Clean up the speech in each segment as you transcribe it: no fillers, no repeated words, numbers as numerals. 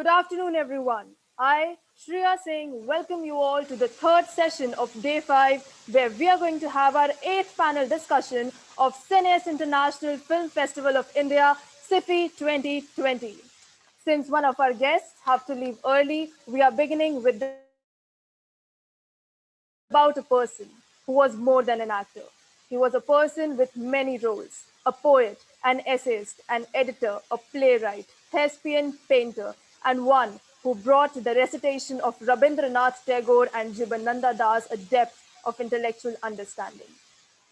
Good afternoon, everyone. I, Shreya Singh, welcome you all to the third session of Day 5, where we are going to have our eighth panel discussion of CIFFI International Film Festival of India, CIFFI 2020. Since one of our guests have to leave early, we are beginning with this film about a person who was more than an actor. He was a person with many roles, a poet, an essayist, an editor, a playwright, thespian, painter, and one who brought to the recitation of Rabindranath Tagore and Jibananda Das a depth of intellectual understanding.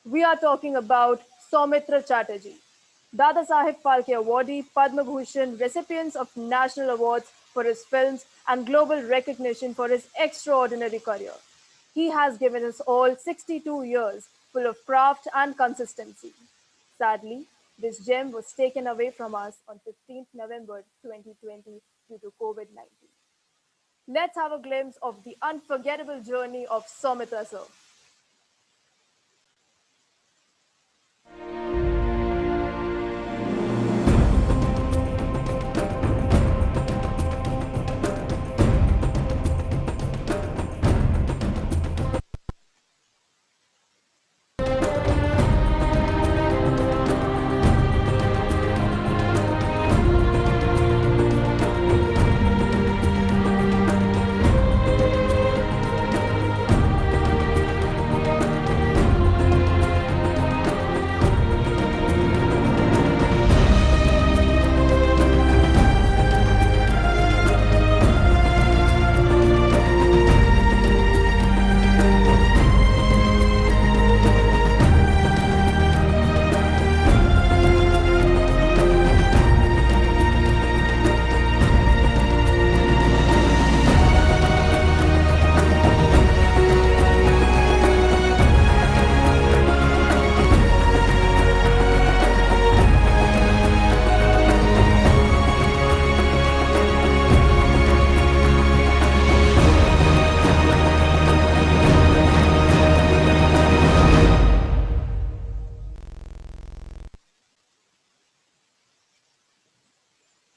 We are talking about Soumitra Chatterjee, Dada Saheb Phalke awardee, Padma Bhushan, recipients of national awards for his films and global recognition for his extraordinary career. He has given us all 62 years full of craft and consistency. Sadly, this gem was taken away from us on 15th November 2020 due to COVID 19. Let's have a glimpse of the unforgettable journey of Soumitra sir.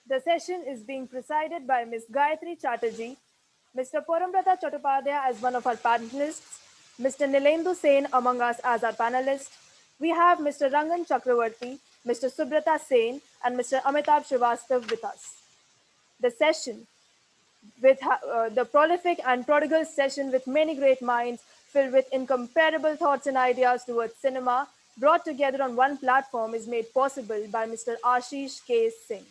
The session is being presided by Ms. Gayatri Chatterjee, Mr. Parambrata Chattopadhyay as one of our panelists, Mr. Nilendu Sen among us as our panelist. We have Mr. Rangan Chakravarti, Mr. Subrata Sen, and Mr. Amitabh Srivastav with us. The session, the prolific and prodigal session with many great minds filled with incomparable thoughts and ideas towards cinema, brought together on one platform, is made possible by Mr. Ashish K. Singh,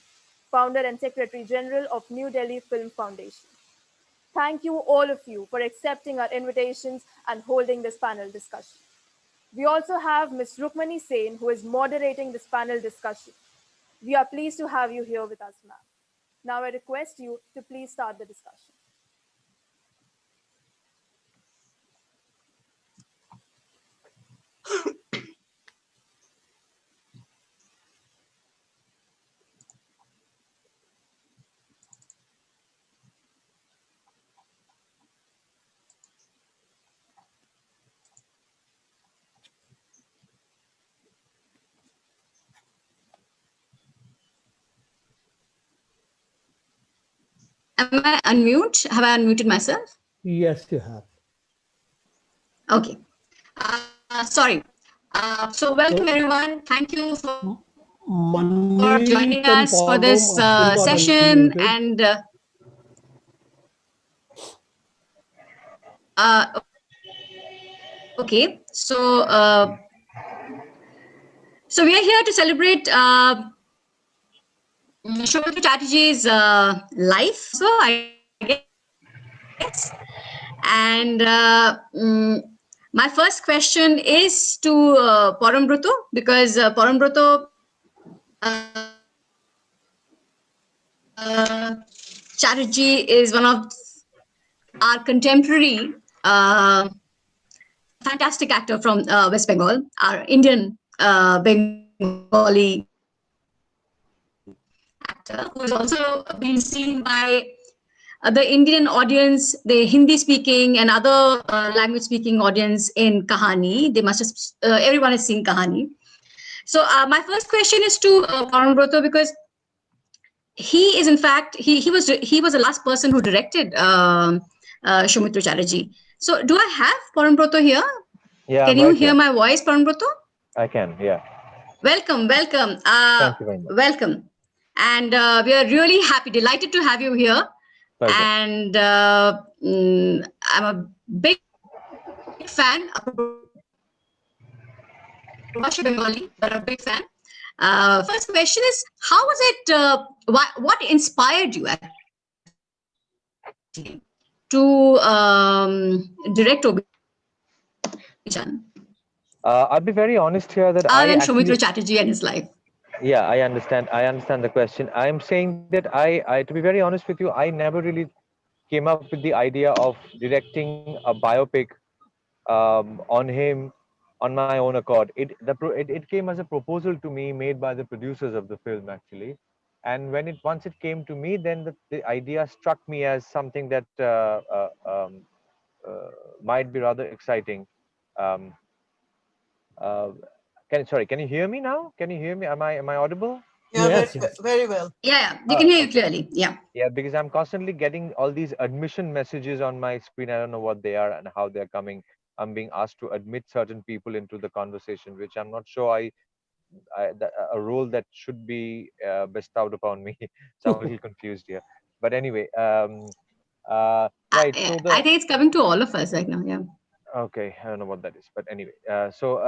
founder and secretary general of New Delhi Film Foundation. Thank you, all of you, for accepting our invitations and holding this panel discussion. We also have Ms. Rukmani Sen, who is moderating this panel discussion. We are pleased to have you here with us, ma'am. Now I request you to please start the discussion. Am I unmute? Have I unmuted myself? Yes, you have. Okay. Sorry. So welcome everyone. Thank you for joining us for this session. And okay, so we are here to celebrate Soumitra Chatterjee's life. So I guess, and my first question is to Parambrata, because Parambrata Chatterjee is one of our contemporary fantastic actor from West Bengal, our Indian Bengali actor, who has also been seen by the Indian audience, the Hindi-speaking and other language-speaking audience in Kahani. They must have, everyone has seen Kahani. So my first question is to Parambrata, because he is in fact he was the last person who directed Soumitra Chatterjee. So do I have Parambrata here? Yeah, I'm Can you right hear here. my voice, Parambrata? I can. Yeah. Welcome, welcome, Thank you very much. welcome. And we are really happy, delighted to have you here. Pleasure. And I'm a big fan, a Bengali, but a big fan. First question is, how was it? What inspired you actually to direct Obichan I'll be very honest here that other I than Soumitra actually, Chatterjee and his life? yeah, I understand. I understand the question. I'm saying that to be very honest with you, I never really came up with the idea of directing a biopic on him on my own accord. It came as a proposal to me made by the producers of the film actually, and once it came to me, then the idea struck me as something that might be rather exciting. Um, uh, can you hear me now? Can you hear me? Am I audible? Yeah, Yes, yes. very well. Yeah, we can hear you Okay. clearly. Yeah. Yeah, because I'm constantly getting all these admission messages on my screen. I don't know what they are and how they're coming. I'm being asked to admit certain people into the conversation, which I'm not sure a role that should be bestowed upon me. So I'm a little confused here. But anyway, right. So I the think it's coming to all of us right now. Yeah. okay, I don't know what that is, but anyway, so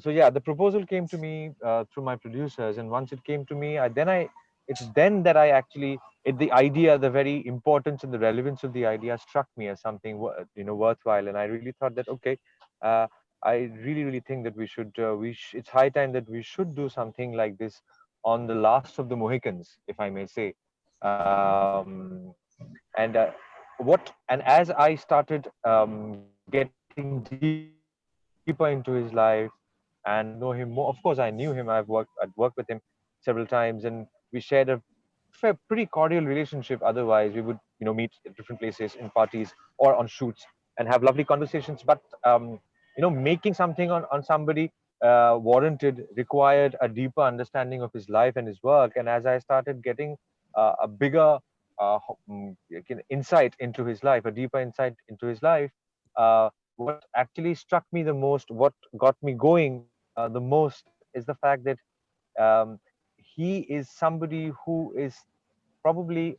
yeah, the proposal came to me through my producers, and once it came to me, it's then that I actually the idea, the very importance and the relevance of the idea struck me as something worthwhile, and I really thought that okay, uh, I really think that it's high time that we should do something like this on the last of the Mohicans, if I may say. And what and as I started getting deeper into his life and getting to know him more, of course I knew him. I'd worked with him several times, and we shared a pretty cordial relationship. Otherwise, we would meet at different places in parties or on shoots and have lovely conversations. But making something on somebody warranted required a deeper understanding of his life and his work. And as I started getting a bigger insight into his life, a deeper insight into his life, what actually struck me the most, what got me going the most, is the fact that um, he is somebody who is probably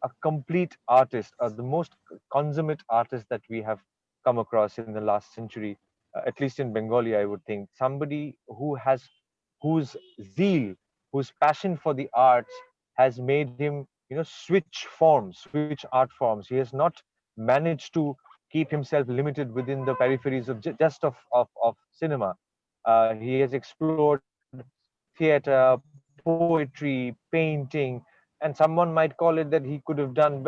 a complete artist, the most consummate artist that we have come across in the last century, at least in Bengali, I would think. Somebody whose zeal, whose passion for the arts has made him, switch art forms. He has not managed to keep himself limited within the peripheries of just of cinema. He has explored theater, poetry, painting, and someone might call it that he could have done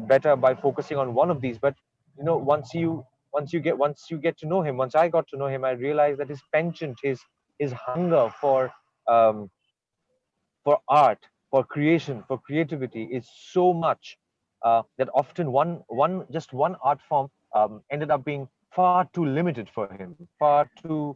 better by focusing on one of these. But once you get to know him, once I got to know him, I realized that his penchant, his hunger um, for art, for creation, for creativity is so much that often one art form ended up being far too limited for him, far too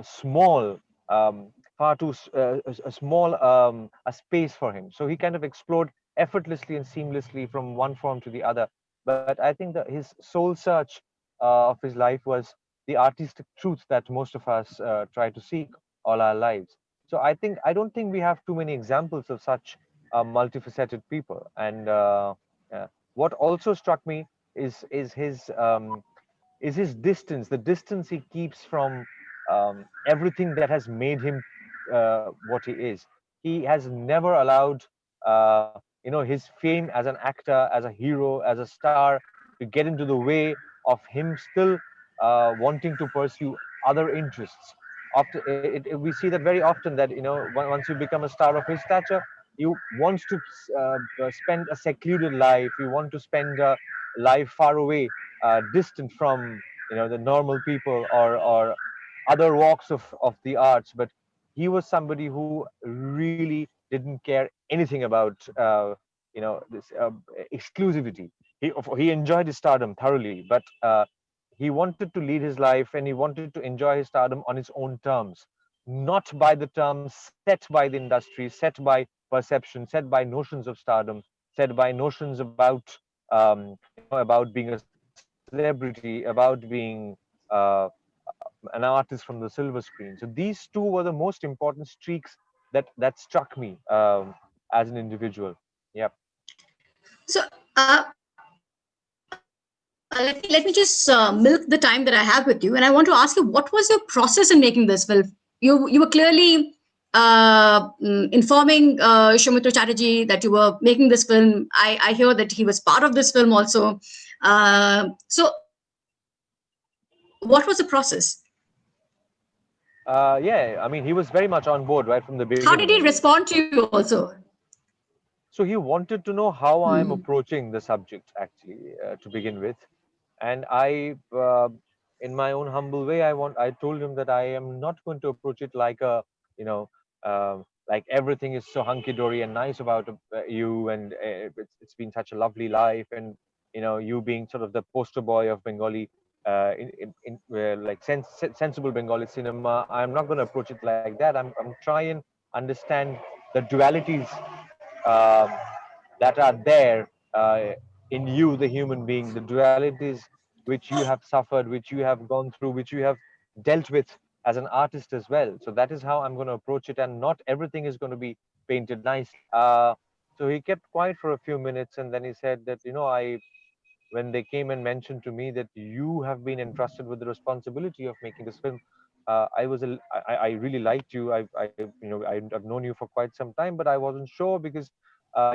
small, far too a small a space for him. So he kind of explored effortlessly and seamlessly from one form to the other. But I think that his soul search of his life was the artistic truth that most of us try to seek all our lives. So I don't think we have too many examples of such multifaceted people. And what also struck me is his distance, the distance he keeps from everything that has made him what he is. He has never allowed his fame as an actor, as a hero, as a star to get into the way of him still wanting to pursue other interests. Often, we see that very often that once you become a star of his stature, you wants to spend a secluded life. You want to spend a life far away, distant from the normal people or other walks of the arts. But he was somebody who really didn't care anything about this exclusivity. He enjoyed his stardom thoroughly, but he wanted to lead his life and he wanted to enjoy his stardom on his own terms, not by the terms set by the industry, set by perception, set by notions of stardom, set by notions about about being a celebrity, about being uh, an artist from the silver screen. So these two were the most important streaks that struck me as an individual. Yep. So let me just milk the time that I have with you, and I want to ask you, what was your process in making this film? You were clearly informing Soumitra Chatterjee that you were making this film. I hear that he was part of this film also. So, what was the process? Yeah, I mean, he was very much on board right from the How did beginning. he respond to you also? So he wanted to know how I'm approaching the subject actually to begin with, and in my own humble way, I told him that I am not going to approach it like a, you know, like everything is so hunky dory and nice about you, and it's been such a lovely life, and you being sort of the poster boy of Bengali. Like sensible Bengali cinema. I'm not going to approach it like that. I'm trying understand the dualities um, that are there in you, the human being, the dualities which you have suffered, which you have gone through, which you have dealt with as an artist as well. So that is how I'm going to approach it, and not everything is going to be painted nicely. So he kept quiet for a few minutes, and then he said that, when they came and mentioned to me that you have been entrusted with the responsibility of making this film, I really liked you. I've known you for quite some time, but I wasn't sure because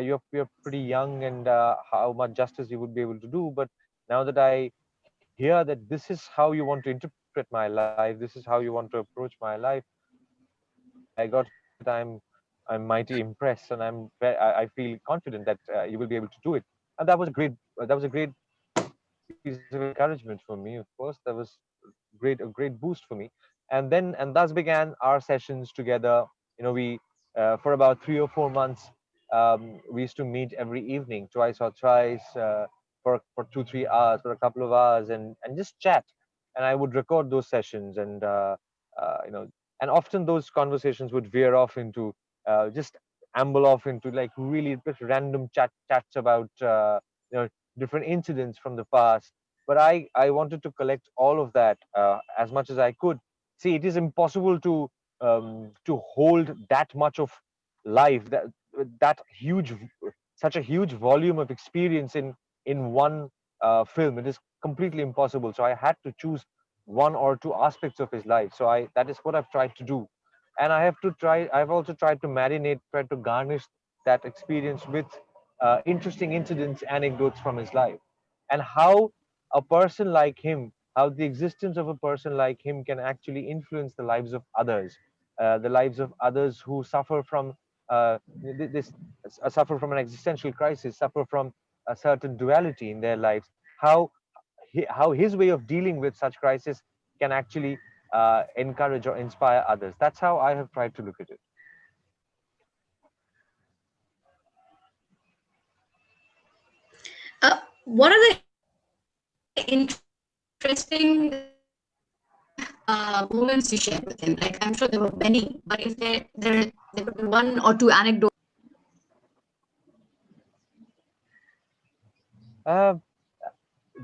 you're pretty young, and how much justice you would be able to do. But now that I hear that this is how you want to interpret my life, this is how you want to approach my life, I got to know that I'm mighty impressed, and I feel confident that you will be able to do it. And that was a great piece of encouragement for me. Of course, that was a great boost for me. And thus began our sessions together. We for about 3 or 4 months, we used to meet every evening, twice or thrice, for 2 3 hours, for a couple of hours, and just chat. And I would record those sessions, and uh, you know, and often those conversations would veer off into just amble off into like really just random chats about different incidents from the past. But I wanted to collect all of that as much as I could. See, it is impossible to hold that much of life, that huge, such a huge volume of experience in one film. It is completely impossible. So I had to choose one or two aspects of his life. So I that is what I've tried to do, and I've also tried to marinate, tried to garnish that experience with interesting incidents, anecdotes from his life, and how a person like him, how the existence of a person like him can actually influence the lives of others, the lives of others who suffer from this, suffer from an existential crisis, suffer from a certain duality in their lives. How his way of dealing with such crisis can actually encourage or inspire others. That's how I have tried to look at it. What are the interesting moments you shared with him? Like, I'm sure there were many, but if there could be one or two anecdotes. Uh,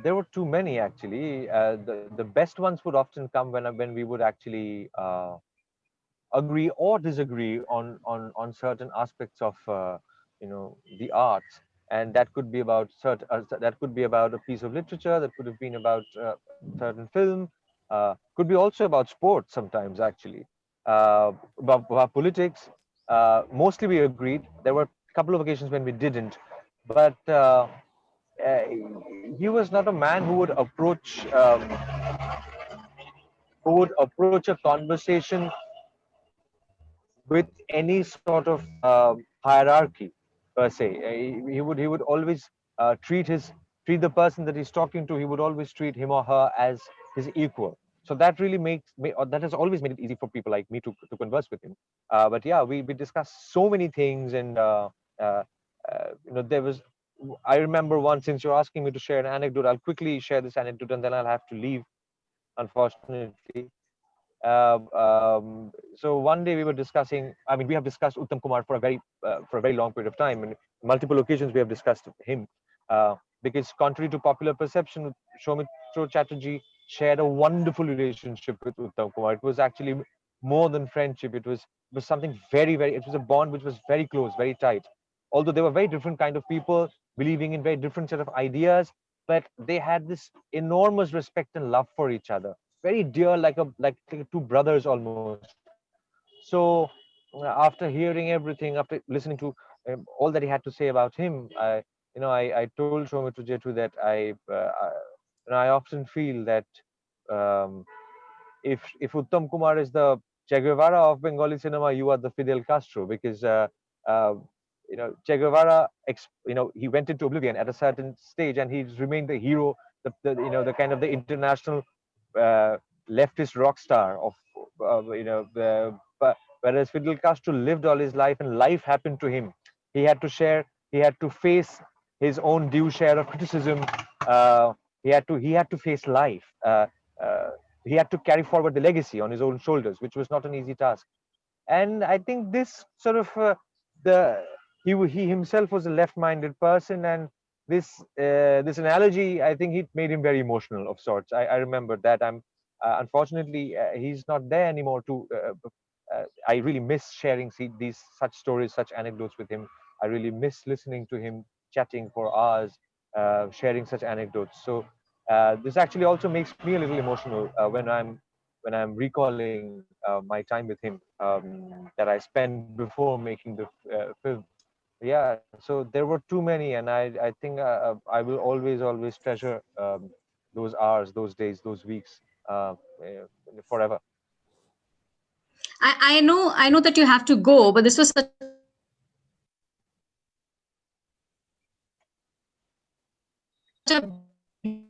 there were too many actually. The best ones would often come when we would actually agree or disagree on certain aspects of the arts, and that could be about that could be about a piece of literature, that could have been about a certain film, could be also about sports sometimes actually, about politics. Mostly we agreed. There were a couple of occasions when we didn't, but uh, he was not a man who would approach a conversation with any sort of hierarchy per se. He would always treat the person that he's talking to. He would always treat him or her as his equal. So that really that has always made it easy for people like me to converse with him. But yeah, we discussed so many things, and uh, there was. I remember once, since you're asking me to share an anecdote, I'll quickly share this anecdote, and then I'll have to leave, unfortunately. So one day we were discussing. I mean, we have discussed Uttam Kumar for a very long period of time, and multiple occasions we have discussed him. Because contrary to popular perception, Soumitra Chatterjee shared a wonderful relationship with Uttam Kumar. It was actually more than friendship. It was something very. It was a bond which was very close, very tight. Although they were very different kind of people, believing in very different set of ideas, but they had this enormous respect and love for each other, very dear, like two brothers almost. So after hearing everything, after listening to all that he had to say about him, I told Soumitra Jetu that I often feel that um, if Uttam Kumar is the Che Guevara of Bengali cinema, you are the Fidel Castro, because uh, Che Guevara, he went into oblivion at a certain stage, and he's remained the hero, the kind of the international uh, leftist rock star of but whereas Fidel Castro lived all his life, and life happened to him. He had to face his own due share of criticism. Uh, he had to face life. Uh, he had to carry forward the legacy on his own shoulders, which was not an easy task. And I think this sort of the he himself was a left-minded person, and this analogy, I think, it made him very emotional of sorts. I remember that. Unfortunately, he's not there anymore to I really miss sharing these such stories, such anecdotes with him. I really miss listening to him chatting for hours, sharing such anecdotes. So this actually also makes me a little emotional when I'm recalling my time with him, that I spent before making the film. Yeah, so there were too many, and I think I will always treasure those hours, those days, those weeks, forever. I know that you have to go, but this was such a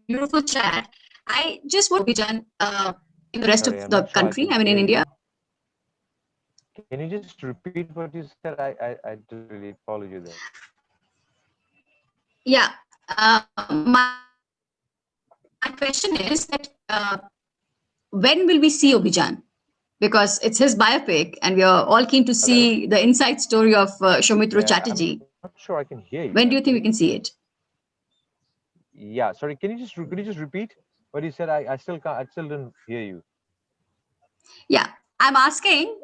beautiful chat. I just want to know what will be done in the rest Sorry, of I'm the not sure I country. can I mean, hear in you. India. Can you just repeat what you said? I didn't really follow you there. Yeah. My question is that when will we see Obhijan? Because it's his biopic, and we are all keen to see the inside Hello? story of Soumitra Chatterjee. Yeah, I'm not sure I can hear you When do you think we actually. can see it? Yeah, sorry. Could you just repeat what you said? I still didn't hear you. Yeah, I'm asking.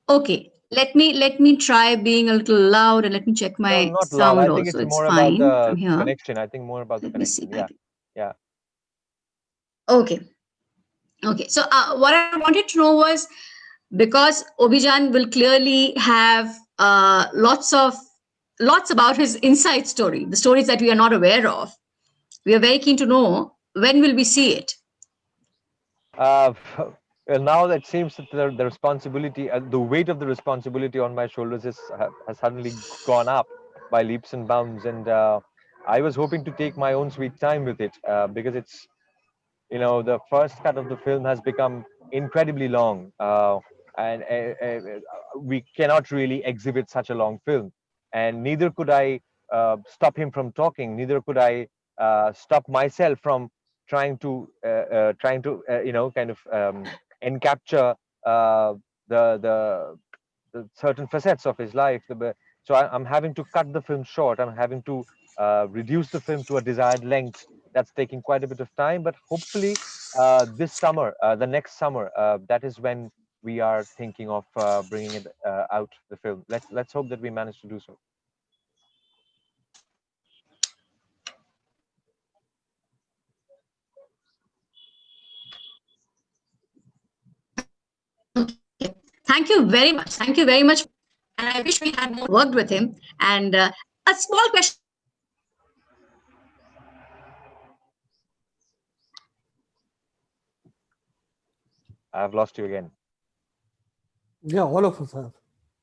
Okay, let me try being a little loud and let me check No, my not loud. I sound think also. it's It's more about fine from the here. connection. I think more about the Let me see. connection. Yeah, yeah. Okay. Okay. So what I wanted to know was, because Obhijan will clearly have lots about his inside story, the stories that we are not aware of. We are very keen to know when will we see it. Uh, well, now that seems that the responsibility, the weight of the responsibility on my shoulders has suddenly gone up by leaps and bounds, and I was hoping to take my own sweet time with it, because it's the first cut of the film has become incredibly long, and we cannot really exhibit such a long film, and neither could I stop him from talking, neither could I stop myself from trying to kind of encapture uh, the certain facets of his life. So I'm having to cut the film short. I'm having to reduce the film to a desired length. That's taking quite a bit of time, but hopefully this summer, the next summer, that is when we are thinking of bringing it out, the film. Let's hope that we manage to do so. Okay. Thank you very much. Thank you very much. And I wish we had more worked with him. And a small question from my side. Have you experienced any trauma in your life? I've lost you again. Yeah, all of us have.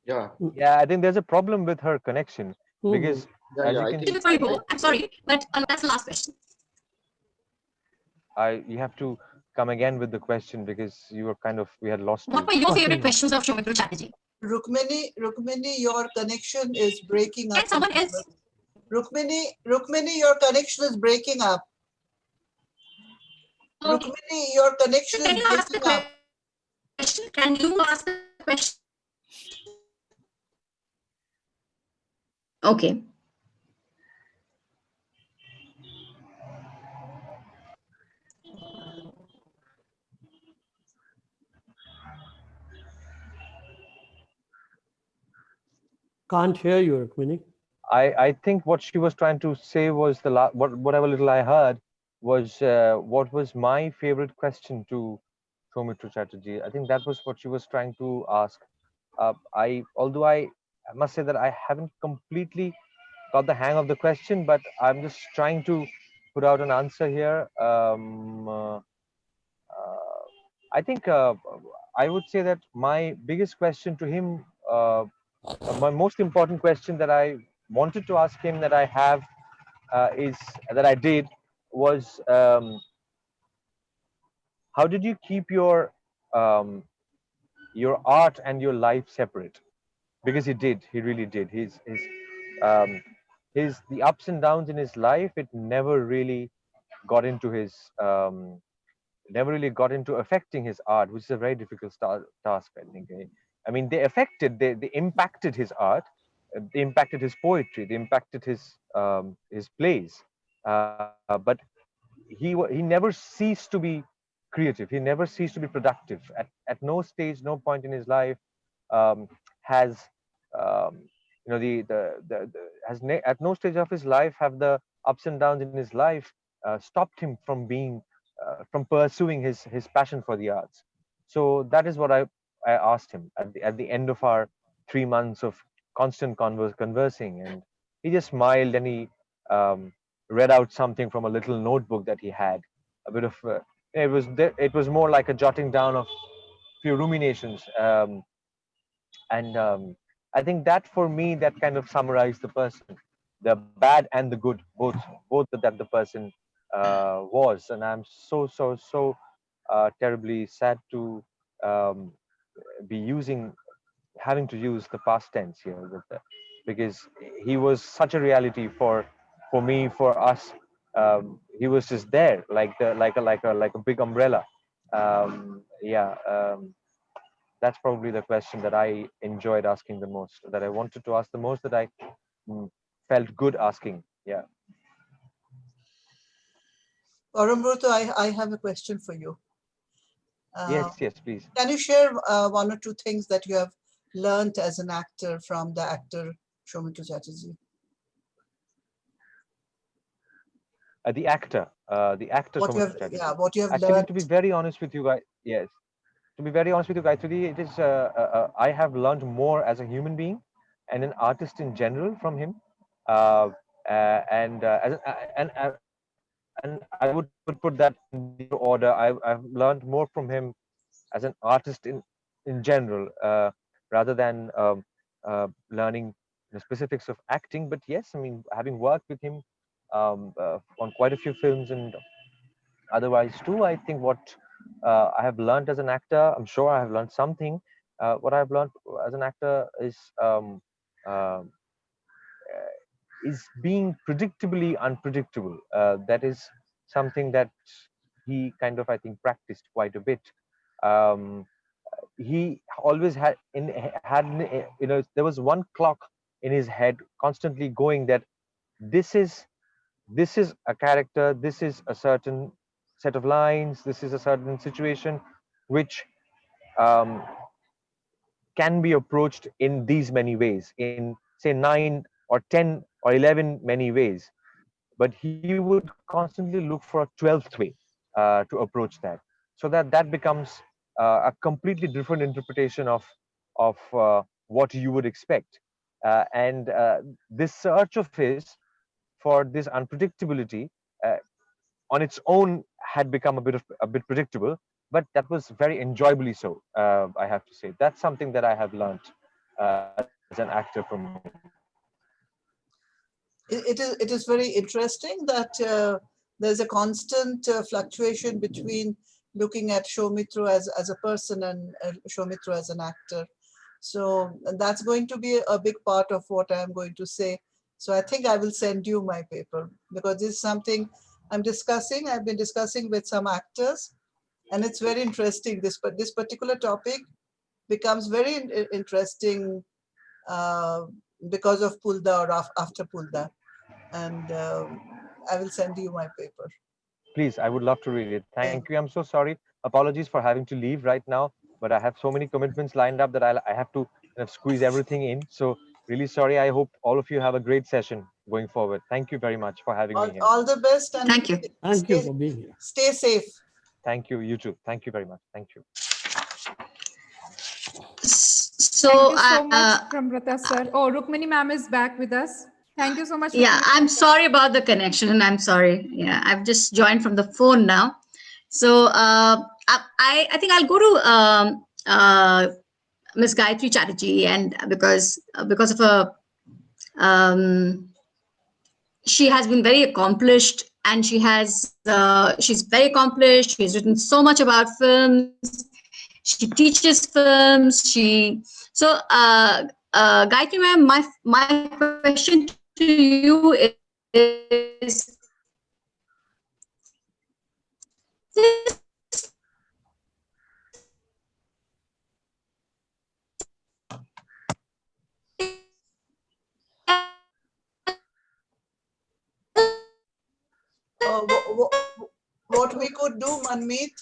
Yeah, Yeah, I think there's a problem with her connection, Mhm. because yeah, as yeah. you I can, think Before you go, I'm sorry, but that's the last question. you have to come again with the question, because we had lost What you. were your Okay. favorite questions of Soumitra Chatterjee? Rukmini, your connection is breaking up. Can someone else? Rukmini, your connection is breaking up. Rukmini, your connection Can is you ask the breaking up. question? Can you ask the question? Okay. Can't hear you, Rukmini. I think what she was trying to say was whatever little I heard was what was my favorite question to Soumitra Chatterjee. I think that was what she was trying to ask. Although I must say that I haven't completely got the hang of the question, but I'm just trying to put out an answer here. I think I would say that my biggest question to him, my most important question that I wanted to ask him that I have is that I did was how did you keep your art and your life separate? Because he really did. Um, the ups and downs in his life, it never really got into affecting his art, which is a very difficult task, I think. I mean, they impacted his art, they impacted his poetry, they impacted his plays, but he never ceased to be creative. He never ceased to be productive. At no stage, no point in his life has um, the at no stage of his life have the ups and downs in his life stopped him from pursuing his passion for the arts. So that is what I asked him at the end of our 3 months of constant conversing, and he just smiled and he um, read out something from a little notebook that he had, a bit of it was more like a jotting down of few ruminations, and I think that for me that kind of summarized the person, the bad and the good, both that the person was. And I'm so terribly sad to um, be having to use the past tense here because he was such a reality for me, for us. He was just there like like a big umbrella. Yeah. That's probably the question that I enjoyed asking the most, that I wanted to ask the most, that I mm, felt good asking. Yeah. Arambruta, I have a question for you. Yes, please. Can you share one or two things that you have learned as an actor from the actor Soumitra Chatterjee? The actor What you Soumitra have, yeah, Chatterjee. what you have Actually, learned. to be very honest with you guys, yes, to be very honest with you guys, today it is I have learned more as a human being and an artist in general from him. Uh, and as and I would put that in the order. I've learned more from him as an artist in general, rather than learning the specifics of acting. But yes, I mean, having worked with him on quite a few films and otherwise too, I think what I have learned as an actor, I'm sure I have learned something. What I've learned as an actor uh, is being predictably unpredictable. That is something that he kind of, I think, practiced quite a bit. Um, he always there was one clock in his head constantly going, that this is a character, this is a certain set of lines, this is a certain situation which um, can be approached in these many ways, in say 9 or 10 or 11 many ways, but he would constantly look for a 12th way to approach that, so that becomes a completely different interpretation of what you would expect. And this search of his for this unpredictability uh, on its own had become a bit predictable, but that was very enjoyably so. I have to say that's something that I have learned as an actor from him. It is very interesting that there's a constant fluctuation between looking at Soumitra as a person and Soumitra as an actor. So that's going to be a big part of what I'm going to say. So I think I will send you my paper, because this is something I've been discussing with some actors, and it's very interesting. This particular topic becomes very interesting because of Pulda or after Pulda. And I will send you my paper. Please, I would love to read it. Thank you. I'm so sorry. Apologies for having to leave right now, but I have so many commitments lined up that I have to squeeze everything in. So really sorry. I hope all of you have a great session going forward. Thank you very much for having me here. All the best, and Thank you. Thank you for being here. Stay safe. Thank you. You too. Thank you very much. Thank you. So, Thank you so much, Soumitra sir. Oh, Rukmini ma'am is back with us. Thank you so much. yeah, Rukmini. I'm sorry about the connection. I'm sorry. Yeah, I've just joined from the phone now. So I think I'll go to Ms. Gayatri Chatterjee, and because of her, she has been very accomplished, and she's very accomplished. She's written so much about films. She teaches films. Gayatri ma'am, my question to you is What we could do, Manmeet,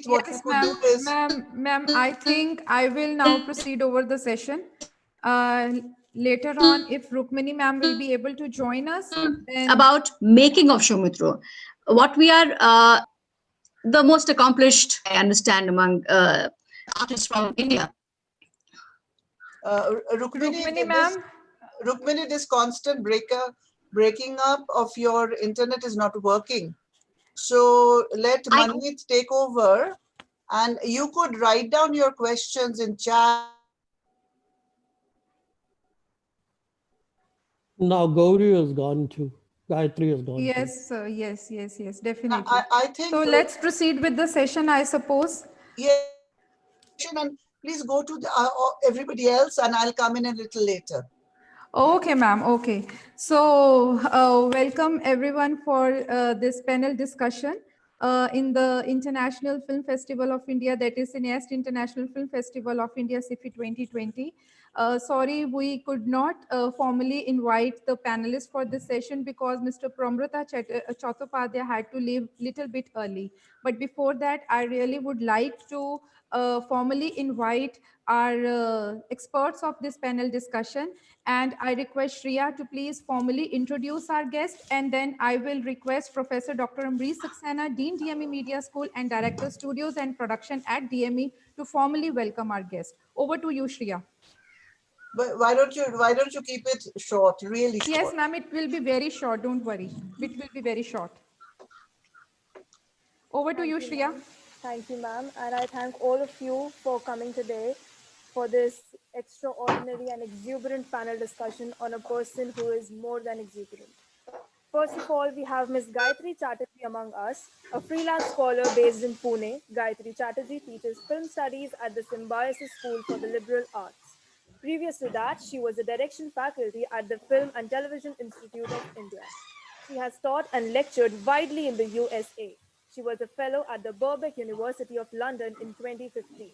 what we Yes, could do is ma'am, I think I will now proceed over the session. Later on, if Rukmini ma'am will be able to join us, then about making of Soumitra. What we are the most accomplished, I understand, among artists from India. Rukmini ma'am, Rukmini, this constant breaking up of your internet is not working. So let Manmeet take over, and you could write down your questions in chat. Now Gauri has gone too. Gayatri has gone too. yes, definitely. I think So let's proceed with the session, I suppose. yeah, and please go to everybody else, and I'll come in a little later. Okay, ma'am. Okay. So, welcome everyone for this panel discussion in the International Film Festival of India, that is Cineast International Film Festival of India, CIFFI 2020. Sorry, we could not formally invite the panelists for this session because Mr. Soumitra Chatterjee had to leave little bit early. But before that, I really would like to formally invite our experts of this panel discussion. And I request Shreya to please formally introduce our guest, and then I will request Professor Dr. Amrish Saxena, Dean DME Media School and Director Studios and Production at DME, to formally welcome our guest. Over to you, Shreya. But why don't you keep it short, really short? Yes, ma'am, it will be very short. Don't worry. It will be very short. Over to you, Shreya. Thank you, ma'am. And I thank all of you for coming today for this extraordinary and exuberant panel discussion on a person who is more than exuberant. First of all, we have Ms. Gayatri Chatterjee among us, a freelance scholar based in Pune. Gayatri Chatterjee teaches film studies at the Symbiosis School for the Liberal Arts. Previous to that, she was a direction faculty at the Film and Television Institute of India. She has taught and lectured widely in the USA. She was a fellow at the Birkbeck University of London in 2015.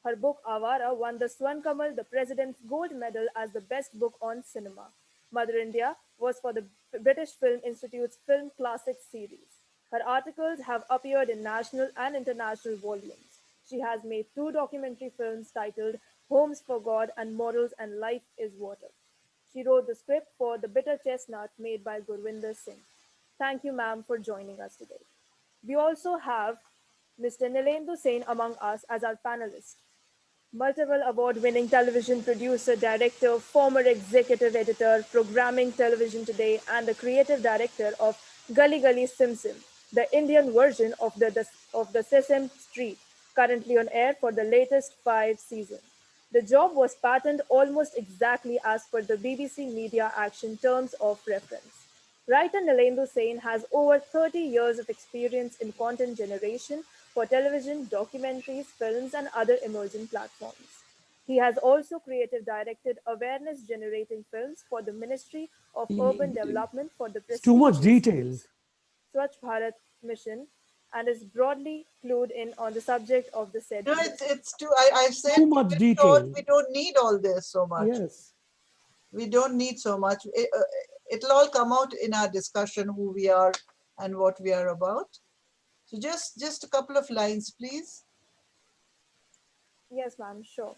Her book Avara won the Swan Kamal, the President's Gold Medal, as the best book on cinema. Mother India was for the British Film Institute's Film Classics series. Her articles have appeared in national and international volumes. She has made two documentary films titled Homes for God and Morals and Life is Water. She wrote the script for The Bitter Chestnut made by Gurvinder Singh. Thank you, ma'am, for joining us today. We also have Mr. Nilendu Sen among us as our panelist. Multiple award-winning television producer, director, former executive editor, programming Television Today, and the creative director of Gully Gully Sim Sim, the Indian version of the Sesame Street, currently on air for the latest 5 seasons. The job was patterned almost exactly as per the BBC Media Action terms of reference. Writer Nilendu Sen has over 30 years of experience in content generation for television, documentaries, films, and other emerging platforms. He has also creative directed awareness generating films for the Ministry of Urban Development for the It's too much prestigious detail. Swachh Bharat mission and is broadly clued in on the subject of the said No, mission. it's too, I said Too much keep it short. detail. We don't need all this so much. Yes. We don't need so much. It'll all come out in our discussion, who we are and what we are about. So just a couple of lines, please. Yes, ma'am, sure.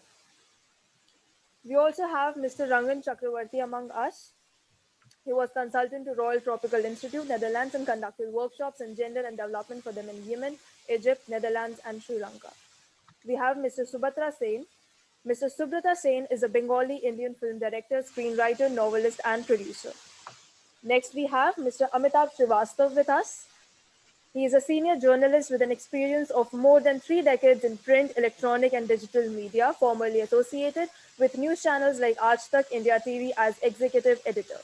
We also have Mr. Rangan Chakravarti among us. He was consultant to Royal Tropical Institute, Netherlands, and conducted workshops in gender and development for them in Yemen, Egypt, Netherlands, and Sri Lanka. We have Mr. Subhatra Sen. Mr. Subrata Sen is a Bengali Indian film director, screenwriter, novelist, and producer. Next, we have Mr. Amitabh Srivastav with us. He is a senior journalist with an experience of more than 3 decades in print, electronic, and digital media, formerly associated with news channels like Aaj Tak, India TV as executive editor.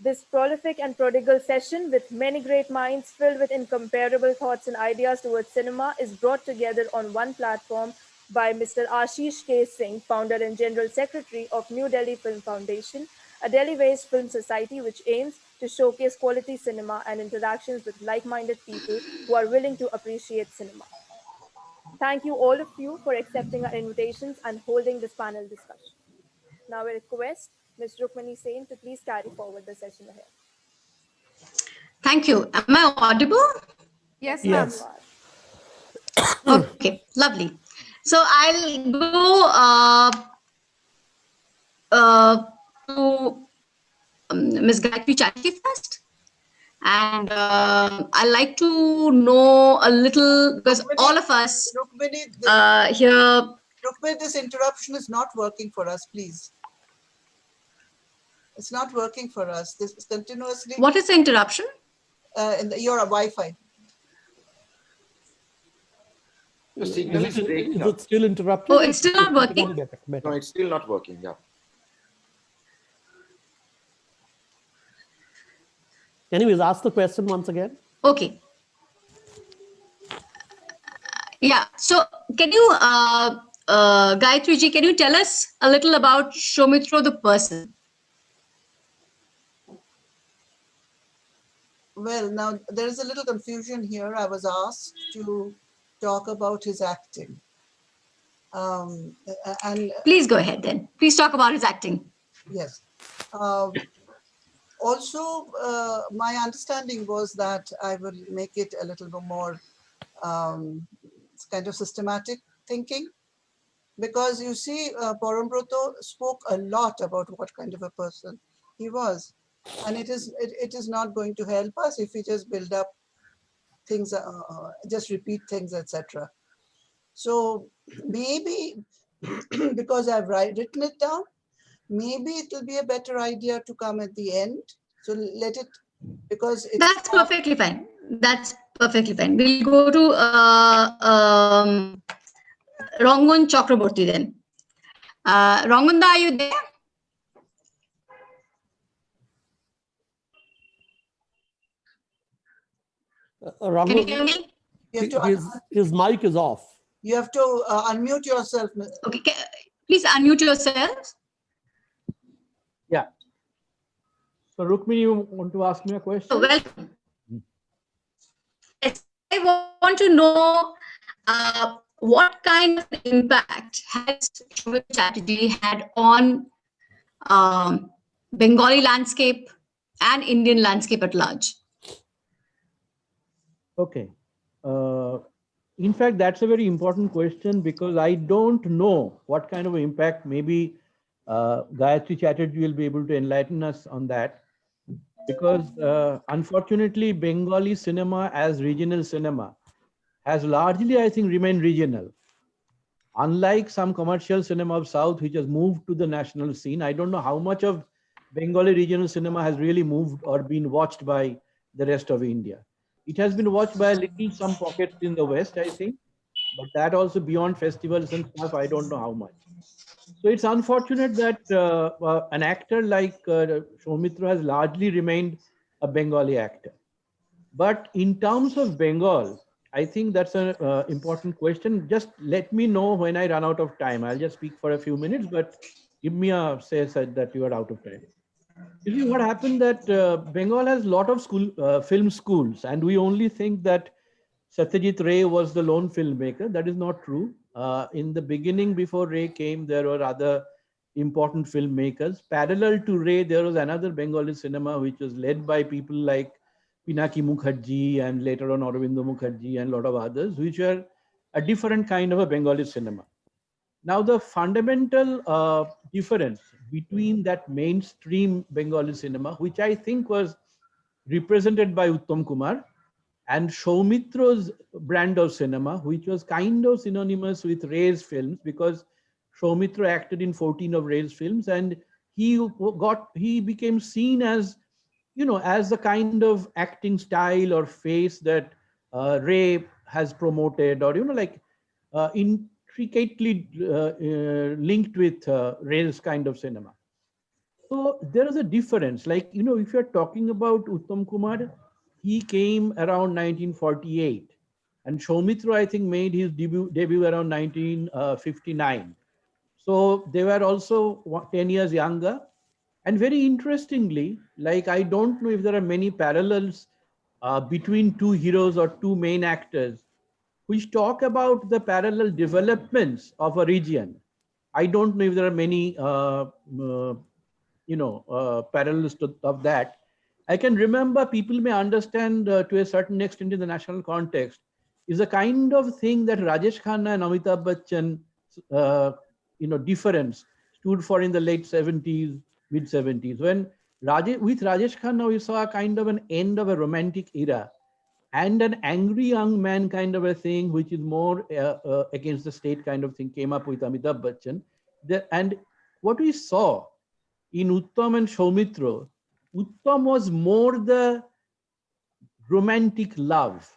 This prolific and prodigal session with many great minds filled with incomparable thoughts and ideas towards cinema is brought together on one platform by Mr. Ashish K. Singh, founder and general secretary of New Delhi Film Foundation, a Delhi-based film society which aims to showcase quality cinema and interactions with like-minded people who are willing to appreciate cinema. Thank you all of you for accepting our invitations and holding this panel discussion. Now I request Ms. Rukmani Sen to please carry forward the session ahead. Thank you. Am I audible? Yes, ma'am. Yes. Okay, lovely. So I'll go to Ms. Gayatri Chatterjee first. And I like to know a little, because all of us here. Rukmini, this interruption is not working for us, please. It's not working for us. This is continuously. What is the interruption? Your Wi-Fi. The signal is breaking Is up. it still interrupted? Oh, it's still not working? Better. No, it's still not working. Yeah. Anyways, ask the question once again. Okay. Yeah. So can you, Gayatri ji, can you tell us a little about Soumitra the person? Well, now there is a little confusion here. I was asked to talk about his acting. And Please go ahead then. Please talk about his acting. yes. Also, my understanding was that I will make it a little bit more kind of systematic thinking, because you see, Porombrotto spoke a lot about what kind of a person he was, and it is not going to help us if we just build up things, just repeat things, etc. So maybe because I've written it down, maybe it will be a better idea to come at the end. So let it, because it's That's perfectly fine. That's perfectly fine. We'll go to Rangan Chakraborty then. Ranganda, are you there? Can you hear me? you have to his mic is off. you have to unmute yourself. Okay, please unmute yourself. Yeah. So Rukmini, you want to ask me a question? So, welcome. Yes, I want to know what kind of impact has Soumitra Chatterjee had on Bengali landscape and Indian landscape at large? Okay. In fact, that's a very important question, because I don't know what kind of impact. Maybe Gayatri Chatterjee will be able to enlighten us on that, because unfortunately, Bengali cinema as regional cinema has largely, I think, remained regional. Unlike some commercial cinema of South, which has moved to the national scene, I don't know how much of Bengali regional cinema has really moved or been watched by the rest of India. It has been watched by a little, some pockets in the West, I think, but that also beyond festivals and stuff, I don't know how much. So it's unfortunate that an actor like Soumitra has largely remained a Bengali actor. But in terms of Bengal, I think that's an important question. Just let me know when I run out of time. I'll just speak for a few minutes, but give me a say that you are out of time. You see what happened that Bengal has a lot of film schools, and we only think that Satyajit Ray was the lone filmmaker. That is not true. In the beginning, before Ray came, there were other important filmmakers. Parallel to Ray, there was another Bengali cinema which was led by people like Pinaki Mukherjee and later on Aurobindo Mukherjee and a lot of others, which were a different kind of a Bengali cinema. Now, the fundamental difference between that mainstream Bengali cinema, which I think was represented by Uttam Kumar, and Soumitra's brand of cinema, which was kind of synonymous with Ray's films, because Soumitra acted in 14 of Ray's films, and he became seen as, you know, as the kind of acting style or face that Ray has promoted, or, you know, like intricately linked with Ray's kind of cinema. So there is a difference. Like, you know, if you're talking about Uttam Kumar, he came around 1948. And Soumitra, I think, made his debut around 1959. So they were also 10 years younger. And very interestingly, like, I don't know if there are many parallels between two heroes or two main actors, which talk about the parallel developments of a region. I don't know if there are many parallels of that. I can remember, people may understand to a certain extent in the national context, is a kind of thing that Rajesh Khanna and Amitabh Bachchan, difference stood for in the late 70s, mid 70s. When with Rajesh Khanna, we saw a kind of an end of a romantic era and an angry young man kind of a thing, which is more against the state kind of thing, came up with Amitabh Bachchan. And what we saw in Uttam and Soumitra, Uttam was more the romantic love.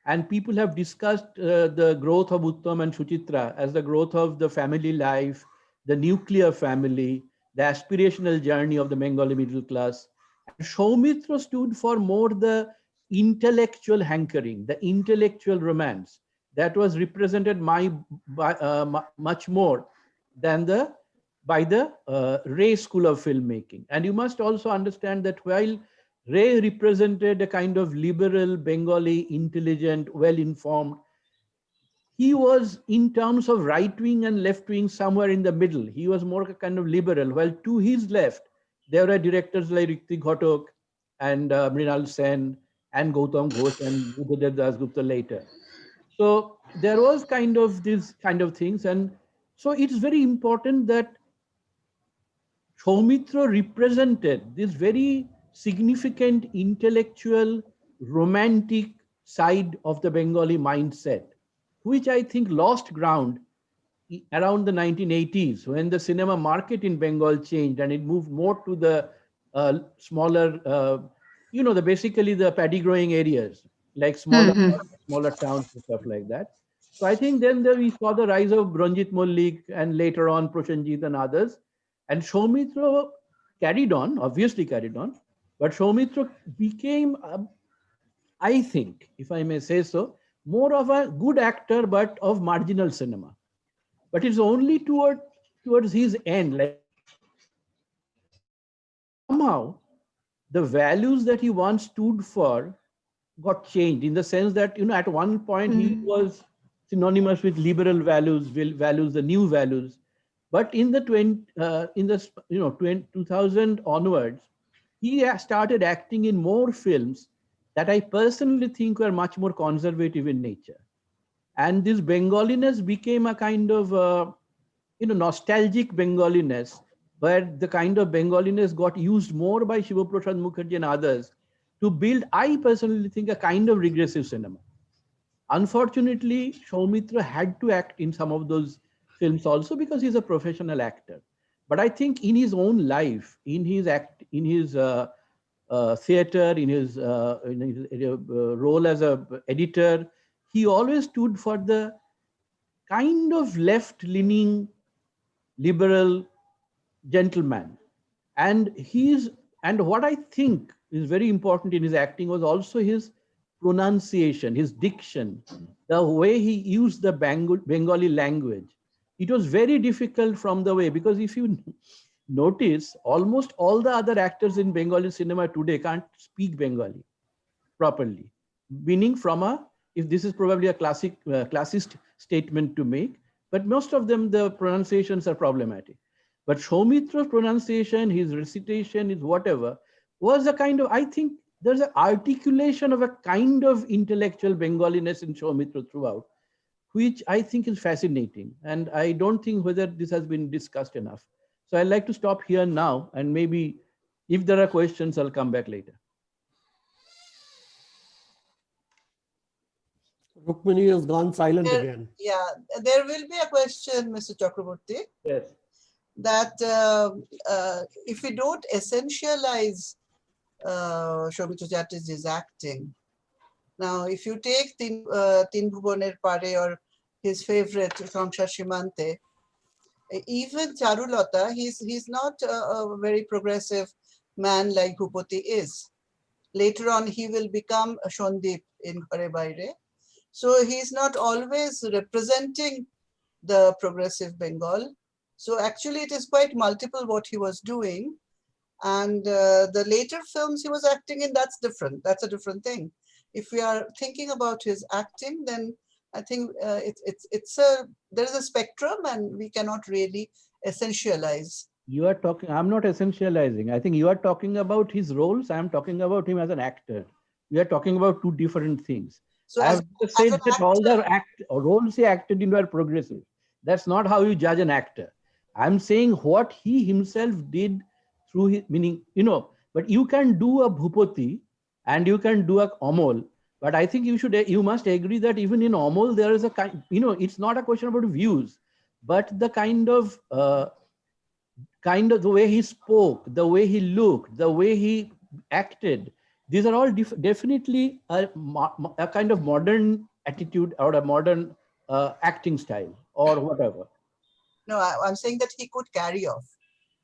And people have discussed the growth of Uttam and Suchitra as the growth of the family life, the nuclear family, the aspirational journey of the Bengali middle class. And Soumitra stood for more the intellectual hankering, the intellectual romance that was represented much more than by the Ray School of Filmmaking. And you must also understand that while Ray represented a kind of liberal, Bengali, intelligent, well-informed, he was, in terms of right-wing and left-wing, somewhere in the middle. He was more a kind of liberal, while to his left, there were directors like Ritik Ghatak and Mrinal Sen and Gautam Ghosh and Buddhadev Dasgupta later. So there was kind of these kind of things. And so it's very important that Soumitra represented this very significant intellectual, romantic side of the Bengali mindset, which I think lost ground around the 1980s when the cinema market in Bengal changed and it moved more to the smaller, basically the paddy growing areas, like smaller towns and stuff like that. So I think then we saw the rise of Ranjit Mollik and later on Proshenjit and others. And Soumitra obviously carried on, but Soumitra became, I think, if I may say so, more of a good actor, but of marginal cinema. But it's only towards his end, like somehow the values that he once stood for got changed, in the sense that, at one point he was synonymous with liberal values, the new values. But in the 2000 onwards, he started acting in more films that I personally think were much more conservative in nature. And this Bengaliness became a kind of, nostalgic Bengaliness, where the kind of Bengaliness got used more by Shiva Prasad Mukherjee and others to build, I personally think, a kind of regressive cinema. Unfortunately, Soumitra had to act in some of those films also because he's a professional actor. But I think in his own life, in his theater, in his role as an editor, he always stood for the kind of left-leaning, liberal gentleman. And what I think is very important in his acting was also his pronunciation, his diction, the way he used the Bengali language. It was very difficult from the way, because if you notice almost all the other actors in Bengali cinema today can't speak Bengali properly. Meaning from a, if this is probably a classist statement to make, but most of them, the pronunciations are problematic. But Soumitra's pronunciation, his recitation, his whatever, was a kind of, I think there's an articulation of a kind of intellectual Bengaliness in Soumitra throughout, which I think is fascinating. And I don't think whether this has been discussed enough. So I'd like to stop here now, and maybe if there are questions, I'll come back later. Rukmini has gone silent again. Yeah, there will be a question, Mr. Chakraborty. Yes. That if we don't essentialize Soumitra Chatterjee's acting, now if you take Tin Bhuboner Pare or his favorite Sangsar Shimante, even Charulata, he's not a very progressive man like Bhupati is. Later on, he will become a Shondip in Ghare Baire. So he's not always representing the progressive Bengal. So actually it is quite multiple what he was doing. And the later films he was acting in, that's different. That's a different thing. If we are thinking about his acting, then I think there is a spectrum and we cannot really essentialize. You are talking, I'm not essentializing. I think you are talking about his roles. I'm talking about him as an actor. We are talking about two different things. So I have said that all the roles he acted in were progressive. That's not how you judge an actor. I'm saying what he himself did through his, meaning, but you can do a Bhupati and you can do a Amol. But I think you must agree that even in Amol, there is a kind, it's not a question about views, but the kind of the way he spoke, the way he looked, the way he acted. These are all definitely a kind of modern attitude or a modern acting style or whatever. No, I'm saying that he could carry off.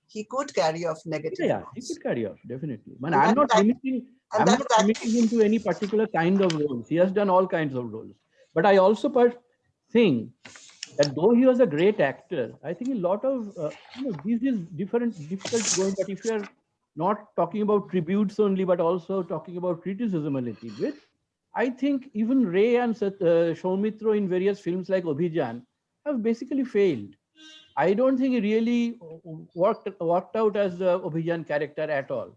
He could carry off negative. Yeah, he could carry off, definitely. I'm not limiting him to any particular kind of roles. He has done all kinds of roles. But I also think that though he was a great actor, I think a lot of, this is difficult going, but if you are not talking about tributes only, but also talking about criticism a little bit, I think even Ray and Soumitra in various films like Abhijan have basically failed. I don't think he really worked out as the Abhijan character at all.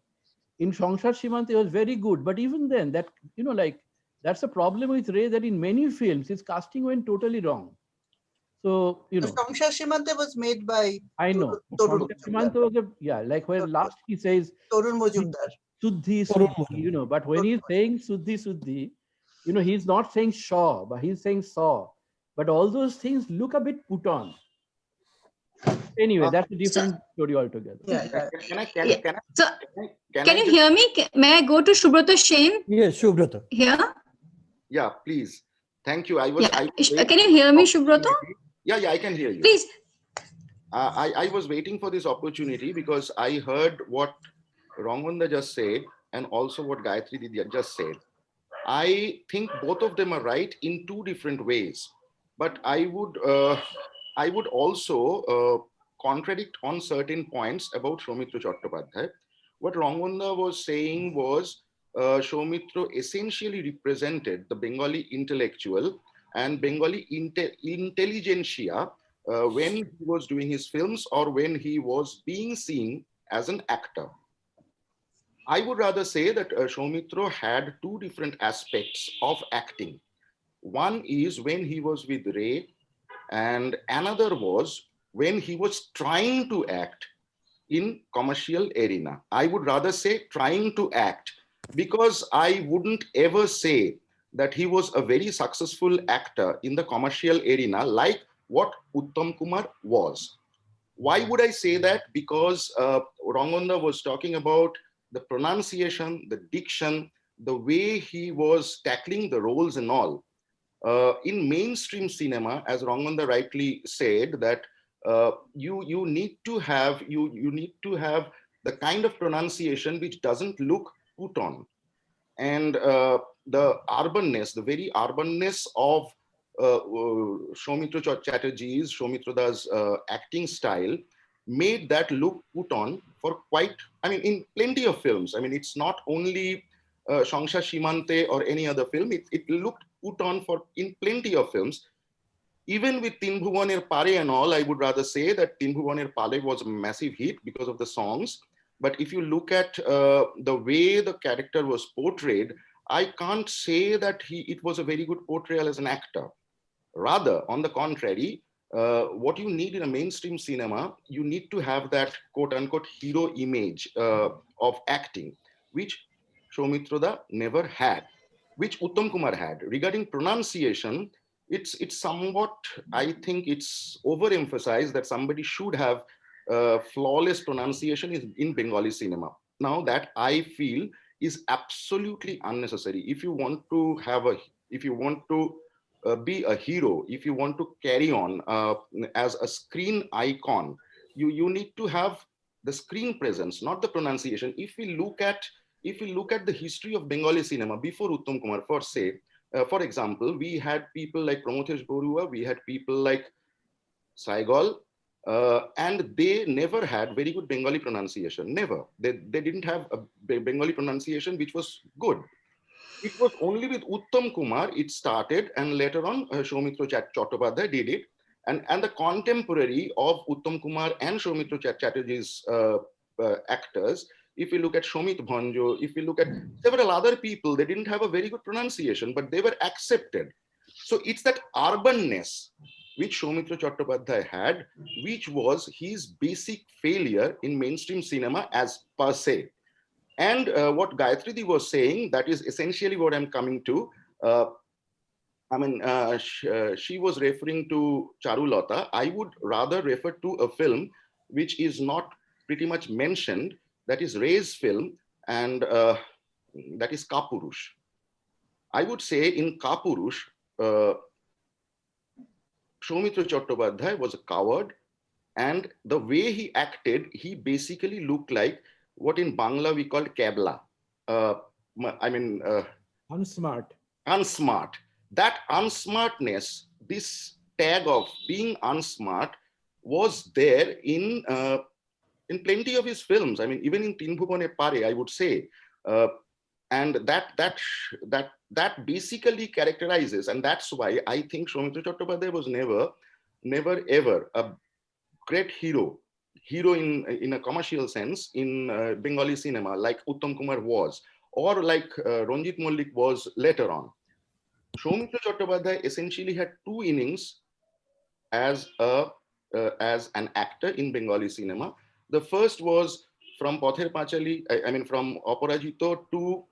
In Sangsar Shimante, he was very good, but even then, that that's a problem with Ray, that in many films his casting went totally wrong. So Sangsar Shimante was made by I know. Shimante was like where last he says Torun Mojumdar. Suddhi, but when he's saying Suddhi, he's not saying Shaw, but he's saying Saw. But all those things look a bit put on. Anyway, that's a different story altogether. Can you hear me? May I go to Subrata Shane? Yes, Subrata. Here? Yeah, please. Thank you. Can you hear me, Subrata? Yeah, I can hear you. Please. I was waiting for this opportunity because I heard what Rangwanda just said and also what Gayatri Didi just said. I think both of them are right in two different ways. But I would also contradict on certain points about Soumitra Chattopadhyay. What Rangwanda was saying was Soumitra essentially represented the Bengali intellectual and Bengali intelligentsia when he was doing his films or when he was being seen as an actor. I would rather say that Soumitra had two different aspects of acting. One is when he was with Ray, and another was when he was trying to act in commercial arena. I would rather say trying to act, because I wouldn't ever say that he was a very successful actor in the commercial arena like what Uttam Kumar was. Why would I say that? Because Rangwanda was talking about the pronunciation, the diction, the way he was tackling the roles and all. In mainstream cinema, as Rangwanda rightly said, that you need to have the kind of pronunciation which doesn't look put on, and the urbanness, the very urbanness of Soumitra Chatterjee's, Soumitra Das acting style made that look put on for quite, I mean, in plenty of films. I mean, it's not only Shangsha Shimante or any other film, it looked put on for in plenty of films. Even with Tin Bhuvaner Pare and all, I would rather say that Tin Bhuvaner Pare was a massive hit because of the songs. But if you look at the way the character was portrayed, I can't say that it was a very good portrayal as an actor. Rather, on the contrary, what you need in a mainstream cinema, you need to have that quote unquote hero image of acting, which Soumitra never had, which Uttam Kumar had. Regarding pronunciation, it's somewhat, I think it's overemphasized that somebody should have flawless pronunciation in Bengali cinema. Now that I feel is absolutely unnecessary. If you want to have if you want to be a hero, if you want to carry on as a screen icon, you need to have the screen presence, not the pronunciation. If we look at the history of Bengali cinema before Uttam Kumar, for example, we had people like Promothesh Borua, we had people like Saigal, and they never had very good Bengali pronunciation. Never. They didn't have a Bengali pronunciation which was good. It was only with Uttam Kumar it started, and later on Soumitra Chattopadhyay did it. And the contemporary of Uttam Kumar and Soumitra Chatterjee's actors, if you look at Shomit Bhanjo, if you look at several other people, they didn't have a very good pronunciation, but they were accepted. So it's that urbanness which Soumitra Chattopadhyay had, which was his basic failure in mainstream cinema as per se. And what Gayatri was saying, that is essentially what I'm coming to. She was referring to Charulata. I would rather refer to a film which is not pretty much mentioned, that is Ray's film, and that is Kapurush. I would say in Kapurush, Soumitra Chattopadhyay was a coward, and the way he acted, he basically looked like what in Bangla we call Kebla. Unsmart. Unsmart. That unsmartness, this tag of being unsmart, was there in plenty of his films. I mean, even in Tin Bhuvaner Pare, I would say, and that basically characterizes, and that's why I think Soumitra Chattopadhyay was never ever a great hero in a commercial sense in Bengali cinema, like Uttam Kumar was, or like Ranjit Mallik was later on. Soumitra Chattopadhyay essentially had two innings as an actor in Bengali cinema. The first was from Pather Pachali, from Aparajito to,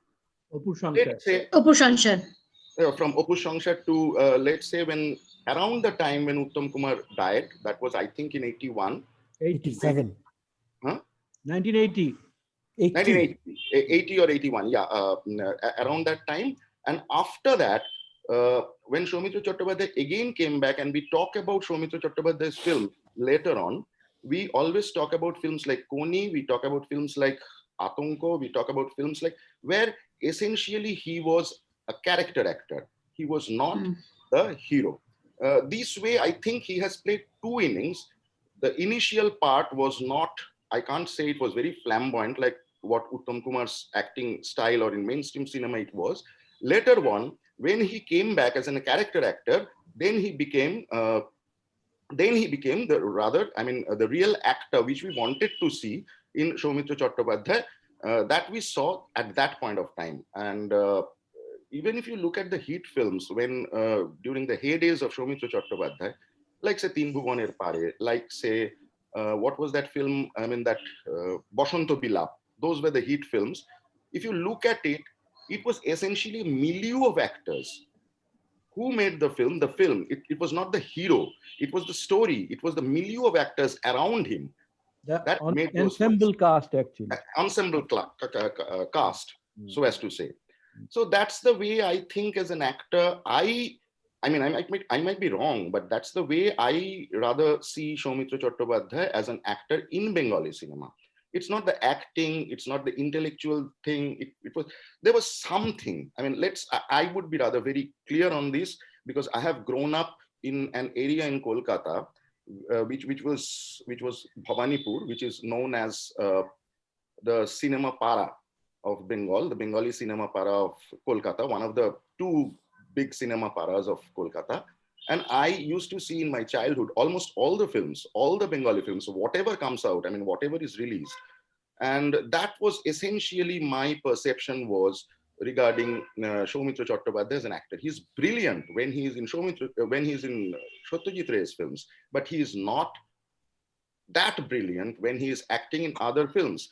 let's say, from Apu Shankar to, let's say, when around the time when Uttam Kumar died, that was, I think, in 81. 87. Huh? 1980. 1980 or 81, yeah, around that time. And after that, when Soumitra Chattopadhyay again came back, and we talk about Soumitra Chattopadhyay's film later on, we always talk about films like Koni, we talk about films like Atonko, we talk about films like where essentially he was a character actor. He was not the hero. This way, I think he has played two innings. The initial part was not, I can't say it was very flamboyant like what Uttam Kumar's acting style or in mainstream cinema it was. Later on, when he came back as a character actor, then he became the real actor which we wanted to see in Soumitra Chattopadhyay, that we saw at that point of time. And even if you look at the hit films, when during the heydays of Soumitra Chattopadhyay, like say Tin Bhuvaner Pare, like say, what was that film? Boshanto Bilap. Those were the hit films. If you look at it, it was essentially a milieu of actors. Who made the film? The film. It was not the hero. It was the story. It was the milieu of actors around him. That made those ensemble cast, actually. Ensemble cast, so as to say. So that's the way I think as an actor, I might be wrong, but that's the way I rather see Soumitra Chattopadhyay as an actor in Bengali cinema. It's not the acting, it's not the intellectual thing. There was something. I mean, I would be rather very clear on this, because I have grown up in an area in Kolkata which was Bhavanipur, which is known as the cinema para of Bengal, the Bengali cinema para of Kolkata, one of the two big cinema paras of Kolkata. And I used to see in my childhood almost all the films, all the Bengali films, whatever comes out, I mean, whatever is released. And that was essentially my perception was regarding Soumitra Chatterjee as an actor. He's brilliant when he's in when he's in Satyajit Ray's films, but he is not that brilliant when he is acting in other films.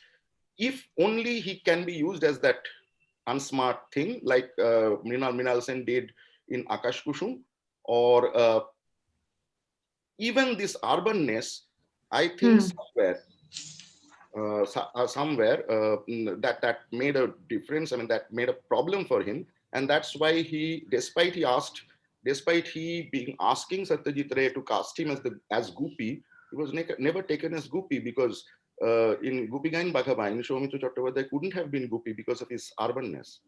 If only he can be used as that unsmart thing like Mrinal Sen did in Akash Kusum, or even this urbanness, I think somewhere that made a difference. I mean, that made a problem for him, and that's why despite he being asking Satyajit Ray to cast him as Goopy, he was never taken as Goopy, because in Goopy Gain Bhagabain, Soumitra Chatterjee couldn't have been Goopy because of his urbanness.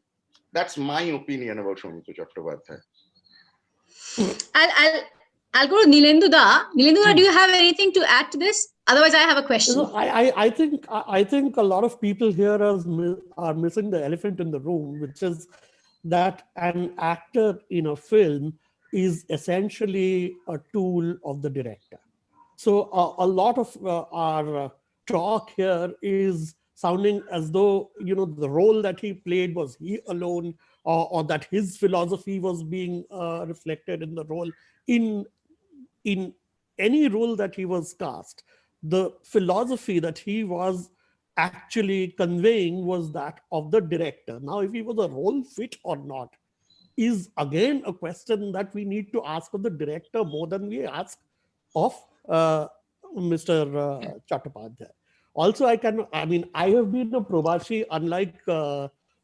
That's my opinion about Soumitra Chatterjee. I'll go to Nilendu Da. Nilendu Da, do you have anything to add to this? Otherwise, I have a question. So I think a lot of people here are missing the elephant in the room, which is that an actor in a film is essentially a tool of the director. So a lot of our talk here is sounding as though, you know, the role that he played was he alone, or that his philosophy was being reflected in the role. In any role that he was cast, the philosophy that he was actually conveying was that of the director. Now, if he was a role fit or not is again a question that we need to ask of the director more than we ask of Mr. Chattopadhyay. Also, I have been a Probashi, unlike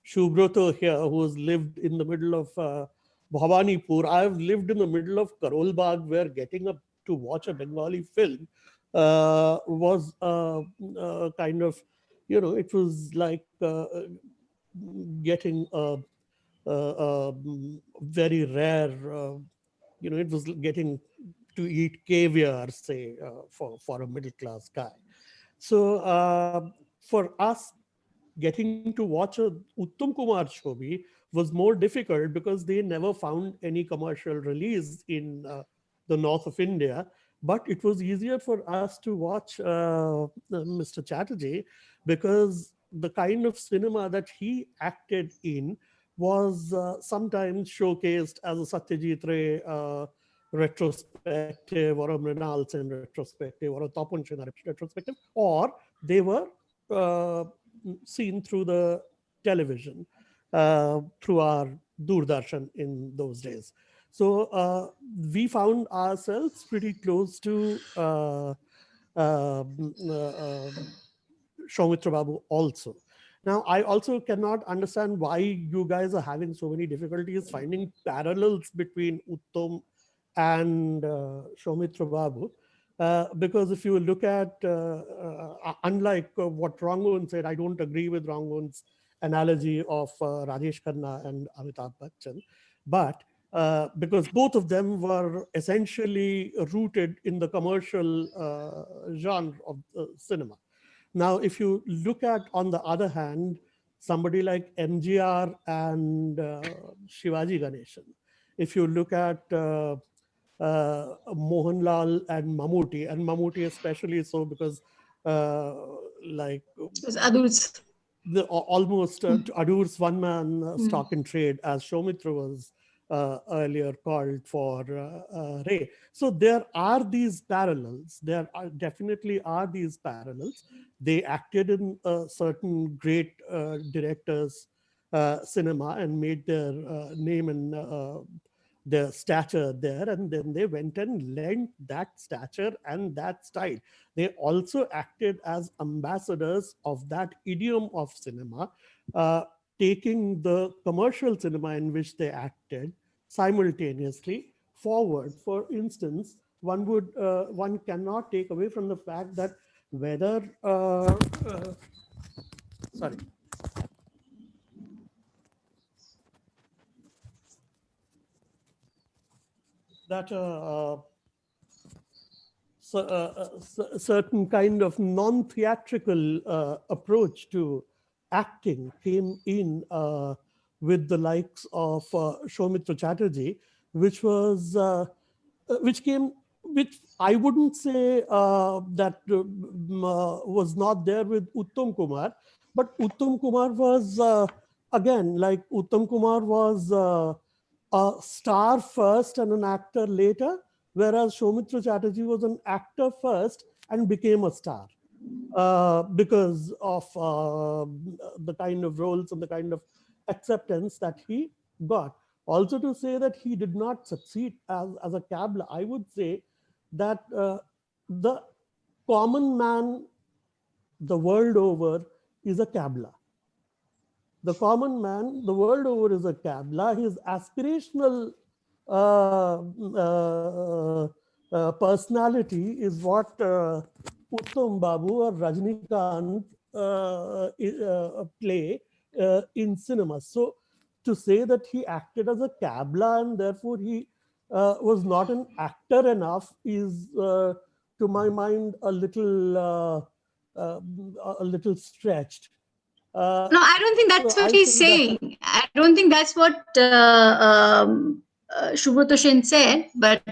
Shubroto here, who has lived in the middle of Bhavanipur. I have lived in the middle of Karol Bagh, where getting up to watch a Bengali film was kind of, you know, it was like getting very rare, you know, it was getting to eat caviar, say, for a middle class guy. So for us, getting to watch a Uttam Kumar Chobi was more difficult because they never found any commercial release in the north of India. But it was easier for us to watch Mr. Chatterjee because the kind of cinema that he acted in was sometimes showcased as a Satyajit Ray retrospective, or a Mrinal Sen retrospective, or a Tapan Sinha retrospective, or they were seen through the television, through our Doordarshan in those days. So we found ourselves pretty close to Soumitra Babu also. Now, I also cannot understand why you guys are having so many difficulties finding parallels between Uttam and Soumitra Babu. Because if you look at, unlike what Rangun said, I don't agree with Rangun's analogy of Rajesh Khanna and Amitabh Bachchan, but because both of them were essentially rooted in the commercial genre of cinema. Now, if you look at, on the other hand, somebody like MGR and Shivaji Ganeshan, if you look at Mohanlal and Mammootty especially so because like almost Adur's one-man stock in trade, as Soumitra was earlier called for Ray. So there are these parallels. There are definitely are these parallels. They acted in certain great directors' cinema and made their name and their stature there, and then they went and lent that stature and that style. They also acted as ambassadors of that idiom of cinema, taking the commercial cinema in which they acted simultaneously forward. For instance, one cannot take away from the fact that whether sorry. That certain kind of non-theatrical approach to acting came in with the likes of Soumitra Chatterjee, which was which came, which I wouldn't say that was not there with Uttam Kumar, but Uttam Kumar was again, like Uttam Kumar was a star first and an actor later, whereas Soumitra Chatterjee was an actor first and became a star because of the kind of roles and the kind of acceptance that he got. Also, to say that he did not succeed as a Kabla, I would say that the common man the world over is a Kabla. The common man the world over is a Kabla. His aspirational personality is what Uttam Babu or Rajnikant play in cinema. So to say that he acted as a Kabla and therefore he was not an actor enough is, to my mind, a little stretched. No, I don't think that's So what I he's think that saying. I don't think that's what Subrata Sen said, but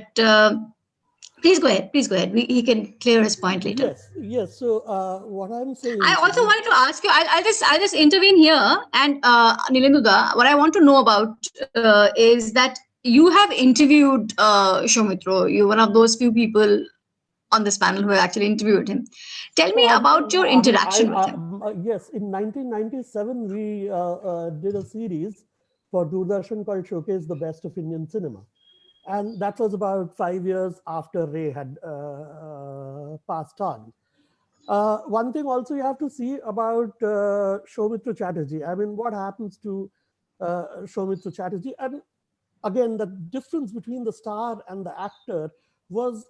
please go ahead. Please go ahead. He can clear his point later. yes, yes. So what I'm saying I also is, wanted to ask you. I'll just intervene here, and Nilenduda, what I want to know about is that you have interviewed Soumitra. You're one of those few people on this panel who actually interviewed him. Tell me about your interaction with him. Yes, in 1997 we did a series for Doordarshan called Showcase the Best of Indian Cinema, and that was about 5 years after Ray had passed on. One thing also you have to see about Soumitra Chatterjee. I mean, what happens to Soumitra Chatterjee? And again, the difference between the star and the actor was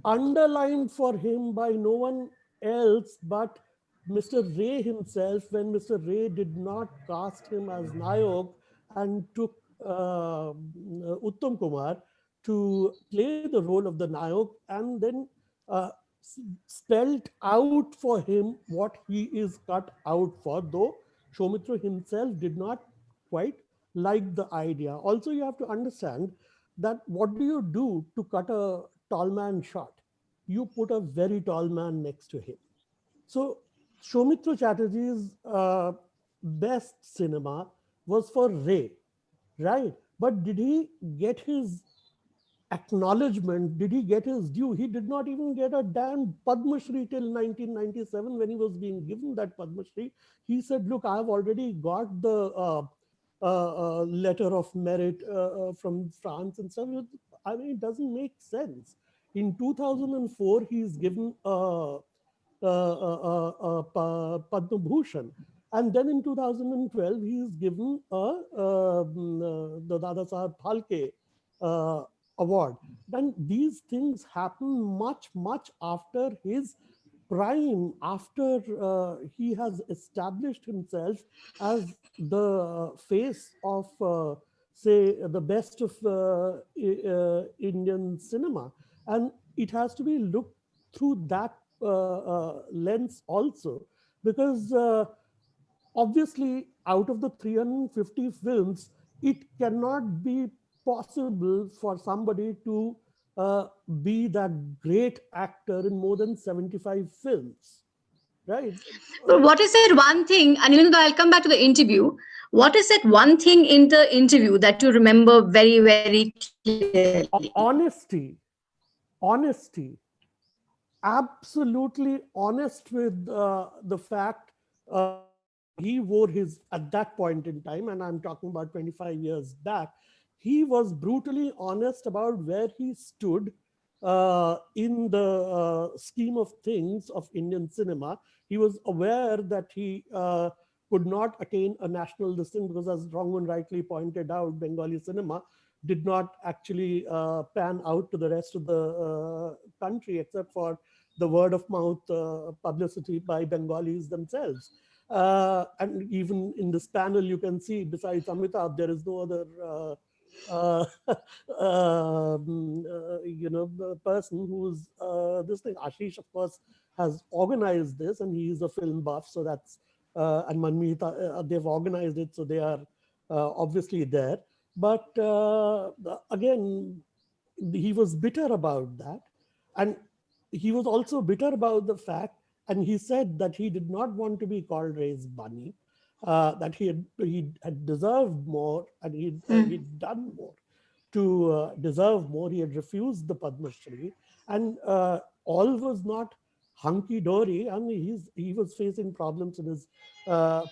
underlined for him by no one else but Mr. Ray himself, when Mr. Ray did not cast him as Nayok and took Uttam Kumar to play the role of the Nayok, and then uh, spelled out for him what he is cut out for, though Soumitra himself did not quite like the idea. Also, you have to understand that what do you do to cut a tall man short? You put a very tall man next to him. So Soumitra Chatterjee's best cinema was for Ray, right? But did he get his acknowledgement? Did he get his due? He did not even get a damn Padma Shri till 1997 when he was being given that Padma Shri. He said, look, I've already got the letter of merit from France and stuff. I mean, it doesn't make sense. In 2004, he's given Padma Bhushan. And then in 2012, he's given the Dada Saheb Phalke award. Then these things happen much after his prime, after he has established himself as the face of, say, the best of Indian cinema. And it has to be looked through that lens also, because obviously out of the 350 films, it cannot be possible for somebody to be that great actor in more than 75 films, right? But what is that one thing, Anilinda, I'll come back to the interview. What is that one thing in the interview that you remember very, very clearly? Honesty, absolutely honest with the fact he wore his, at that point in time, and I'm talking about 25 years back, he was brutally honest about where he stood in the scheme of things of Indian cinema. He was aware that he could not attain a national listing because, as Rangan rightly pointed out, Bengali cinema did not actually pan out to the rest of the country, except for the word of mouth publicity by Bengalis themselves. And even in this panel, you can see, besides Amitabh, there is no other person who's this thing. Ashish, of course, has organized this, and he's a film buff, so that's and Manmeeta, they've organized it, so they are obviously there. But again, he was bitter about that, and he was also bitter about the fact, and he said that he did not want to be called Ray's bunny, that he had deserved more, and he'd done more to deserve more. He had refused the Padma Shri, and all was not hunky dory. I mean, he was facing problems in his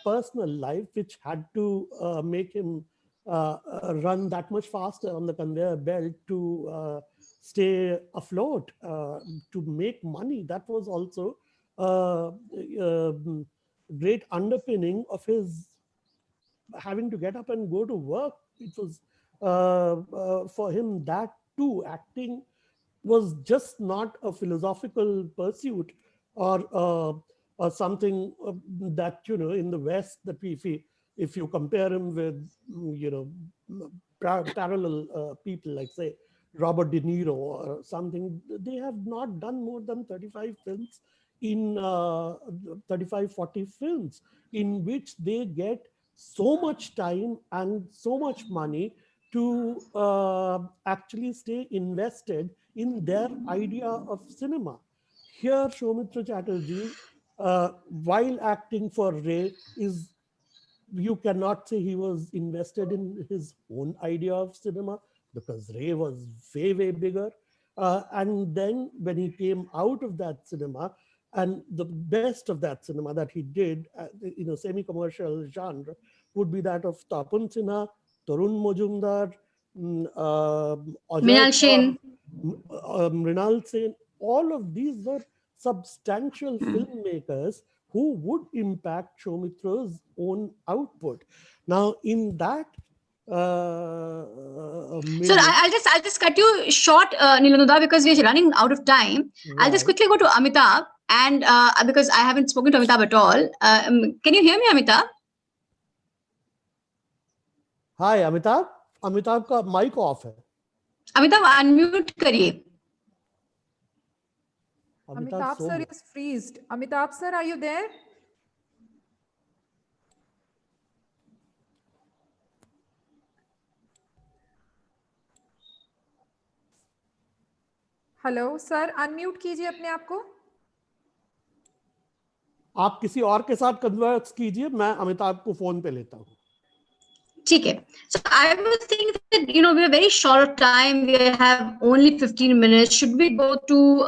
personal life, which had to make him run that much faster on the conveyor belt to stay afloat, to make money. That was also great underpinning of his having to get up and go to work. It was for him, that too, acting was just not a philosophical pursuit or something that, in the West, that if you compare him with, parallel people like, say, Robert De Niro or something, they have not done more than 35 films in 35, 40 films in which they get so much time and so much money to actually stay invested in their idea of cinema. Here, Soumitra Chatterjee, while acting for Ray, you cannot say he was invested in his own idea of cinema, because Ray was way, way bigger. And then when he came out of that cinema, and the best of that cinema that he did, semi-commercial genre, would be that of Tapun Sinha, Tarun Majumdar, Ajay Mrinal Sen. Mrinal Sen. All of these were substantial filmmakers who would impact Soumitra's own output. Now, in that So I'll just cut you short, Nilanduda, because we're running out of time. Right. I'll just quickly go to Amitabh, and because I haven't spoken to Amitabh at all. Can you hear me, Amitabh? Hi, Amitabh. Amitabh का mic off है. Amitabh, unmute करिए. Amitabh sir is freezed. Amitabh sir, are you there? Hello sir, unmute कीजिए अपने आप को. आप किसी और के साथ कन्वर्स कीजिए, मैं अमिताभ को फोन पे लेता हूँ. ठीक है. So I was thinking that, we are very short of time. We have only 15 minutes. Should we go to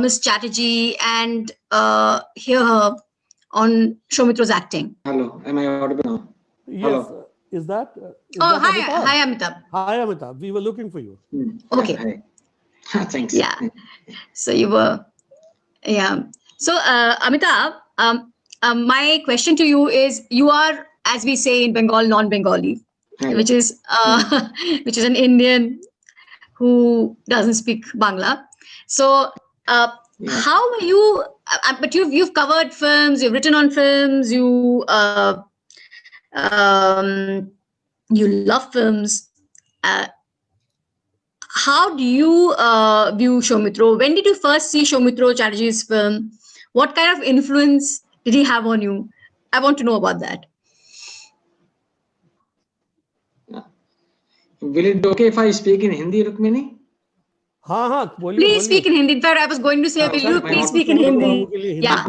Ms. Chatterjee and hear her on Soumitra's acting? Hello, am I audible now? Yes. Hello. Is that hi, Amitabh? Hi, Amitabh. Hi, Amitabh. We were looking for you. Okay. Hi. Thanks. Yeah. So you were, yeah. So Amitabh, my question to you is: you are, as we say in Bengal, non-Bengali, which is an Indian who doesn't speak Bangla. So how are you? But you've covered films, you've written on films, you love films. How do you view Soumitra? When did you first see Soumitra Chatterjee's film? What kind of influence did he have on you? I want to know about that. Will it be okay if I speak in Hindi, Rukmini? Please speak in Hindi. In fact, I was going to say, will you please speak in Hindi? Yeah,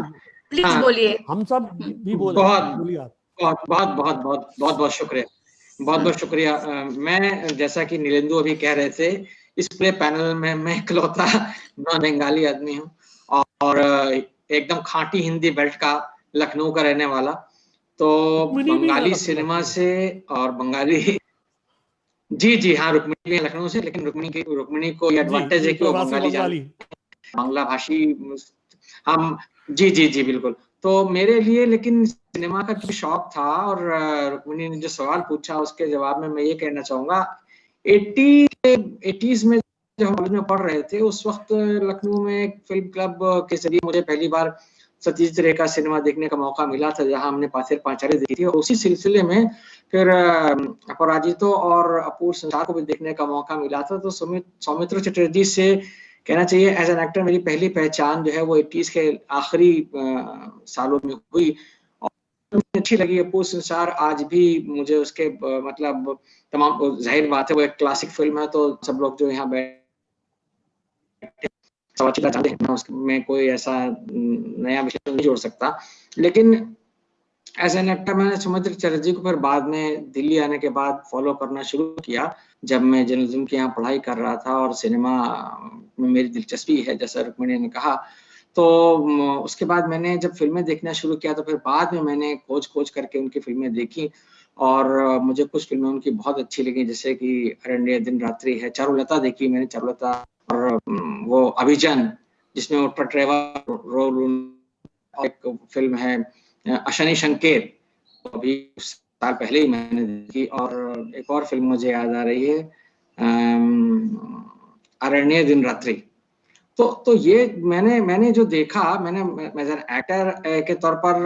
please बोलिए. हम सब भी बोलिए. बहुत शुक्रिया. बहुत शुक्रिया. मैं, जैसा कि नीलेंदु अभी कह रहे थे, इस पूरे पैनल में मैं इकलौता नॉन बंगाली आदमी हूँ और एकदम खांटी हिंदी बेल्ट का, लखनऊ का रहने वाला. तो बंगाली सिनेमा से और बंगाली, जी हाँ, रुक्मिणी है लखनऊ से, लेकिन रुक्मिणी को ये एडवांटेज है कि वो बंगाली बांग्ला भाषी हम. जी बिल्कुल. तो मेरे लिए लेकिन सिनेमा का जो शौक था, और रुक्मिणी ने जो सवाल पूछा उसके जवाब में मैं ये कहना चाहूंगा, 80s में जब हम कॉलेज में पढ़ रहे थे, उस वक्त लखनऊ में एक फिल्म क्लब के जरिए मुझे पहली बार सत्यजीत रे का सिनेमा देखने का मौका मिला था, जहां हमने पाथेर पांचाली देखी थी, और उसी सिलसिले में फिर अपराजितो और अपूर्व संसार को भी देखने का मौका मिला था। तो सौमित्र चटर्जी से कहना चाहिए एज एन एक्टर मेरी पहली पहचान जो है वो 80s के आखिरी सालों में हुई, और अच्छी लगी। अपूर्व संसार आज भी मुझे उसके मतलब तमाम, जाहिर बात है वो एक क्लासिक फिल्म है, तो सब लोग जो यहाँ बैठे जानते हैं, उसमें कोई ऐसा नया विषय नहीं जोड़ सकता। लेकिन एज एन एक्टर मैंने सौमित्र चटर्जी को फिर बाद में दिल्ली आने के बाद फॉलो करना शुरू किया, जब मैं जर्नलिज्म के यहाँ पढ़ाई कर रहा था और सिनेमा में मेरी दिलचस्पी है, जैसा रुक्मिणी ने कहा। तो उसके बाद मैंने जब फिल्में देखना शुरू किया, तो फिर बाद में मैंने खोज करके उनकी फिल्में देखी, और मुझे कुछ फिल्में उनकी बहुत अच्छी लगी, जैसे कि अरण्य दिन रात्रि है, चारुलता देखी मैंने, चारुलता, और वो अभिजन जिसमें वो ट्रेवर रोल, एक फिल्म है अशनि संकेत, अभी साल पहले ही मैंने देखी, और एक और फिल्म मुझे याद आ रही है अरण्य दिन रात्रि। तो ये मैंने जो देखा, मैं एक्टर के तौर पर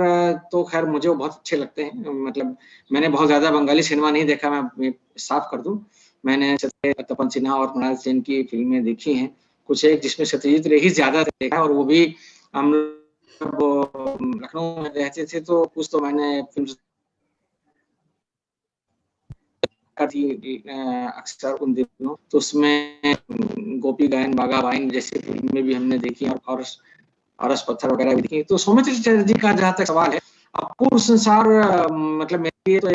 तो खैर मुझे वो बहुत अच्छे लगते हैं। मतलब मैंने बहुत ज्यादा बंगाली सिनेमा नहीं देखा, मैं साफ कर दूं, मैंने तपन सिन्हा और मृणाल सेन की फिल्में देखी हैं, कुछ एक जिसमें सत्यजीत रे ही ज्यादा देखा, और वो भी हम लखनऊ में रहते थे, तो कुछ तो मैंने फिल्म अक्सर उन दिनों, तो उसमें गोपी गायन बागा वाइन जैसी फिल्में भी हमने देखी, और अरस पत्थर वगैरह भी देखी। तो सौमित्र चटर्जी का जहाँ तक सवाल है, अपूर्व संसार मतलब मेरे लिए तो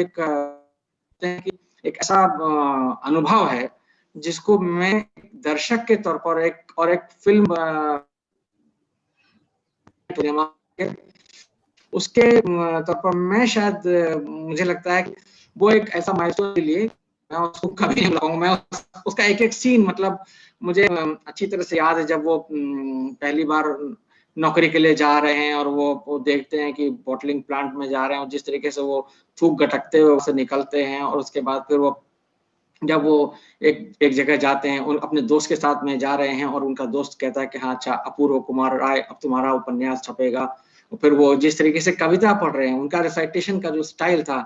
एक ऐसा अनुभव है जिसको मैं दर्शक के तौर पर एक फिल्म उसके तौर पर मैं शायद, मुझे लगता है कि वो एक ऐसा माइलस्टोन के लिए मैं उसको कभी नहीं भूलूंगा। मैं उसका एक एक सीन, मतलब मुझे अच्छी तरह से याद है, जब वो पहली बार नौकरी के लिए जा रहे हैं, और वो देखते हैं कि बॉटलिंग प्लांट में जा रहे हैं, और जिस तरीके से वो थूक गटकते हुए उससे निकलते हैं, और उसके बाद फिर वो जब वो एक जगह जाते हैं, उन अपने दोस्त के साथ में जा रहे हैं, और उनका दोस्त कहता है कि हाँ अच्छा अपूर्व कुमार राय, अब तुम्हारा उपन्यास छपेगा। फिर वो जिस तरीके से कविता पढ़ रहे हैं, उनका रिसाइटेशन का जो स्टाइल था,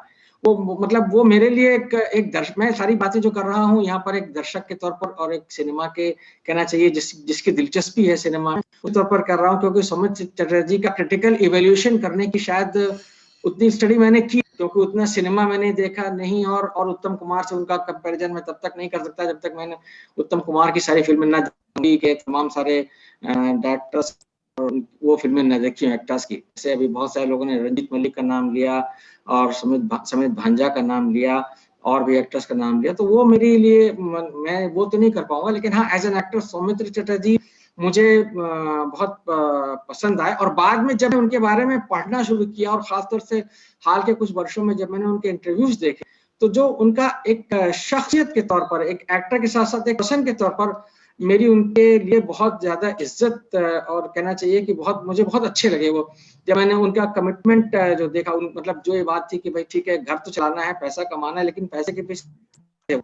वो मतलब वो मेरे लिए एक दर्शक, मैं सारी बातें जो कर रहा हूँ यहाँ पर एक दर्शक के तौर पर, और एक सिनेमा के कहना चाहिए जिसकी दिलचस्पी है सिनेमा में, उस तौर पर कर रहा हूँ, क्योंकि सौमित्र चटर्जी का क्रिटिकल इवेल्यूशन करने की शायद उतनी स्टडी मैंने की, क्योंकि उतना सिनेमा मैंने देखा नहीं, और उत्तम कुमार से उनका कंपैरिजन मैं तब तक नहीं कर सकता जब तक मैंने उत्तम कुमार की सारी फिल्में ना देखी, के तमाम सारे डायरेक्टर्स वो फिल्में न देखी एक्टर्स की। जैसे अभी बहुत सारे लोगों ने रंजीत मलिक का नाम लिया, और समित भांजा का नाम लिया, और भी एक्टर्स का नाम लिया, तो वो मेरे लिए मैं वो तो नहीं कर पाऊंगा। लेकिन हाँ, as an actor Soumitra Chatterjee मुझे बहुत पसंद आए, और बाद में जब उनके बारे में पढ़ना शुरू किया, और खासतौर से हाल के कुछ वर्षों में जब मैंने उनके इंटरव्यूज देखे, तो जो उनका एक शख्सियत के तौर पर, एक एक्टर के साथ साथ एक पर्सन के तौर पर मेरी उनके लिए बहुत ज्यादा इज्जत, और कहना चाहिए कि मुझे बहुत अच्छे लगे वो, जब मैंने उनका कमिटमेंट जो देखा। मतलब जो ये बात थी कि भाई ठीक है, घर तो चलाना है, पैसा कमाना है, लेकिन पैसे के पीछे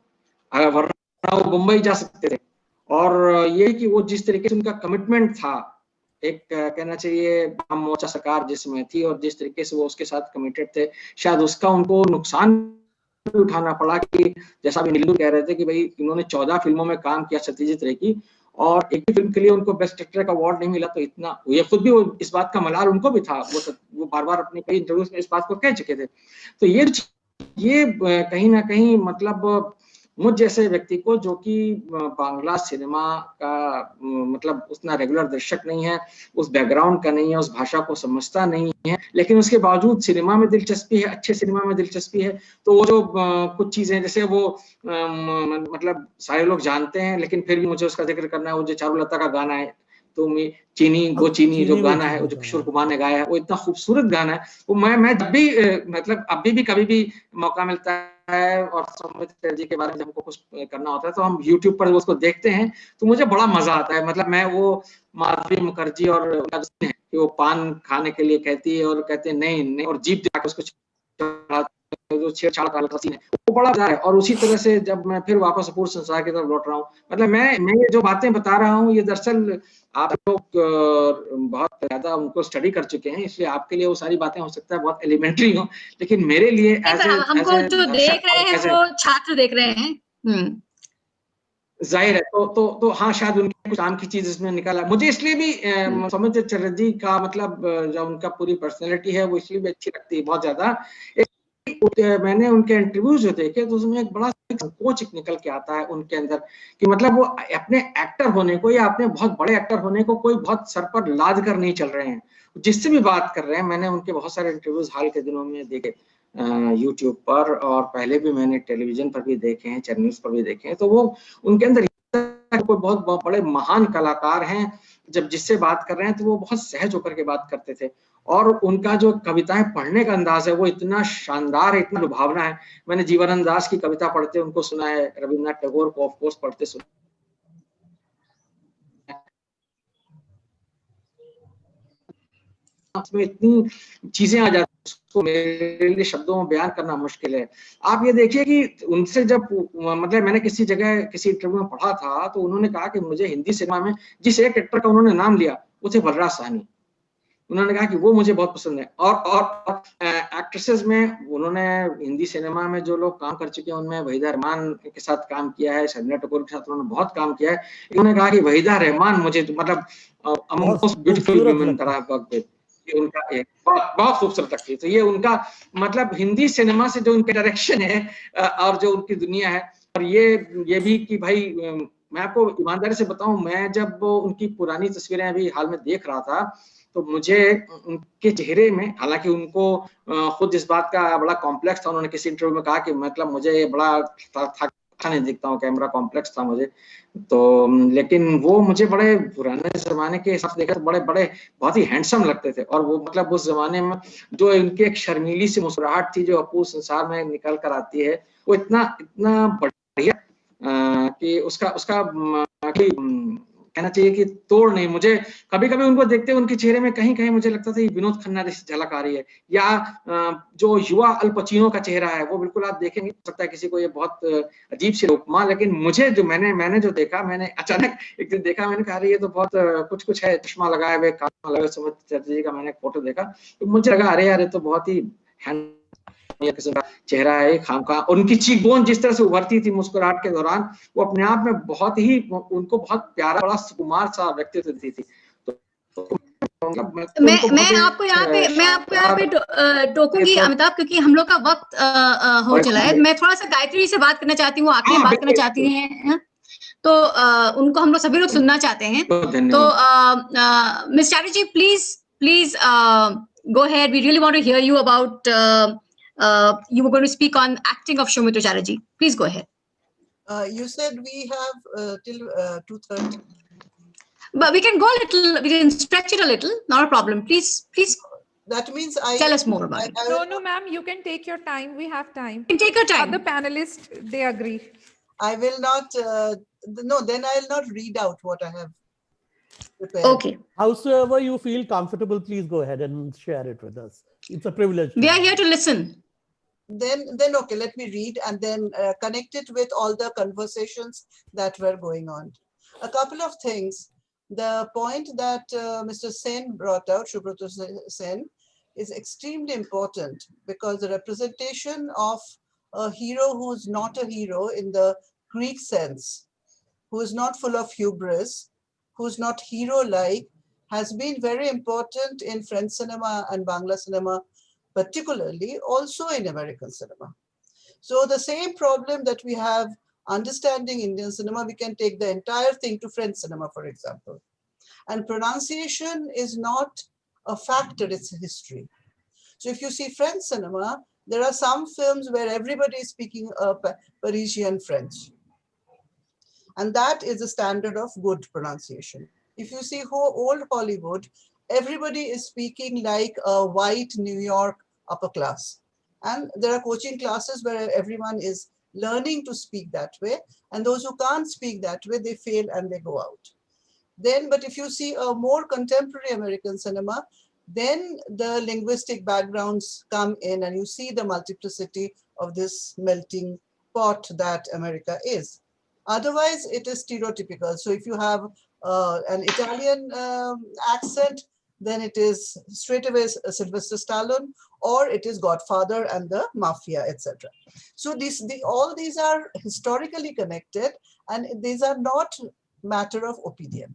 वरना वो मुंबई जा सकते थे। और ये कि वो जिस तरीके से उनका कमिटमेंट था, एक कहना चाहिए वाम मोर्चा सरकार जिसमें थी, और जिस तरीके से वो उसके साथ कमिटेड थे, शायद उसका उनको नुकसान उठाना पड़ा, कि जैसा भी नीलू कह रहे थे कि भाई इन्होंने 14 फिल्मों में काम किया सत्यजीत रे की, और एक ही फिल्म के लिए उनको बेस्ट एक्टर का अवार्ड नहीं मिला। तो इतना, ये खुद भी इस बात का मलाल उनको भी था, वो बार बार अपने कई इंटरव्यूज में इस बात को कह चुके थे। तो ये कहीं ना कहीं मतलब मुझ जैसे व्यक्ति को, जो कि बांग्ला सिनेमा का मतलब उतना रेगुलर दर्शक नहीं है, उस बैकग्राउंड का नहीं है, उस भाषा को समझता नहीं है, लेकिन उसके बावजूद सिनेमा में दिलचस्पी है, अच्छे सिनेमा में दिलचस्पी है, तो वो जो कुछ चीजें, जैसे वो मतलब सारे लोग जानते हैं, लेकिन फिर भी मुझे उसका जिक्र करना है, वो जो चारुलता का गाना है, तो चीनी जो गाना है, वो जो किशोर कुमार ने गाया है, वो इतना खूबसूरत गाना है। वो मैं जब भी मतलब अभी भी कभी भी मौका मिलता है, और सौमित्र चटर्जी के बारे में हमको कुछ करना होता है, तो हम YouTube पर उसको देखते हैं, तो मुझे बड़ा मजा आता है। मतलब मैं वो माधवी मुखर्जी और कि वो पान खाने के लिए कहती है, और कहते हैं नहीं, और जीप दिखा के उसको जो छेड़छाड़ का सीन है वो बड़ा है। और उसी तरह से जब मैं फिर वापस पूर्ण संसार की तरफ लौट रहा हूँ, मतलब मैं ये जो बातें बता रहा हूँ ये दरअसल आप लोग बहुत ज्यादा उनको स्टडी कर चुके हैं, इसलिए आपके लिए वो सारी बातें हो सकता है बहुत एलिमेंट्री हो, लेकिन मेरे लिए हमको जो देख रहे हैं वो छात्र देख रहे हैं। जाहिर है, तो हाँ, शायद उनके कुछ काम की चीज इसमें निकाला। मुझे इसलिए भी सौमित्र चटर्जी का मतलब जो उनका पूरी पर्सनैलिटी है वो इसलिए भी अच्छी लगती है बहुत ज्यादा। मैंने उनके इंटरव्यूज जो देखे तो उसमें एक बड़ा संकोच निकल के आता है उनके अंदर कि मतलब वो अपने एक्टर होने को या अपने बहुत बड़े एक्टर होने को कोई बहुत सर पर लाद कर नहीं चल रहे हैं। जिससे भी बात कर रहे हैं, मैंने उनके बहुत सारे इंटरव्यूज हाल के दिनों में देखे यूट्यूब पर, और पहले भी मैंने टेलीविजन पर भी देखे हैं, चैनल न्यूज पर भी देखे हैं। तो वो उनके अंदर कोई बहुत बड़े महान कलाकार हैं, जब जिससे बात कर रहे हैं तो वो बहुत सहज होकर के बात करते थे, और उनका जो कविताएं पढ़ने का अंदाज है वो इतना शानदार है, इतना लुभावना है। मैंने जीवनानंद दास की कविता पढ़ते उनको सुना है, रविन्द्रनाथ टैगोर को ऑफ कोर्स पढ़ते सुना, उसमें इतनी चीजें आ जाती हैं उसको मेरे लिए शब्दों में बयान करना मुश्किल है। आप ये देखिए कि उनसे जब मतलब मैंने किसी जगह किसी इंटरव्यू में पढ़ा था तो उन्होंने कहा कि मुझे हिंदी सिनेमा में जिस एक एक्टर का उन्होंने नाम लिया वो थे बलराज साहनी। उन्होंने कहा कि वो मुझे बहुत पसंद है। और एक्ट्रेसेस में उन्होंने हिंदी सिनेमा में जो लोग काम कर चुके हैं उनमें वहीदा रहमान के साथ काम किया है, शर्मिला टैगोर के साथ उन्होंने बहुत काम किया है। उन्होंने कहा कि वहीदा रहमान मुझे तो मतलब मोस्ट ब्यूटीफुल वुमन तरह वक्त उनका एक बहुत खूबसूरत लगती है। तो ये उनका मतलब हिंदी सिनेमा से जो उनका डायरेक्शन है और जो उनकी दुनिया है, और ये भी कि भाई मैं आपको ईमानदारी से बताऊं, मैं जब उनकी पुरानी तस्वीरें अभी हाल में देख रहा था तो मुझे उनके चेहरे में, हालांकि उनको खुद इस बात का बड़ा कॉम्प्लेक्स था, उन्होंने किसी इंटरव्यू में कहा कि मतलब मुझे बड़ा अच्छा नहीं दिखता हूँ, कैमरा कॉम्प्लेक्स था मुझे तो, लेकिन वो मुझे बड़े पुराने जमाने के हिसाब से देखा तो बड़े बहुत ही हैंडसम लगते थे। और वो मतलब उस जमाने में जो उनकी एक शर्मीली सी मुस्कुराहट थी जो अपूर्व संसार में निकल कर आती है, वो इतना बढ़िया कि उसका कहना चाहिए कि तोड़ नहीं। मुझे कभी कभी उनको देखते उनके चेहरे में कहीं कहीं मुझे लगता था ये विनोद खन्ना जैसी झलक आ रही है, या जो युवा अल पचिनो का चेहरा है वो बिल्कुल आप देखेंगे, सकता है किसी को ये बहुत अजीब सी उपमा, लेकिन मुझे जो मैंने जो देखा, मैंने अचानक एक दिन देखा, मैंने कहा ये तो बहुत कुछ है, चश्मा लगाए हुए, कान लगाए, सुमित्रा चटर्जी का मैंने फोटो देखा तो मुझे लगा अरे यार ये तो बहुत ही किस्म का चेहरा है खामखा। उनकी चीक बोन जिस तरह से उभरती थी मुस्कुराहट के दौरान, वो अपने आप में बहुत ही उनको बहुत प्यारा बड़ा सुकुमार सा व्यक्तित्व देती थी। मैं आपको यहाँ पे टोकूंगी अमिताभ, क्योंकि हम लोग का वक्त हो चला है। मैं थोड़ा सा गायत्री से बात करना चाहती हूँ, आखिरी बात करना चाहती हैं, तो उनको हम लोग सभी लोग सुनना चाहते हैं। तो miss Chatterjee please go ahead. We really want to hear you about you were going to speak on acting of Soumitra Chatterjee. Please go ahead. You said we have till 2:30. But we can go a little, we can stretch it a little, not a problem. Please. That means tell us more about it. No, ma'am, you can take your time. We have time. You can take your time. Other panelists, they agree. I will not, no, then I'll not read out what I have prepared. Okay. Howsoever you feel comfortable, please go ahead and share it with us. It's a privilege. We are here to listen. Then okay, let me read and then connect it with all the conversations that were going on. A couple of things. The point that Mr. Sen brought out, Soumitra Sen, is extremely important because the representation of a hero who's not a hero in the Greek sense, who is not full of hubris, who's not hero-like, has been very important in French cinema and Bangla cinema, particularly, also in American cinema. So the same problem that we have understanding Indian cinema, we can take the entire thing to French cinema, for example. And pronunciation is not a factor, it's a history. So if you see French cinema, there are some films where everybody is speaking Parisian French. And that is the standard of good pronunciation. If you see old Hollywood, everybody is speaking like a white New York upper class. And there are coaching classes where everyone is learning to speak that way. And those who can't speak that way, they fail and they go out. Then, but if you see a more contemporary American cinema, then the linguistic backgrounds come in and you see the multiplicity of this melting pot that America is. Otherwise, it is stereotypical. So if you have an Italian accent, then it is straight away Sylvester Stallone, or it is Godfather and the Mafia, etc. So all these are historically connected, and these are not matter of opinion.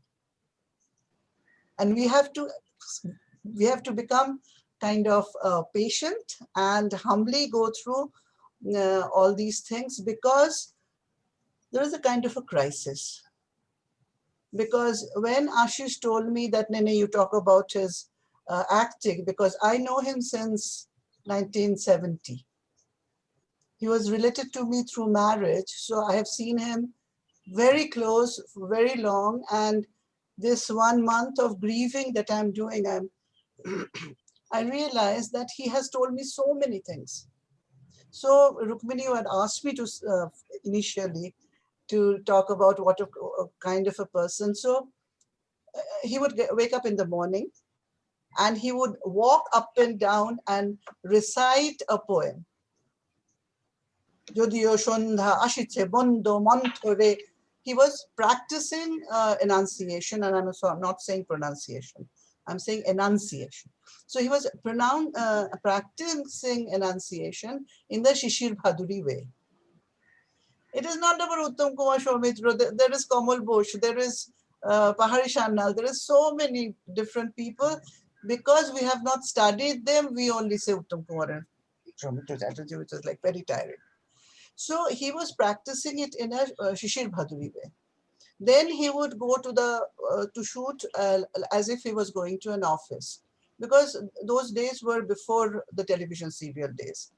And we have to become kind of patient and humbly go through all these things, because there is a kind of a crisis. Because when Ashish told me that, Nene, you talk about his acting, because I know him since 1970. He was related to me through marriage, so I have seen him very close for very long. And this 1 month of grieving that I'm doing, I realized that he has told me so many things. So Rukmini, you had asked me to initially to talk about what a kind of a person. So he would wake up in the morning and he would walk up and down and recite a poem. He was practicing enunciation, and I'm not saying pronunciation, I'm saying enunciation. So he was practicing enunciation in the Shishir Bhaduri way. It is not about Uttam Kumar Soumitra. There is Kamal Bosh, there is Pahari Shannal, there is so many different people. Because we have not studied them, we only say Uttam Kumar and Soumitra Chatterjee, which is like very tiring. So he was practicing it in a Shishir Bhaduri way. Then he would go to to shoot as if he was going to an office, because those days were before the television serial days.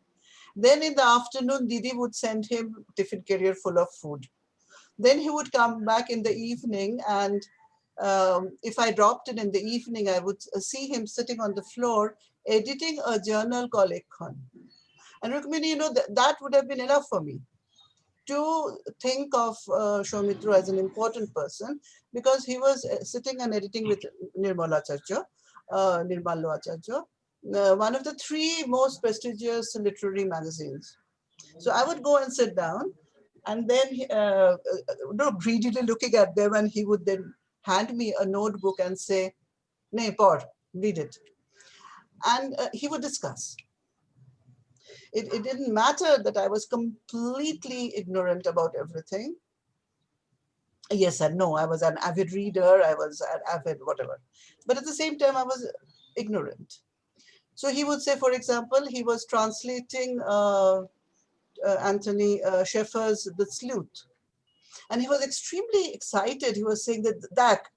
Then in the afternoon, Didi would send him tiffin carrier full of food. Then he would come back in the evening, and if I dropped in the evening, I would see him sitting on the floor editing a journal called Ekhan. And Rukmini, you know, that would have been enough for me to think of Soumitra as an important person, because he was sitting and editing with Nirmala Acharya, one of the 3 most prestigious literary magazines. So I would go and sit down, and then greedily looking at them, and he would then hand me a notebook and say, "Nay, Paul, read it." And he would discuss. It didn't matter that I was completely ignorant about everything. Yes and no, I was an avid reader, I was an avid whatever. But at the same time, I was ignorant. So he would say, for example, he was translating Anthony Sheffer's The Sleuth. And he was extremely excited. He was saying that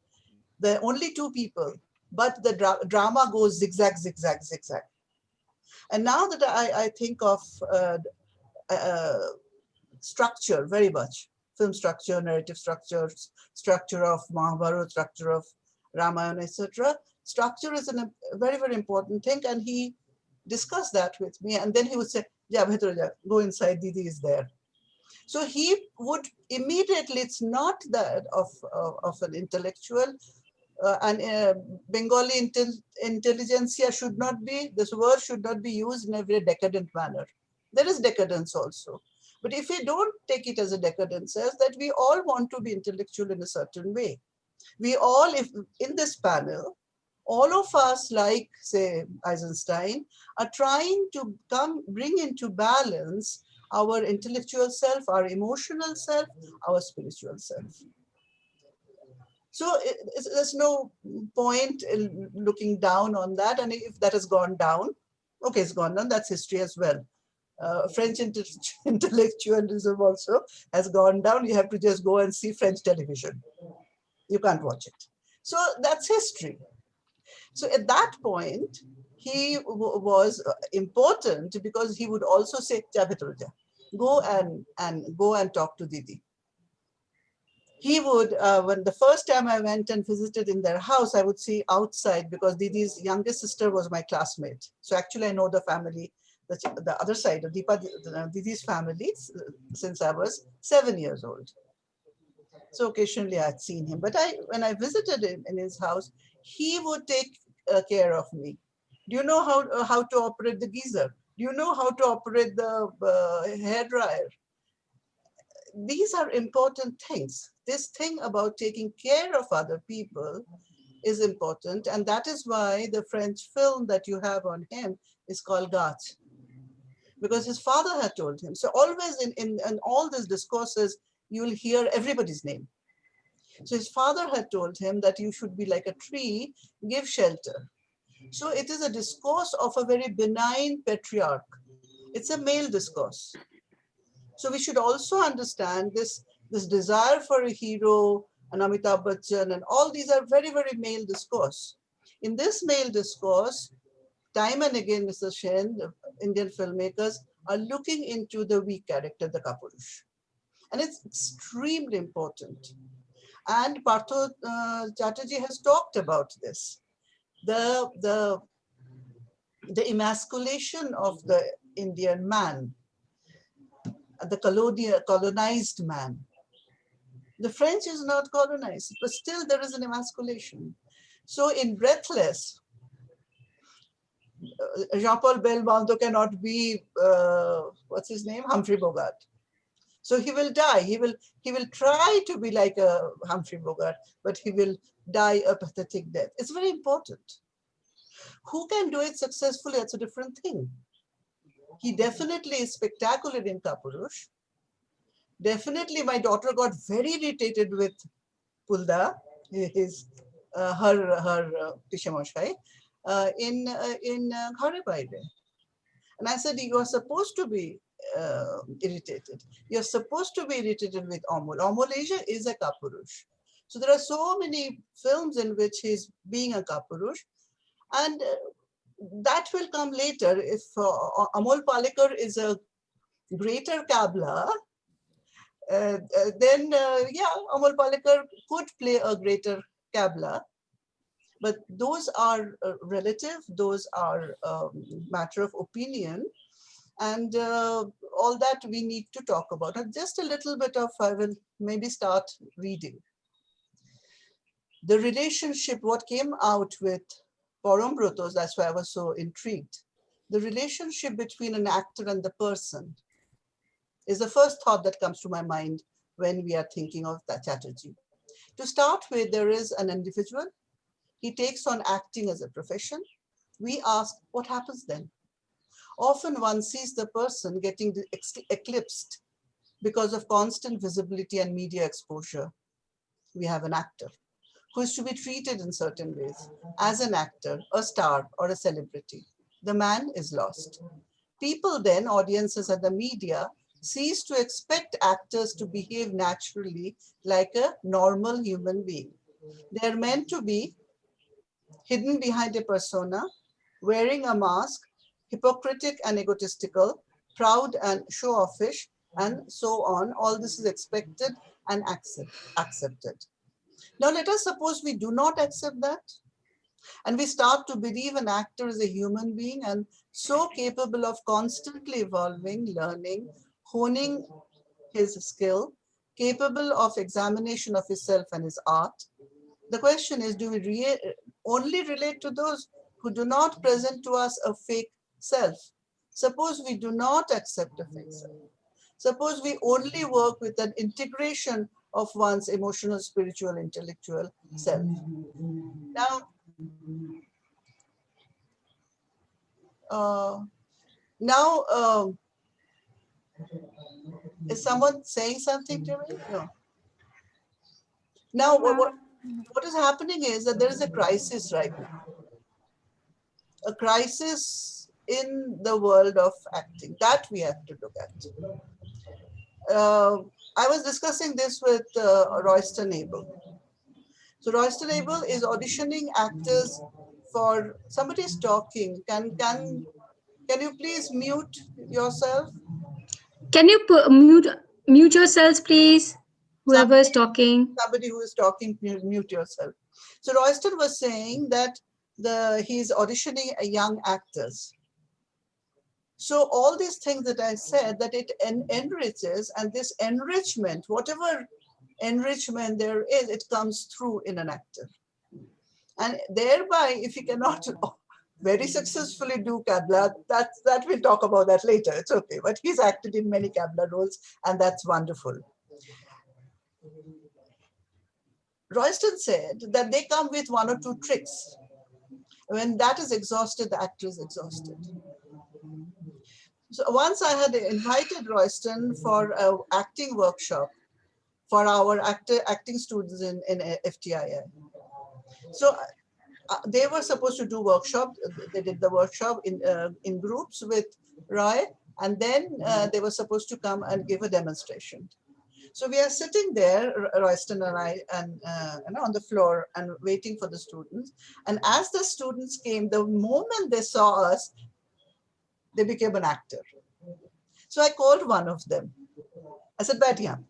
there are only 2 people, but the drama goes zigzag, zigzag, zigzag. And now that I think of structure very much, film structure, narrative structure, structure of Mahabharata, structure of Ramayana, etc. Structure is a very, very important thing. And he discussed that with me. And then he would say, "Ja, Bhetra, go inside, Didi is there." So he would immediately, it's not that of an intellectual, Bengali intelligentsia should not be, this word should not be used in a very decadent manner. There is decadence also. But if we don't take it as a decadence, as that we all want to be intellectual in a certain way. We all, if in this panel, all of us, like say Eisenstein, are trying to bring into balance our intellectual self, our emotional self, our spiritual self. So there's no point in looking down on that. And if that has gone down, okay, it's gone down, that's history as well. French intellectualism also has gone down. You have to just go and see French television. You can't watch it. So that's history. So at that point, he was important, because he would also say, go and talk to Didi. He would, when the first time I went and visited in their house, I would see outside, because Didi's youngest sister was my classmate. So actually I know the family, the other side of Didi's family, since I was 7 years old. So occasionally I'd seen him. But when I visited him in his house, he would take care of me. Do you know how to operate the geyser? Do you know how to operate the hairdryer? These are important things. This thing about taking care of other people is important. And that is why the French film that you have on him is called Gach, because his father had told him. So always in all these discourses, you'll hear everybody's name. So his father had told him that you should be like a tree, give shelter. So it is a discourse of a very benign patriarch. It's a male discourse. So we should also understand this desire for a hero, an Amitabh Bachchan, and all these are very, very male discourse. In this male discourse, time and again, Mr. Shen, the Indian filmmakers are looking into the weak character, the Kapurush. And it's extremely important. And Partho Chatterjee has talked about this. The emasculation of the Indian man, the colonized man. The French is not colonized, but still there is an emasculation. So in Breathless, Jean-Paul Belmondo cannot be, what's his name? Humphrey Bogart. So he will die. He will try to be like a Humphrey Bogart, but he will die a pathetic death. It's very important. Who can do it successfully? That's a different thing. He definitely is spectacular in Kapurush. Definitely, my daughter got very irritated with Pulda, her Pishamoshai, in Ghare Baire. And I said, you are supposed to be irritated. You're supposed to be irritated with Amol. Amol Asia is a Kapurush. So there are so many films in which he's being a Kapurush. And that will come later. If Amol Palekar is a greater Kabla, then yeah, Amol Palekar could play a greater Kabla. But those are relative, those are matter of opinion. And all that we need to talk about. And just a little bit of, I will maybe start reading. The relationship, what came out with Porombratos, that's why I was so intrigued. The relationship between an actor and the person is the first thought that comes to my mind when we are thinking of that Chatterjee. To start with, there is an individual. He takes on acting as a profession. We ask, what happens then? Often one sees the person getting eclipsed because of constant visibility and media exposure. We have an actor who is to be treated in certain ways as an actor, a star, or a celebrity. The man is lost. People then, audiences and the media, cease to expect actors to behave naturally like a normal human being. They're meant to be hidden behind a persona, wearing a mask, hypocritic and egotistical, proud and show-offish, and so on. All this is expected and accepted. Now let us suppose we do not accept that, and we start to believe an actor is a human being and so capable of constantly evolving, learning, honing his skill, capable of examination of himself and his art. The question is, do we only relate to those who do not present to us a fake self? Suppose we do not accept a fake self. Suppose we only work with an integration of one's emotional, spiritual, intellectual self. Now, is someone saying something to me? No. Now, what is happening is that there is a crisis right now. A crisis in the world of acting that we have to look at. I was discussing this with Royston Abel. So Royston Abel is auditioning actors for, somebody's talking. Can you please mute yourself? Can you mute yourselves, please? Whoever is talking. Somebody who is talking, mute yourself. So Royston was saying that he's auditioning young actors. So all these things that I said, that it enriches, and this enrichment, whatever enrichment there is, it comes through in an actor. And thereby, if he cannot very successfully do Kabla. That we'll talk about that later. It's okay. But he's acted in many Kabla roles, and that's wonderful. Royston said that they come with one or two tricks. When that is exhausted, the actor is exhausted. So once I had invited Royston for an acting workshop for our acting students in FTII. So they were supposed to do workshop. They did the workshop in groups with Roy, and then they were supposed to come and give a demonstration. So we are sitting there, Royston and I, and on the floor and waiting for the students. And as the students came, the moment they saw us, they became an actor. So I called one of them. I said, "Baith yahan."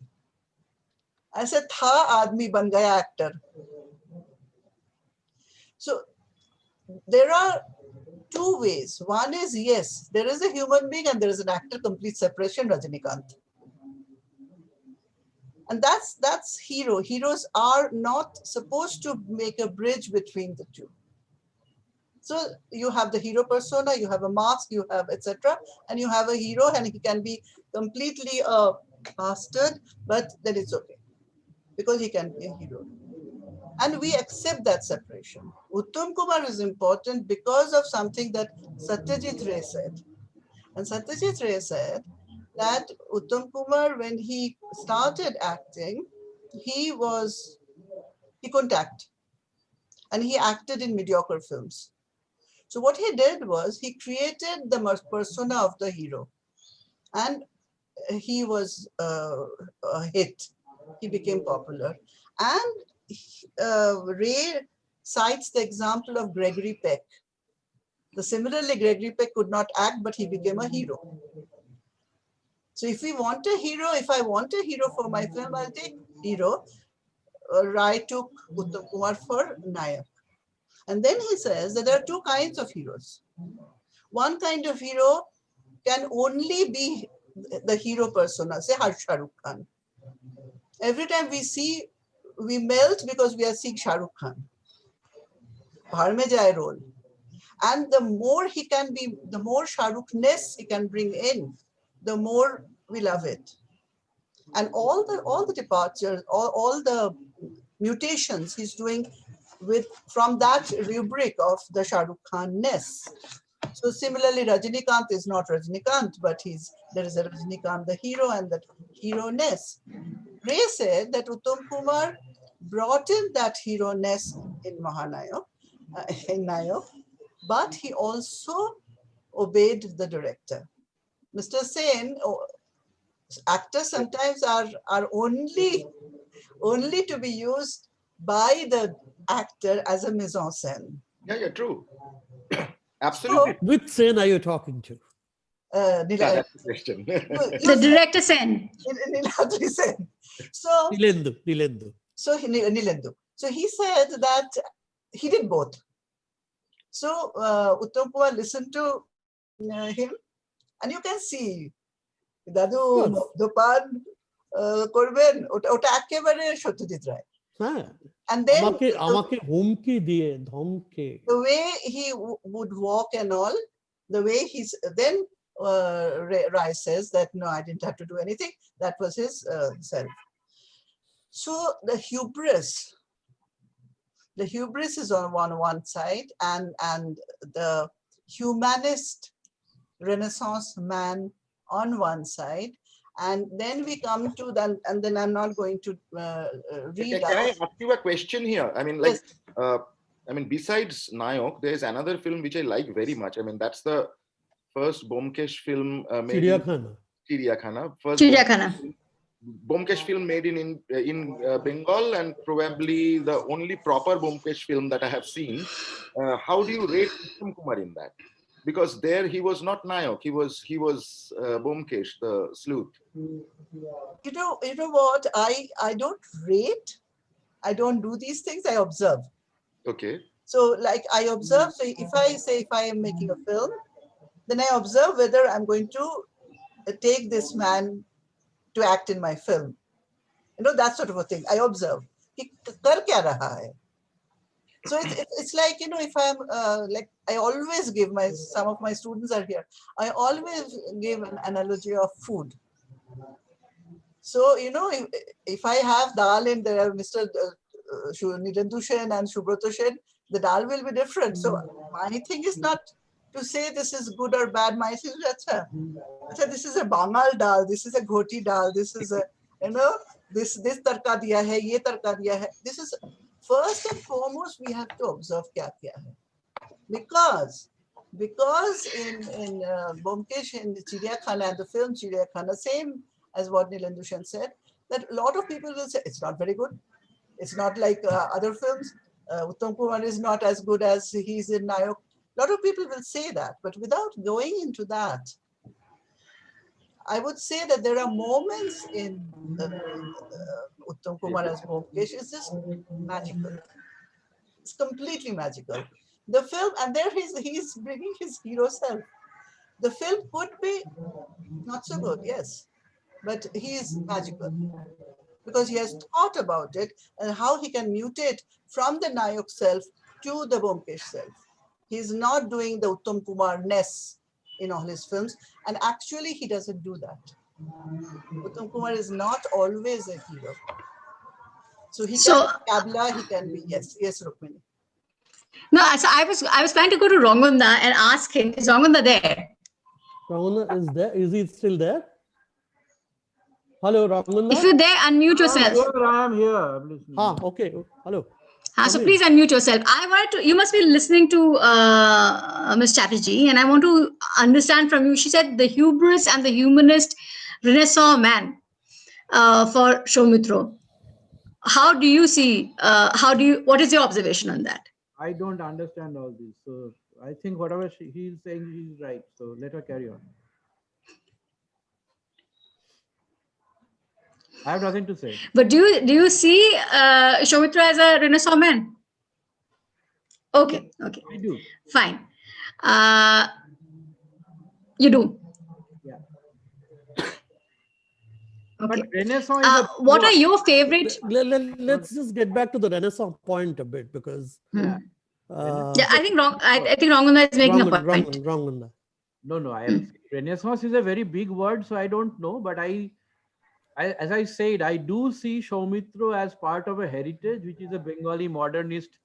I said, "Tha aadmi ban gaya actor." So there are two ways. One is, yes, there is a human being and there is an actor, complete separation, Rajinikanth. And that's hero. Heroes are not supposed to make a bridge between the two. So you have the hero persona, you have a mask, you have etc. And you have a hero, and he can be completely a bastard, but then it's okay because he can be a hero. And we accept that separation. Uttam Kumar is important because of something that Satyajit Ray said. And Satyajit Ray said that Uttam Kumar, when he started acting, he couldn't act. And he acted in mediocre films. So what he did was he created the persona of the hero. And he was a hit. He became popular. And Ray cites the example of Gregory Peck. Similarly, Gregory Peck could not act, but he became a hero. So if we want a hero, if I want a hero for my film, I'll take hero. Rai took Uttam Kumar for Nayak. And then he says that there are two kinds of heroes. One kind of hero can only be the hero persona, say Shah Rukh Khan. Every time we see, we melt because we are seeing Shah Rukh Khan. Bhar mein jaye role. And the more he can be, the more Shah Rukh-ness he can bring in, the more we love it. And all the departures, all the mutations he's doing from that rubric of the Shah Rukh Khan-ness. So similarly, Rajinikanth is not Rajinikanth, but there is a Rajinikanth, the hero, and that hero-ness. Ray said that Uttam Kumar brought in that hero-ness in Mahanayak, in Nayak, but he also obeyed the director. Mr. Sen, actors sometimes are only to be used by the actor as a mise en scène. Yeah, true. Absolutely. So, which Sen are you talking to? That's the question. The director Sen. Niladri Sen. So Nilendu. So Nilendu. So he said that he did both. So Uttam Kumar listened to him, and you can see Dadu Dopan Korben ota ekebare Satyajit Ray. And then the way he would walk and all, the way then Rai says that no, I didn't have to do anything. That was his self. So the hubris is on one side, and the humanist Renaissance man on one side, and then we come to that, and then I'm not going to read. Can I ask you a question here? I mean, like, yes. Besides Nayak, there is another film which I like very much. I mean, that's the first Bomkesh film made in Chiriyakhana. First Bomkesh film made in Bengal, and probably the only proper Bomkesh film that I have seen. How do you rate Uttam Kumar in that? Because there he was not Nayak, he was Bomkesh, the sleuth. You know what? I don't rate. I don't do these things. I observe. Okay. So like I observe. So if I am making a film, then I observe whether I'm going to take this man to act in my film. You know, that sort of a thing. I observe. He kar kya raha hai? So it's like, if I'm like, I always give some of my students are here. I always give an analogy of food. So, if I have dal and there are Mr. Nilendu Sen and Subrata Sen, the dal will be different. So my thing is not to say this is good or bad. My thing is, this is a Bangal dal, this is a Ghoti dal, this is a, this tarka diya hai, ye tarka diya hai. This is, first and foremost, we have to observe kya kiya hai. Because in Bomkesh, in the Chiriyakhana and the film Chiriyakhana, same as what Nilendu Sen said, that a lot of people will say it's not very good. It's not like other films. Uttam Kumar is not as good as he's in Nayok. A lot of people will say that, but without going into that, I would say that there are moments in Uttam Kumar as Bomkesh. It's just magical. It's completely magical. The film, and there he's bringing his hero self. The film could be not so good, yes, but he is magical because he has thought about it and how he can mutate from the Nayok self to the Bomkesh self. He's not doing the Uttam Kumar-ness in all his films, and actually he doesn't do that. Uttam Kumar is not always a hero. So he can be Kabla, he can be, yes, Rukmini. No, so I was trying to go to Rangunda and ask him, is Rangunda there? Rangunda is there. Is he still there? Hello, Rangunda. If you're there, unmute yourself. I am here. Okay. Hello. So please unmute yourself. You must be listening to Ms. Chatterjee, and I want to understand from you. She said the hubris and the humanist Renaissance man for Soumitra. How do you see, what is your observation on that? I don't understand all this. So I think whatever he's saying, he's right. So let her carry on. I have nothing to say. But do you see Soumitra as a Renaissance man? Okay. I do. Fine. You do. Yeah. Okay. But Renaissance what are your favorite? Let's just get back to the Renaissance point a bit, because I think Rangunda is making a point. Wrong. No. Renaissance is a very big word, so I don't know. But as I said, I do see Soumitra as part of a heritage, which is a Bengali modernist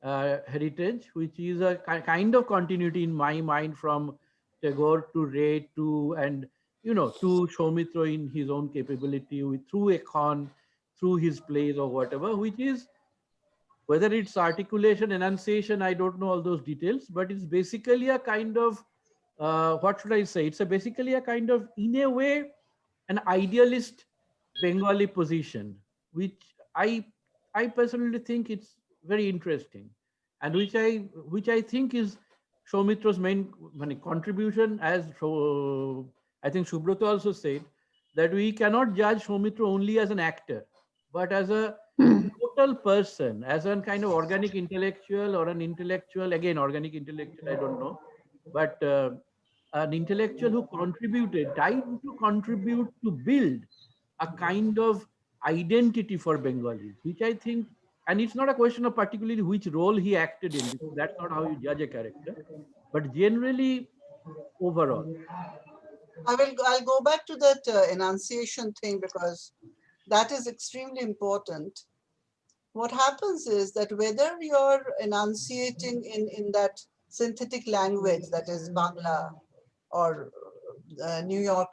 heritage, which is a kind of continuity in my mind from Tagore to Ray to Soumitra in his own capability through Ekon, through his plays or whatever, which is, whether it's articulation, enunciation, I don't know all those details, but it's basically a kind of, what should I say? It's basically a kind of, in a way, an idealist Bengali position, which I personally think it's very interesting, and which I think is Soumitra's main contribution. As I think Subrata also said, that we cannot judge Soumitra only as an actor, but as a total person, as a kind of organic intellectual or an intellectual, again, organic intellectual, I don't know, but an intellectual who tried to contribute to build a kind of identity for Bengalis, which I think, and it's not a question of particularly which role he acted in, because that's not how you judge a character, but generally overall. I'll go back to that enunciation thing, because that is extremely important. What happens is that whether you're enunciating in that synthetic language, that is Bangla or New York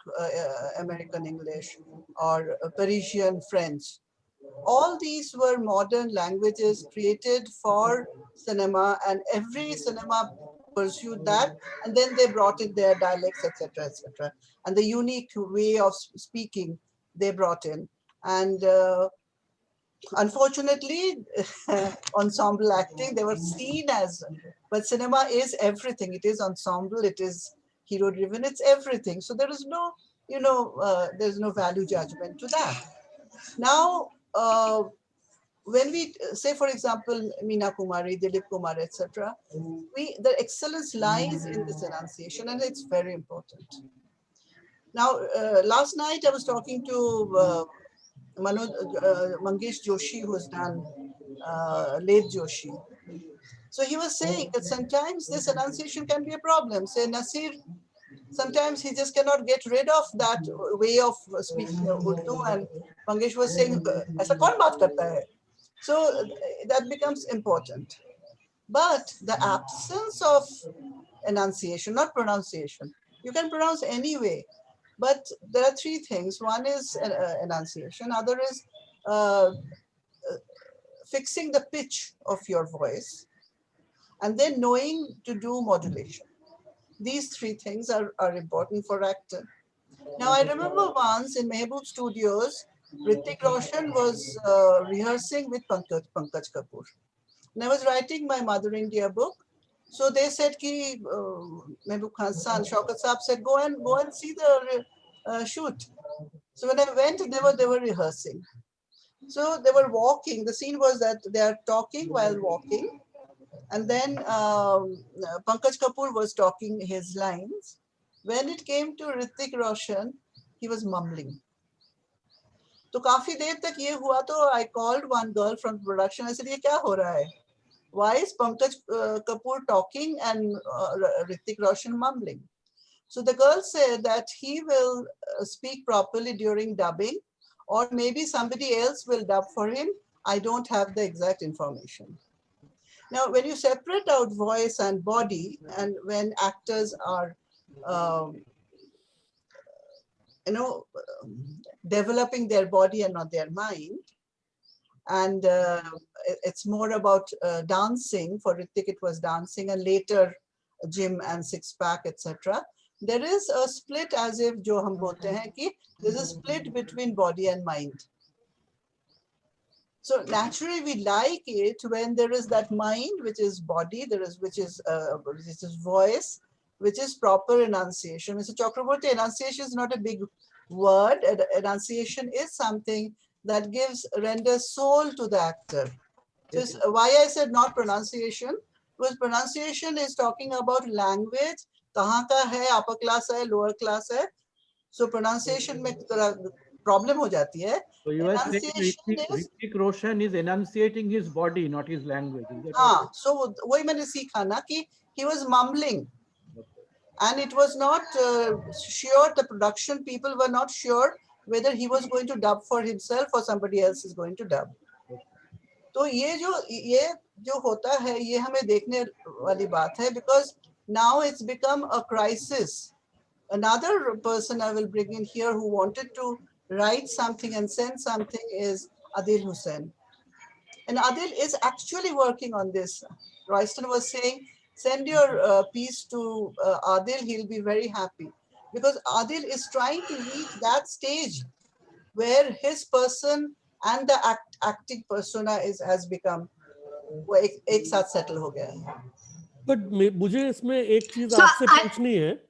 American English or Parisian French, all these were modern languages created for cinema, and every cinema pursued that, and then they brought in their dialects, etc., and the unique way of speaking they brought in. And unfortunately, ensemble acting, they were seen as, but cinema is everything. It is ensemble, it is hero driven, it's everything. So there is no, there's no value judgment to that. Now, when we say, for example, Meena Kumari, Dilip Kumar, etc., the excellence lies in this enunciation, and it's very important. Now, last night I was talking to Mangesh Joshi, who has done Late Joshi, So he was saying that sometimes this enunciation can be a problem. Say Nasir, sometimes he just cannot get rid of that way of speaking Urdu, and Mangesh was saying, "Aisa kaun baat karta hai?" So that becomes important. But the absence of enunciation, not pronunciation, you can pronounce anyway. But there are three things. One is enunciation, other is fixing the pitch of your voice, and then knowing to do modulation. These three things are important for actor. Now, I remember once in Mehboob Studios, Hrithik Roshan was rehearsing with Pankaj Kapoor. And I was writing my Mother India book. So they said, ki, Mehboob Khan's son, Shaukat Saab said, go and see the shoot. So when I went, they were rehearsing. So they were walking. The scene was that they are talking while walking. And then Pankaj Kapoor was talking his lines. When it came to Hrithik Roshan, he was mumbling. तो काफी देर तक ये हुआ तो I called one girl from production. I said, ये क्या हो रहा है? Why is Pankaj Kapoor talking and Hrithik Roshan mumbling? So the girl said that he will speak properly during dubbing, or maybe somebody else will dub for him. I don't have the exact information. Now, when you separate out voice and body, and when actors are, developing their body and not their mind, and it's more about dancing. For Hrithik, it was dancing, and later gym and six pack, etc. There is a split, as if jo hum bolte hain ki there's a split between body and mind. So naturally, we like it when there is that mind, which is body, which is voice, which is proper enunciation. Mr. Chakraborty, enunciation is not a big word. Enunciation is something that renders soul to the actor. So why I said not pronunciation, because pronunciation is talking about language. Kahan ka hai, upper class hai, lower class hai. So pronunciation mein problem ho jati hai. So you are saying Hrithik Roshan is enunciating his body, not his language. So वही मैंने सीखा ना कि he was mumbling, and it was not sure. The production people were not sure whether he was going to dub for himself or somebody else is going to dub. तो ये जो होता है ये हमें देखने वाली बात है, because now it's become a crisis. Another person I will bring in here who wanted to write something and send something is Adil Hussain. And Adil is actually working on this. Royston was saying, send your piece to Adil, he'll be very happy. Because Adil is trying to reach that stage where his person and the acting persona has become एक साथ settle हो गया है. But मुझे इसमें एक चीज आपसे पूछनी है,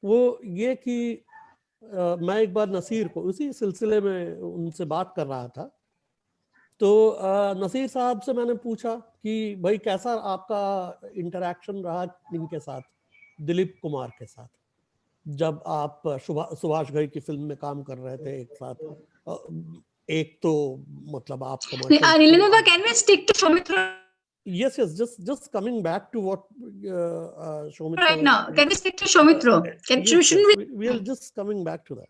वो ये कि मैं एक बार नसीर को उसी सिलसिले में उनसे बात कर रहा था, तो नसीर साहब से मैंने पूछा कि भाई कैसा आपका इंटरैक्शन रहा इनके साथ, दिलीप कुमार के साथ, जब आप सुभाष घई की फिल्म में काम कर रहे थे एक साथ. एक तो मतलब आप can we stick to Soumitra? Yes, just coming back to what Soumitra right now. Can we stick to Soumitra? We'll just coming back to that.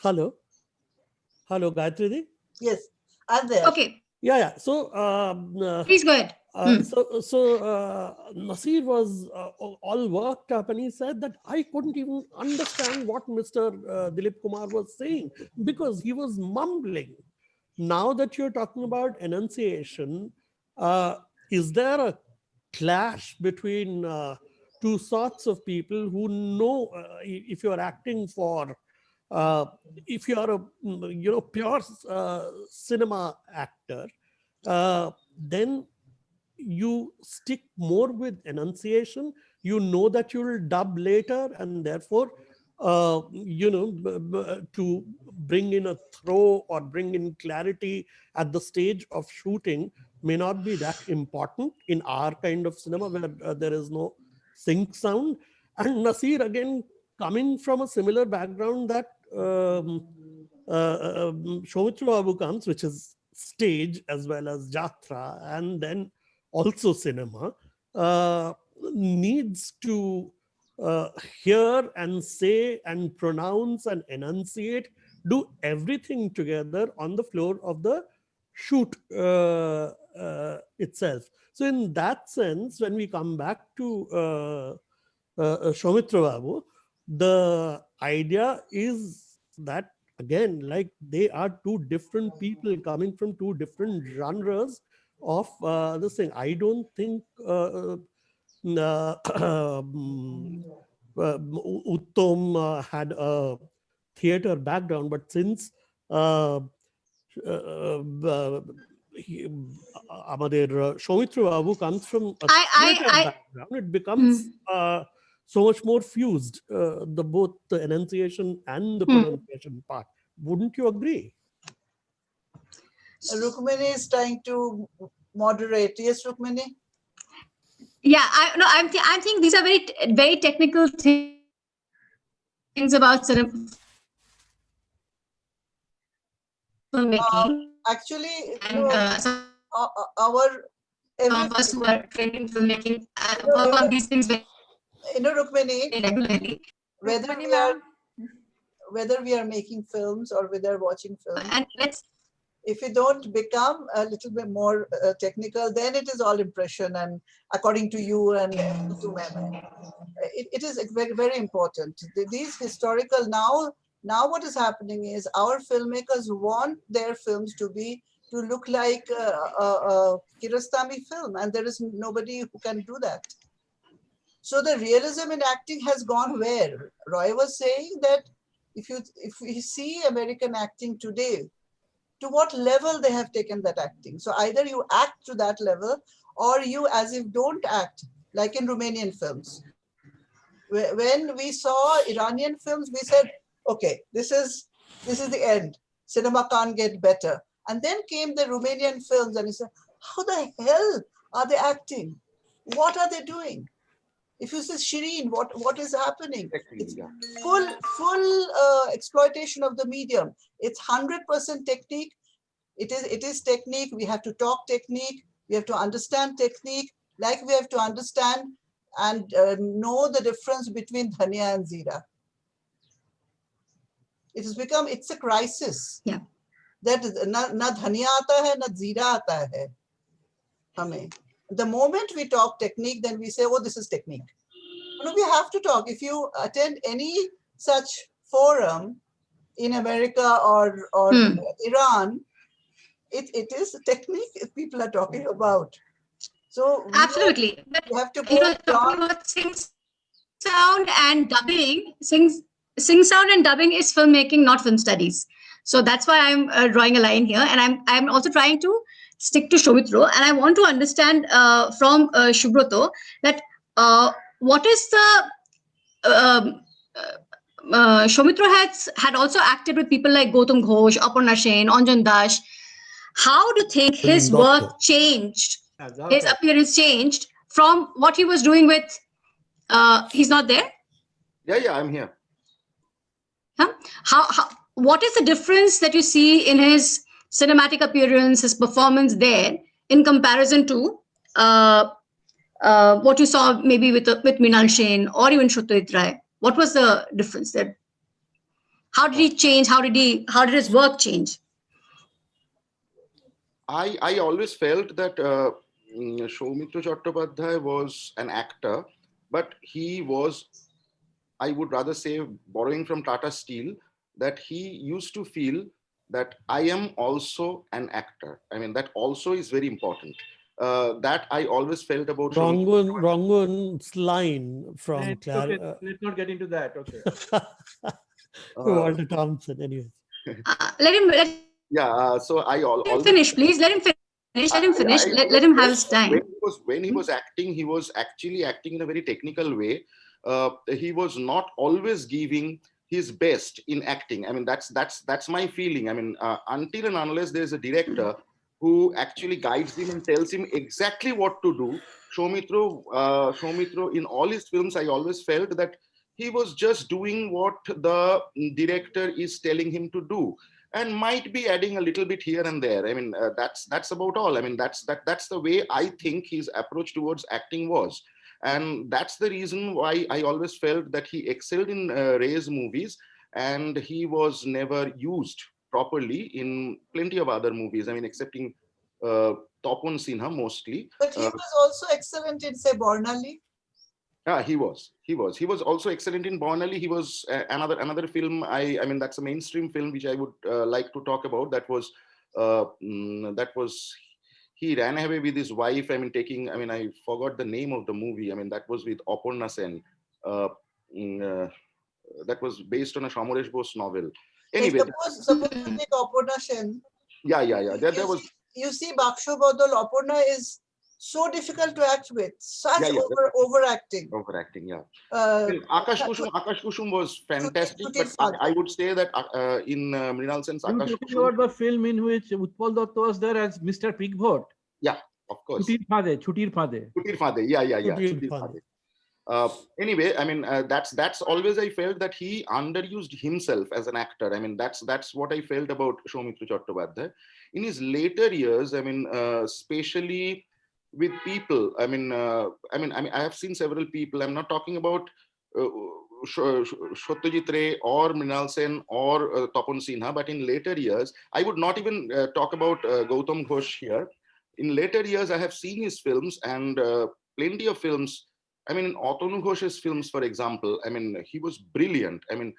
Hello, Gayatri Di? Yes, I'm there. Okay. Yeah. So please go ahead. So Nasir was all worked up, and he said that I couldn't even understand what Mr. Dilip Kumar was saying because he was mumbling. Now that you're talking about enunciation, is there a clash between two sorts of people who know if you're acting for, if you're a pure cinema actor, then you stick more with enunciation. You know that you will dub later, and therefore, to bring in a throw or bring in clarity at the stage of shooting may not be that important in our kind of cinema where there is no sync sound. And Nasir, again, coming from a similar background that Soumitra Babu comes, which is stage as well as Jatra, and then also cinema, needs to hear and say and pronounce and enunciate, do everything together on the floor of the shoot itself. So in that sense, when we come back to Soumitra Babu, the idea is that, again, like, they are two different people coming from two different genres of this thing. I don't think Uttam had a theater background, but since আমাদের সৌমিত্র বাবু comes from a theater background, it becomes so much more fused, the both the enunciation and the pronunciation part. Wouldn't you agree? Rukmini is trying to moderate. Yes, Rukmini? Yeah, I think these are very technical things about filmmaking. Actually, And our some of us who are trained in filmmaking work on these things very Rukmini, regularly. Whether we are making films or whether watching films, and if we don't become a little bit more technical, then it is all impression, and according to you and to me, it is very, very important. These historical, now what is happening is our filmmakers want their films to look like a Kirastami film, and there is nobody who can do that. So the realism in acting has gone where? Roy was saying that if we see American acting today, to what level they have taken that acting. So either you act to that level, or you as if don't act, like in Romanian films. When we saw Iranian films, we said, okay, this is the end. Cinema can't get better. And then came the Romanian films, and we said, how the hell are they acting? What are they doing? If you say Shireen, what is happening? It's full exploitation of the medium. It's 100% technique. It is technique. We have to talk technique. We have to understand technique. Like we have to understand and know the difference between dhania and zira. It has become, it's a crisis. Yeah. That na dhania aata hai, na zira aata hai. Hame. The moment we talk technique, then we say, oh, this is technique. No, we have to talk. If you attend any such forum in America or Iran, it is technique people are talking about. So absolutely, we have to go talking about sing sound and dubbing. Sing sound and dubbing is filmmaking, not film studies. So that's why I'm drawing a line here, and I'm also trying to stick to Soumitra, and I want to understand from Subroto that what is the Soumitra had also acted with people like Gautam Ghosh, Aparna Sen, Anjan Das. How do you think his work changed? His appearance changed from what he was doing with. He's not there. Yeah, I'm here. Huh? How? What is the difference that you see in his cinematic appearance, his performance there, in comparison to what you saw maybe with Mrinal Sen or even Satyajit Ray? What was the difference there? How did he change? How did his work change? I always felt that Soumitra Chatterjee was an actor, but he was, I would rather say, borrowing from Tata Steel, that he used to feel that I am also an actor. I mean, that also is very important. That I always felt about Rangun's line from okay. Let's not get into that. Okay. Walter Thompson, anyways. Let him. So I always finish, please. Let him finish. Let him finish. Let him have his time. When he was acting, he was actually acting in a very technical way. He was not always giving his best in acting. I mean, that's my feeling. I mean, until and unless there's a director who actually guides him and tells him exactly what to do, Soumitra in all his films, I always felt that he was just doing what the director is telling him to do. and might be adding a little bit here and there. I mean, that's about all. I mean, that's the way I think his approach towards acting was. And that's the reason why I always felt that he excelled in Ray's movies, and he was never used properly in plenty of other movies. I mean, excepting Tapan Sinha mostly. But he was also excellent in, say, Bornali. He was also excellent in Bornali. He was another film. I mean, that's a mainstream film which I would like to talk about. That was he ran away with his wife. I mean, I forgot the name of the movie. I mean, that was with Aparna Sen. That was based on a Shamoresh Bose novel. Anyway, suppose you take Aparna Sen. Yeah. There was. You see, Baksho Badal, Aparna is so difficult to act with. Such overacting. Overacting, yeah. Akash Kushum was fantastic, but I would say that in Mrinal Sen's Akash Kushum. You about the film in which Utpal Datta was there as Mr. Pigvot. Yeah, of course. Chutir Phade. Yeah. Anyway, I mean, that's always I felt that he underused himself as an actor. I mean, that's what I felt about Soumitra Chatterjee. In his later years, I mean, especially with people, I have seen several people. I'm not talking about Satyajit Ray or Mrinal Sen or Tapan Sinha, but in later years, I would not even talk about Gautam Ghosh here. In later years, I have seen his films, and plenty of films. I mean, in Atanu Ghosh's films, for example, I mean, he was brilliant. I mean,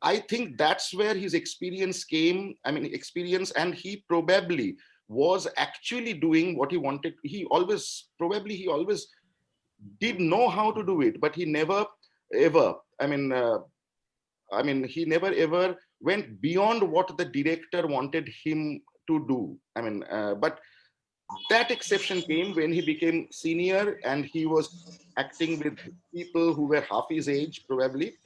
I think that's where his experience came. I mean, and he probably was actually doing what he wanted. He always did know how to do it, but he never ever, he never ever went beyond what the director wanted him to do. I mean, but that exception came when he became senior and he was acting with people who were half his age, probably.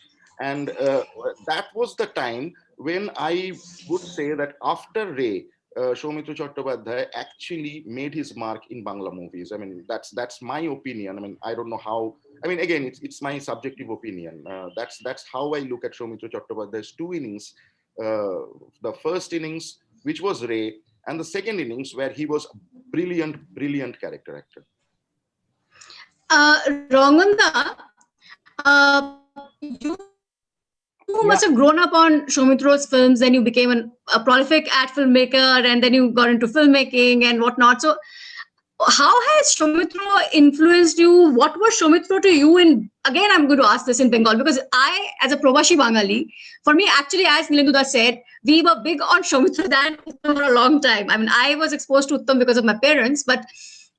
And that was the time when I would say that after Ray, Soumitra Chatterjee actually made his mark in Bangla movies. I mean, that's my opinion. I mean, I don't know how. I mean, again, it's my subjective opinion. That's how I look at Soumitra Chatterjee. There's two innings. The first innings, which was Ray, and the second innings where he was brilliant character actor. Ranganda, you must have grown up on Soumitra's films, then you became a prolific ad filmmaker, and then you got into filmmaking and whatnot. So how has Soumitra influenced you? What was Soumitra to you? And again, I'm going to ask this in Bengal, because I, as a Provashi Bangali, for me, actually, as Nilendu said, we were big on Soumitra than Uttam for a long time. I mean, I was exposed to Uttam because of my parents, but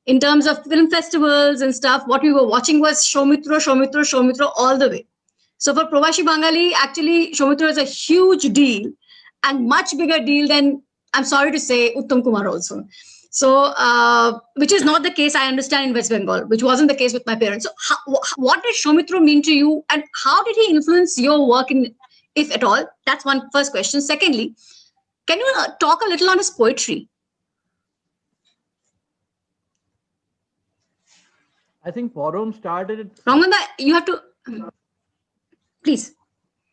in terms of film festivals and stuff, what we were watching was Soumitra all the way. So for Provashi Bangali, actually, Soumitra is a huge deal, and much bigger deal than, I'm sorry to say, Uttam Kumar also. So, which is not the case, I understand, in West Bengal, which wasn't the case with my parents. So what did Soumitra mean to you, and how did he influence your work, if at all? That's one first question. Secondly, can you talk a little on his poetry? I think Param started. Ranganda, you have to, please.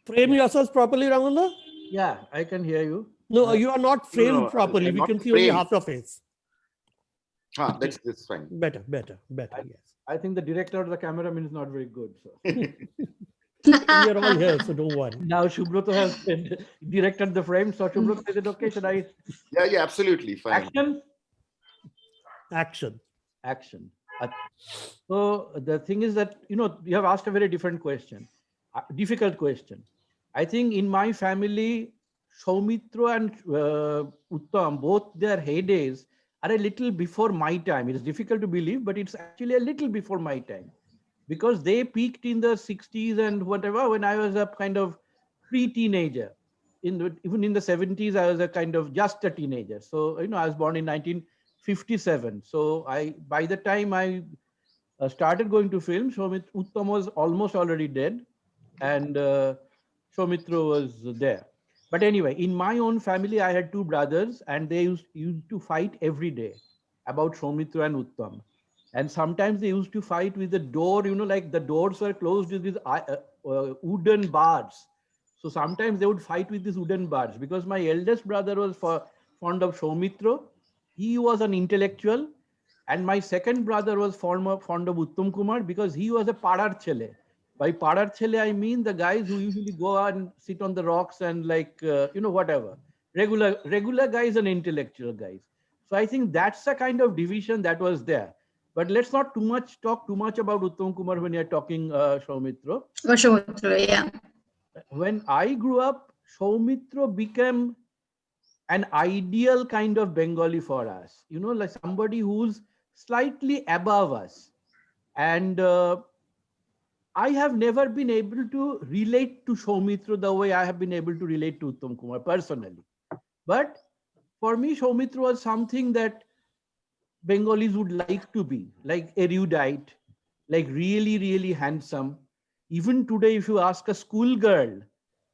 Frame yourselves properly, Ranganda? Yeah, I can hear you. No, you are not framed properly. We can see only half your face. That's fine. Better, yes. I think the director or the cameraman is not very good. So. We are all here, so don't worry. Now Subroto has directed the frame, so Subroto said, okay, should I? Yeah, absolutely fine. Action. So the thing is that, you have asked a very different question, difficult question. I think in my family, Soumitra and Uttam, both their heydays are a little before my time. It is difficult to believe, but it's actually a little before my time, because they peaked in the 60s and whatever, when I was a kind of pre-teenager. Even in the 70s, I was a kind of just a teenager. So, I was born in 1957. So by the time I started going to film, Uttam was almost already dead, and Soumitra was there. But anyway, in my own family, I had two brothers, and they used to fight every day about Soumitra and Uttam. And sometimes they used to fight with the door, like the doors were closed with these wooden bars. So sometimes they would fight with this wooden bars, because my eldest brother was fond of Soumitra. He was an intellectual. And my second brother was fond of Uttam Kumar, because he was a Padar Chele. By Padar Chele, I mean the guys who usually go out and sit on the rocks and whatever. Regular guys and intellectual guys. So I think that's the kind of division that was there. But let's not talk too much about Uttam Kumar when you're talking Soumitra. Soumitra, yeah. When I grew up, Soumitra became an ideal kind of Bengali for us, like somebody who's slightly above us. And I have never been able to relate to Soumitra the way I have been able to relate to Uttam Kumar personally. But for me, Soumitra was something that Bengalis would like to be, like erudite, like really, really handsome. Even today, if you ask a schoolgirl,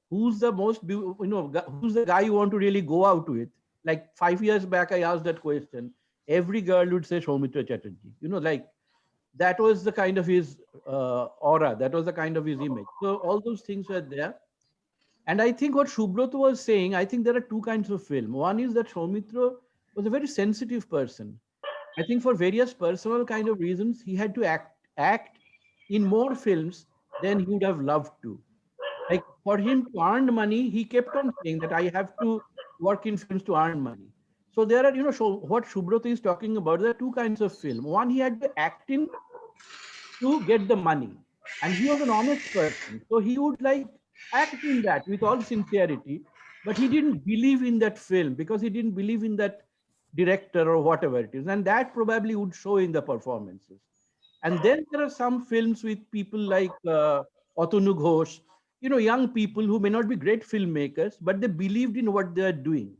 who's the most, who's the guy you want to really go out with? Like 5 years back, I asked that question. Every girl would say Soumitra Chatterjee. That was the kind of his aura. That was the kind of his image. So all those things were there. And I think what Subrata was saying, I think there are two kinds of film. One is that Soumitra was a very sensitive person. I think for various personal kind of reasons, he had to act in more films than he would have loved to. Like for him to earn money, he kept on saying that I have to work in films to earn money. So there are, what Subrata is talking about, there are two kinds of film. One, he had to act in to get the money. And he was an honest person. So he would act in that with all sincerity, but he didn't believe in that film because he didn't believe in that director or whatever it is. And that probably would show in the performances. And then there are some films with people like Atanu Ghosh, young people who may not be great filmmakers, but they believed in what they are doing.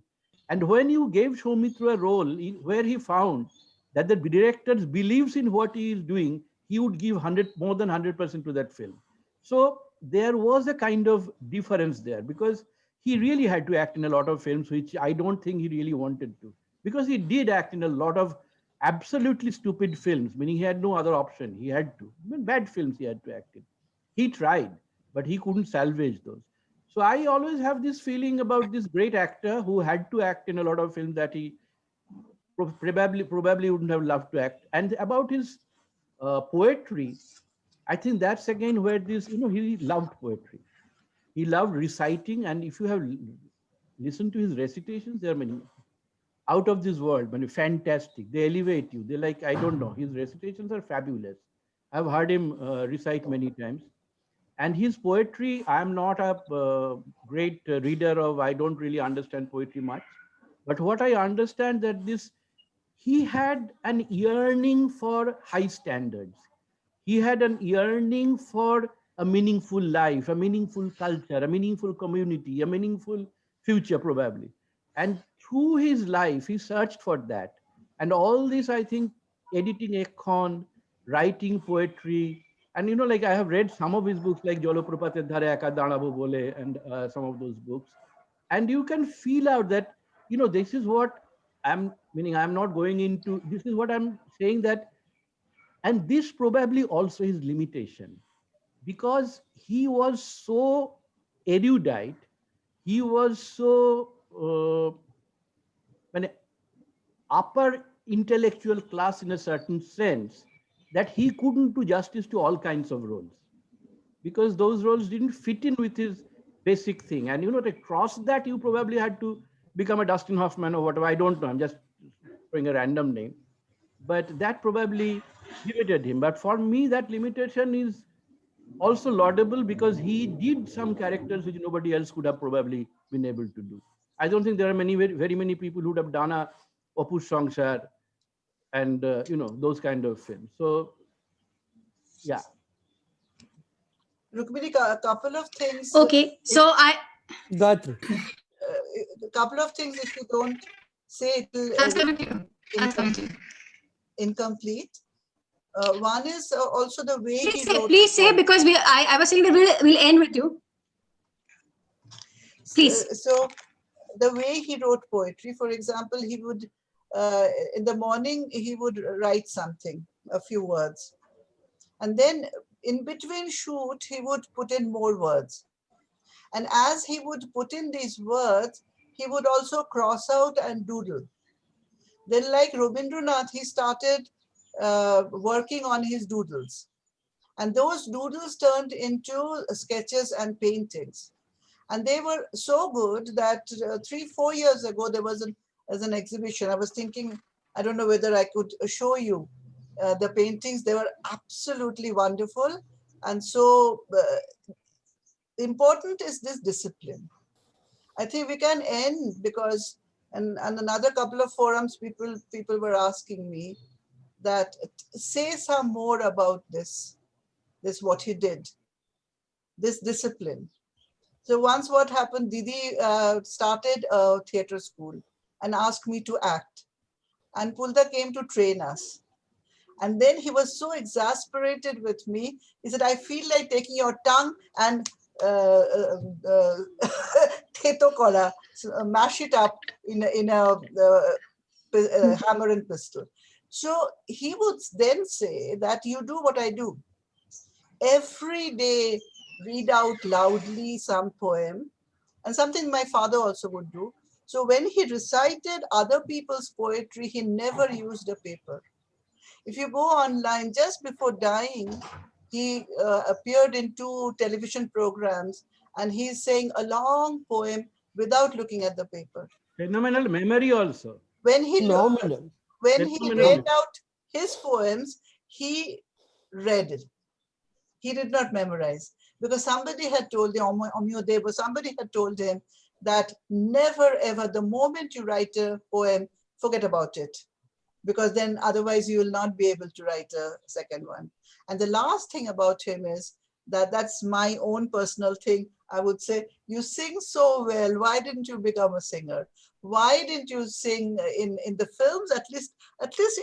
And when you gave Soumitra a role where he found that the director believes in what he is doing, he would give more than 100% to that film. So there was a kind of difference there because he really had to act in a lot of films, which I don't think he really wanted to, because he did act in a lot of absolutely stupid films, meaning he had no other option. He had to. Bad films he had to act in. He tried, but he couldn't salvage those. So I always have this feeling about this great actor who had to act in a lot of films that he probably wouldn't have loved to act. And about his poetry, I think that's again where this, he loved poetry. He loved reciting. And if you have listened to his recitations, there are many out of this world, fantastic. They elevate you. They're like, I don't know. His recitations are fabulous. I've heard him recite many times. And his poetry, I'm not a great reader of, I don't really understand poetry much. But what I understand that he had an yearning for high standards. He had an yearning for a meaningful life, a meaningful culture, a meaningful community, a meaningful future probably. And through his life, he searched for that. And all this, I think, editing Ekhon, writing poetry, and I have read some of his books like Joloprapater Dhare Eka Danabo Bole and some of those books. And you can feel out that, this is what I'm not going into, this is what I'm saying that, and this probably also his limitation, because he was so erudite, he was so upper intellectual class in a certain sense that he couldn't do justice to all kinds of roles because those roles didn't fit in with his basic thing. And to cross that, you probably had to become a Dustin Hoffman or whatever. I don't know. I'm just throwing a random name. But that probably limited him. But for me, that limitation is also laudable because he did some characters which nobody else could have probably been able to do. I don't think there are very many people who would have done a Opus Sangsar and those kind of films. So yeah. Rukmini, a couple of things. Okay, so Gayatri. A couple of things, if you don't say it will incomplete. One is also the way please say, because I was saying that we'll end with you. Please. So the way he wrote poetry, for example, he would, in the morning, he would write something, a few words. And then in between shoot, he would put in more words. And as he would put in these words, he would also cross out and doodle. Then, like Rabindranath, he started working on his doodles. And those doodles turned into sketches and paintings. And they were so good that 3-4 years ago, there was an exhibition. I was thinking, I don't know whether I could show you the paintings. They were absolutely wonderful. And so important is this discipline. I think we can end because, and another couple of forums, people were asking me that say some more about this what he did, this discipline. So once what happened, Didi started a theatre school and asked me to act. And Pulda came to train us. And then he was so exasperated with me. He said, I feel like taking your tongue and mash it up in a hammer and pistol. So he would then say that you do what I do. Every day, read out loudly some poem, and something my father also would do. So when he recited other people's poetry, he never used a paper. If you go online, just before dying, he appeared in 2 television programs, and he's saying a long poem without looking at the paper. Phenomenal memory also. When he read out his poems, he read it. He did not memorize because somebody had told him, somebody had told him that never ever, the moment you write a poem, forget about it, because then otherwise you will not be able to write a second one. And the last thing about him is that that's my own personal thing. I would say, you sing so well, why didn't you become a singer? Why didn't you sing in the films? At least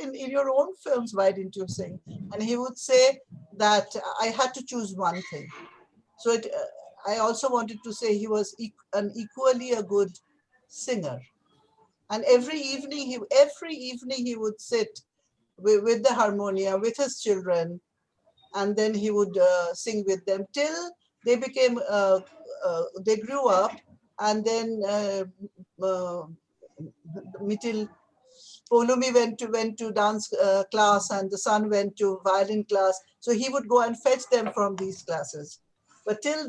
in your own films, why didn't you sing? And he would say that I had to choose one thing. So I also wanted to say he was equally a good singer. And every evening he would sit with the harmonia, with his children, and then he would sing with them till they became, they grew up, and then Mitil Polumi went to dance class, and the son went to violin class. So he would go and fetch them from these classes. But till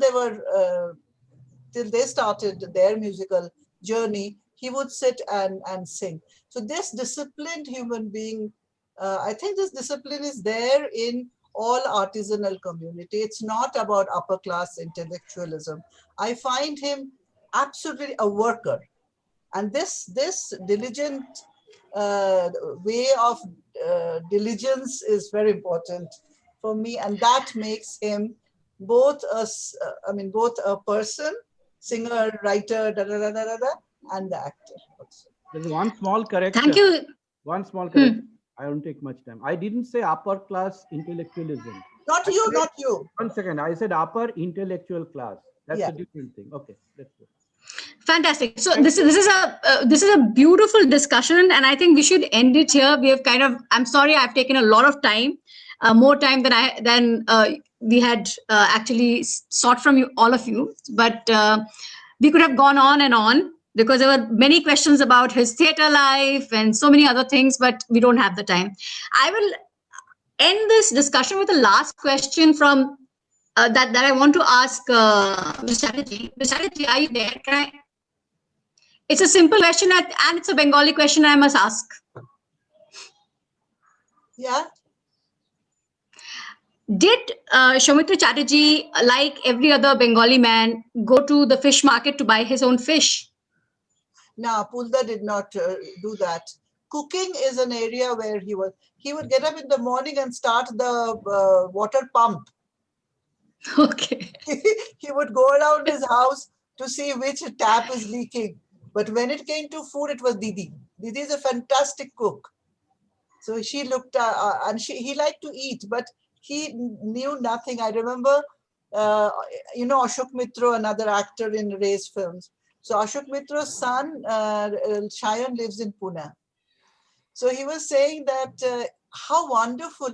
they started their musical journey, he would sit and sing. So this disciplined human being, I think this discipline is there in all artisanal community. It's not about upper class intellectualism. I find him absolutely a worker. And this diligent way of diligence is very important for me, and that makes him both a person, singer, writer, and the actor also. There's one small correction. Thank you. One small correction. I don't take much time. I didn't say upper class intellectualism. Not you. One second. I said upper intellectual class. That's a different thing. Okay, let's go. Fantastic. So this is a beautiful discussion, and I think we should end it here. We have I'm sorry, I've taken a lot of time, more time than we had actually sought from all of you. But we could have gone on and on because there were many questions about his theater life and so many other things, but we don't have the time. I will end this discussion with the last question from that I want to ask Ms. Chatterjee. Ms. Chatterjee, are you there? It's a simple question and it's a Bengali question I must ask. Yeah. Did Soumitra Chatterjee, like every other Bengali man, go to the fish market to buy his own fish? No, Pulda did not do that. Cooking is an area where he would get up in the morning and start the water pump. Okay. He would go around his house to see which tap is leaking. But when it came to food, it was Didi. Didi is a fantastic cook. So she looked, and he liked to eat, but he knew nothing. I remember, Ashok Mitra, another actor in Ray's films. So Ashok Mitra's son, Shayan, lives in Pune. So he was saying that how wonderful,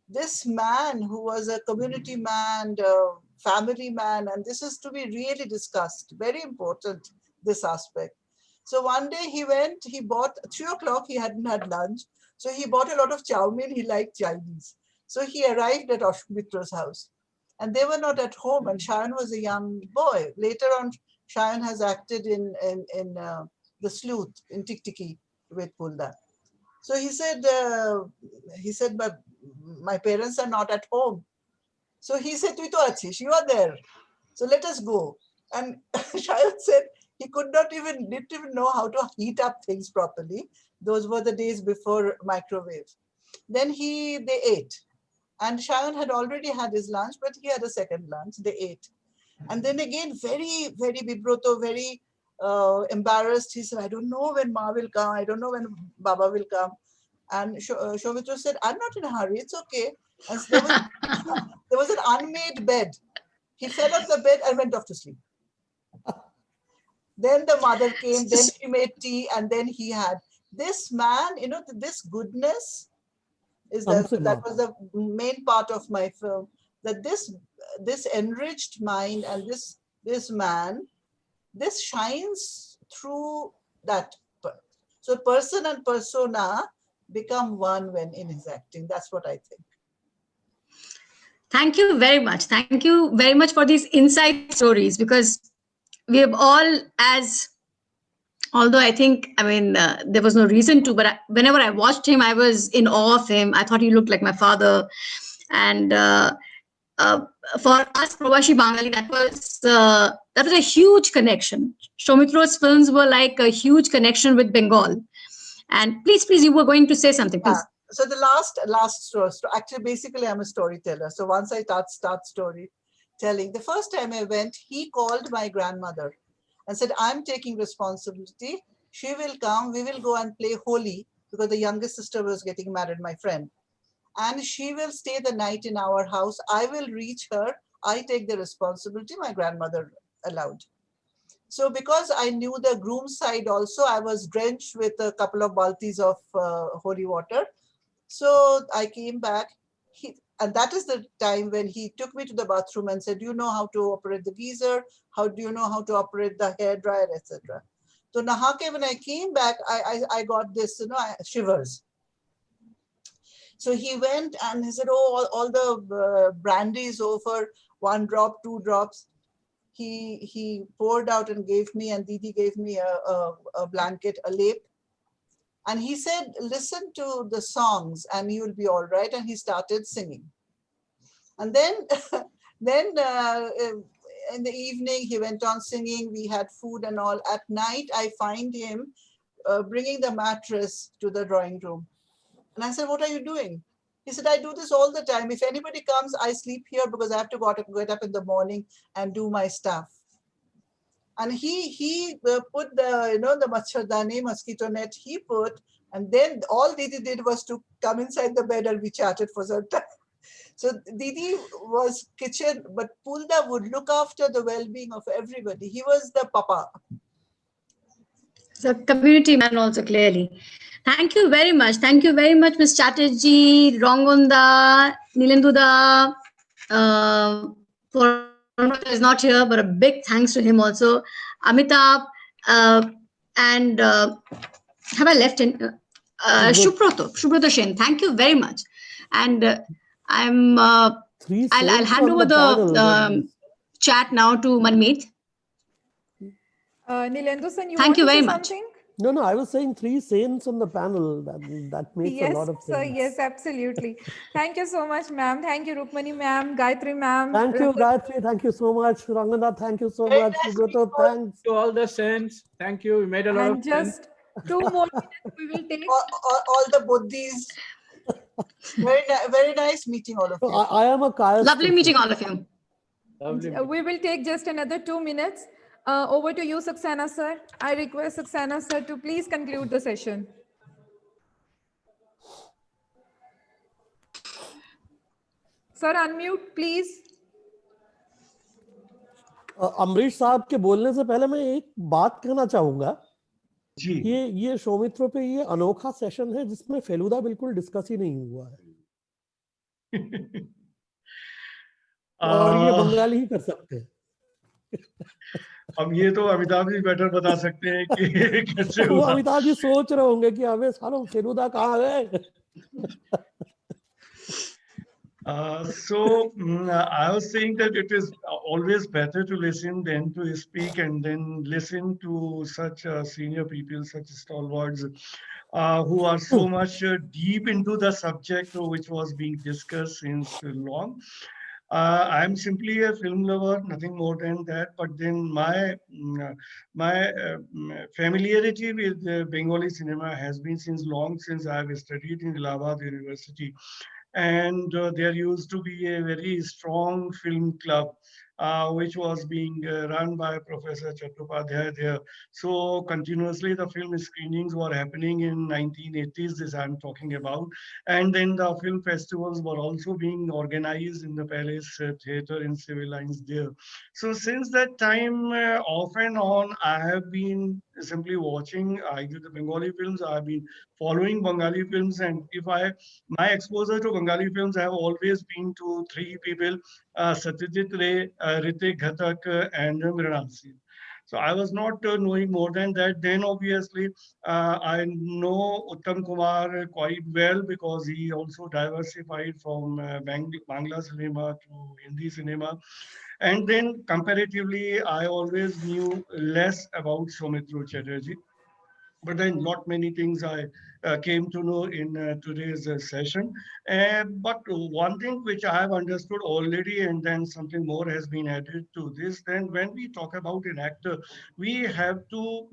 this man who was a community man, family man, and this is to be really discussed. Very important, this aspect. So one day he bought, 3 o'clock, he hadn't had lunch. So he bought a lot of chow mein, he liked Chinese. So he arrived at Soumitra house and they were not at home, and Shayan was a young boy. Later on, Shayan has acted in The Sleuth in Tik Tiki with Pulda. So he said, but my parents are not at home. So he said, "Tu to achish, you are there. So let us go." And Shayan said he didn't even know how to heat up things properly. Those were the days before microwave. Then they ate. And Shayan had already had his lunch, but he had a second lunch. They ate. And then again, very, very vibroto, very embarrassed. He said, "I don't know when Ma will come. I don't know when Baba will come." And Soumitra said, "I'm not in a hurry. It's okay." And there was an unmade bed. He fell off the bed and went off to sleep. Then the mother came, then she made tea, and then he had. This man, this goodness that was the main part of my film, that this enriched mind and this man, this shines through that. So person and persona become one when in his acting. That's what I think. Thank you very much. Thank you very much for these inside stories, because we have all, although I think, there was no reason to, but whenever I watched him, I was in awe of him. I thought he looked like my father. And for us, Provashi Bangali, that was a huge connection. Soumitra's films were like a huge connection with Bengal. And please, you were going to say something, please. Yeah. So the last story, actually, basically, I'm a storyteller. So once I start storytelling, the first time I went, he called my grandmother and said, "I'm taking responsibility. She will come. We will go and play Holi," because the youngest sister was getting married, my friend. "And she will stay the night in our house. I will reach her. I take the responsibility." My grandmother allowed. So because I knew the groom's side also, I was drenched with a couple of baltis of holy water. So I came back, and that is the time when he took me to the bathroom and said, "Do you know how to operate the geyser? How do you know how to operate the hair dryer, etc." So Nahake, when I came back, I got this, shivers. So he went and he said, "Oh, all the brandy is over, 1 drop, 2 drops." He poured out and gave me, and Didi gave me a blanket, a lap. And he said, "Listen to the songs and you'll be all right." And he started singing. And then, in the evening, he went on singing. We had food and all. At night, I find him bringing the mattress to the drawing room. And I said, "What are you doing?" He said, "I do this all the time. If anybody comes, I sleep here because I have to get up in the morning and do my stuff." And he put the machardani, mosquito net, he put, and then all Didi did was to come inside the bed and we chatted for some time. So Didi was kitchen, but Pulda would look after the well-being of everybody. He was the papa. The community man also, clearly. Thank you very much. Thank you very much, Ms. Chatterjee, Rongunda, Nilenduda. Pornata is not here, but a big thanks to him also. Amitabh, and have I left in? Shubroto Shen. Thank you very much. And I'll hand over the chat now to Manmeet. Nilendu-san, thank you very much. Something? No, I was saying 3 saints on the panel. That makes a lot of sense. Sir, yes, absolutely. Thank you so much, ma'am. Thank you, Rukmani ma'am, Gayatri ma'am. Thank you, Gayatri. Thank you so much. Rangana, thank you so much. Subroto, thanks. To all the saints. Thank you. We made a lot of sense. Just 2 more minutes we will take. All the buddhis. Very nice meeting all of you. I am a Kaya. Lovely meeting all of you. We will take just another 2 minutes. Over to you, Saxena sir. I request Saxena sir to please conclude the session. Sir, unmute, please. Amrish साहब के बोलने से पहले मैं एक बात कहना चाहूंगा जी। ये सौमित्र पे ये अनोखा सेशन है जिसमें फेलूदा बिल्कुल डिस्कस ही नहीं हुआ है। और ये बंगाली ही कर सकते हैं। अब ये तो अमिताभ जी बेटर बता सकते हैं कि कैसे वो हुआ। अमिताभ जी सोच रहे होंगे कि अबे सालों फेलुदा कहाँ गए। I was saying that it is always better to listen than to speak, and then listen to such senior people, such stalwarts, who are so much deep into the subject which was being discussed since long. I'm simply a film lover, nothing more than that. But then my familiarity with Bengali cinema has been since long, since I've studied in Allahabad University, and there used to be a very strong film club which was being run by Professor Chattopadhyay there. So continuously the film screenings were happening in 1980s, this I'm talking about. And then the film festivals were also being organized in the Palace Theatre in Civil Lines there. So since that time, off and on, I have been simply watching either the Bengali films, I've been following Bengali films, and if I my exposure to Bengali films have always been to three people, Satyajit Ray, Ritik Ghatak, and Mrinal Sen. So I was not knowing more than that. Then obviously I know Uttam Kumar quite well because he also diversified from Bangla cinema to Hindi cinema. And then comparatively, I always knew less about Soumitra Chatterjee. But then not many things I came to know in today's session. But one thing which I have understood already, and then something more has been added to this, then when we talk about an actor, we have to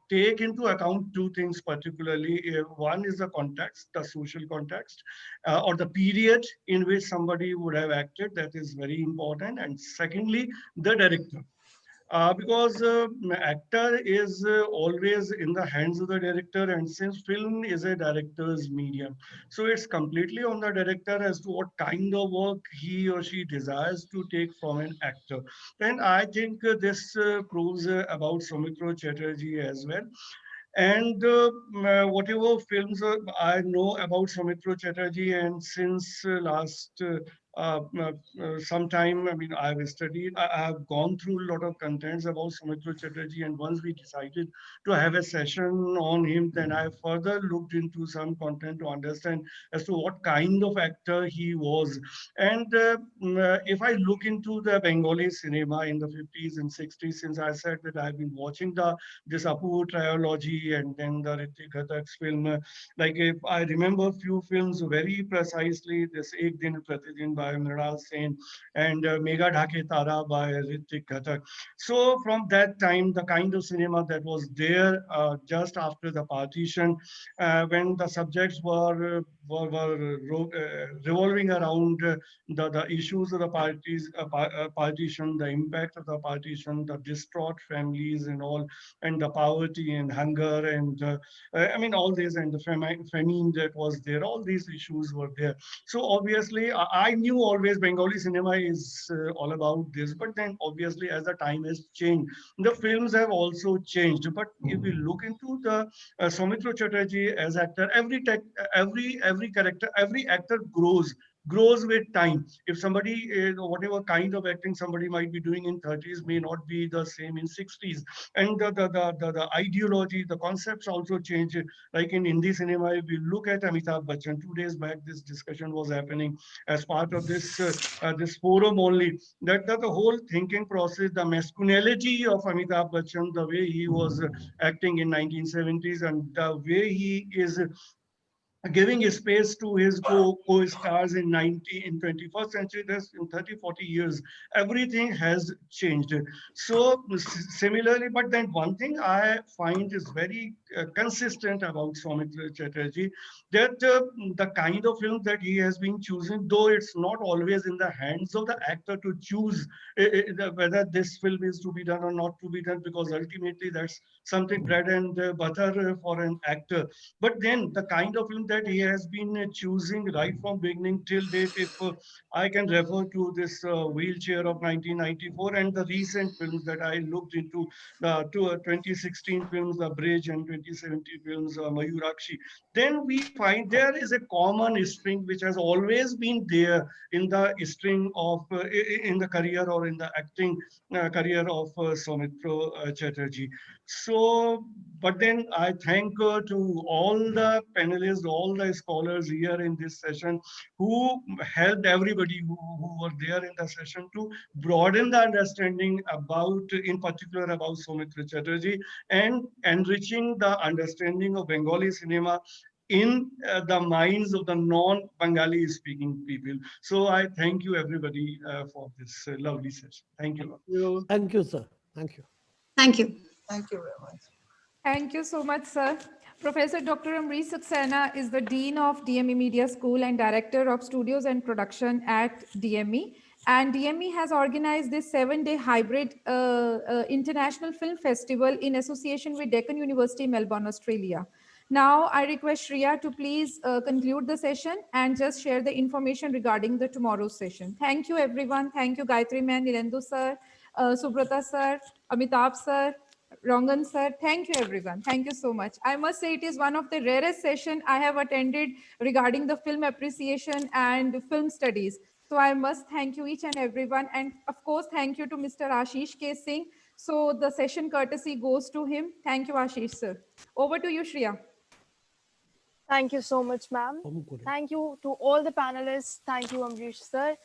take into account two things particularly. One is the context, the social context, or the period in which somebody would have acted. That is very important. And secondly, the director. Because actor is always in the hands of the director, and since film is a director's medium, so it's completely on the director as to what kind of work he or she desires to take from an actor. And I think this proves about Soumitra Chatterjee as well. And whatever films I know about Soumitra Chatterjee, and since last some time, I mean, I've studied, I have gone through a lot of contents about Soumitra Chatterjee, and once we decided to have a session on him, then I further looked into some content to understand as to what kind of actor he was. And if I look into the Bengali cinema in the 50s and 60s, since I said that I've been watching this Apu trilogy and then the Ritik Ghatak's film. Like if I remember few films very precisely, this Ek Din Pratidin by Mrinal Sen and Mega Dhake Tara by Ritik Ghatak. So from that time, the kind of cinema that was there just after the partition, when the subjects were revolving around the issues of the partition, the impact of the partition, the distraught families and all, and the poverty and hunger and I mean all this, and the famine that was there, all these issues were there. So obviously I knew always Bengali cinema is all about this, but then obviously as the time has changed, the films have also changed. But if we look into the Soumitra Chatterjee as actor, every character, every actor grows with time. If somebody, whatever kind of acting somebody might be doing in 30s may not be the same in 60s. And the ideology, the concepts also change. Like in Hindi cinema, if we look at Amitabh Bachchan, 2 days back, this discussion was happening as part of this forum only, that the whole thinking process, the masculinity of Amitabh Bachchan, the way he was acting in 1970s and the way he is giving space to his co-stars in 21st century, this in 30, 40 years, everything has changed. So similarly, but then one thing I find is very consistent about Soumitra Chatterjee, that the kind of film that he has been choosing, though it's not always in the hands of the actor to choose whether this film is to be done or not to be done, because ultimately that's something bread and butter for an actor. But then the kind of film that he has been choosing right from beginning till date. If I can refer to this Wheelchair of 1994 and the recent films that I looked into, the 2016 films, The Bridge, and 2017 films, Mayurakshi, then we find there is a common string which has always been there in the string of, in the career or in the acting career of Soumitra Chatterjee. So, but then I thank to all the panelists, all the scholars here in this session who helped everybody who were there in the session to broaden the understanding about, in particular about Soumitra Chatterjee, and enriching the understanding of Bengali cinema in the minds of the non-Bengali speaking people. So I thank you everybody for this lovely session. Thank you. Thank you, sir. Thank you. Thank you. Thank you very much. Thank you so much, sir. Professor Dr. Amrish Saxena is the Dean of DME Media School and Director of Studios and Production at DME. And DME has organized this 7-day hybrid international film festival in association with Deccan University, Melbourne, Australia. Now, I request Shreya to please conclude the session and just share the information regarding the tomorrow's session. Thank you, everyone. Thank you, Gayatri ma'am, Nilendu sir, Subrata sir, Amitabh sir, Rangan sir. Thank you, everyone. Thank you so much. I must say it is one of the rarest session I have attended regarding the film appreciation and film studies. So I must thank you each and everyone. And of course, thank you to Mr. Ashish K. Singh. So the session courtesy goes to him. Thank you, Ashish sir. Over to you, Shreya. Thank you so much, ma'am. Thank you to all the panelists. Thank you, Amrish sir.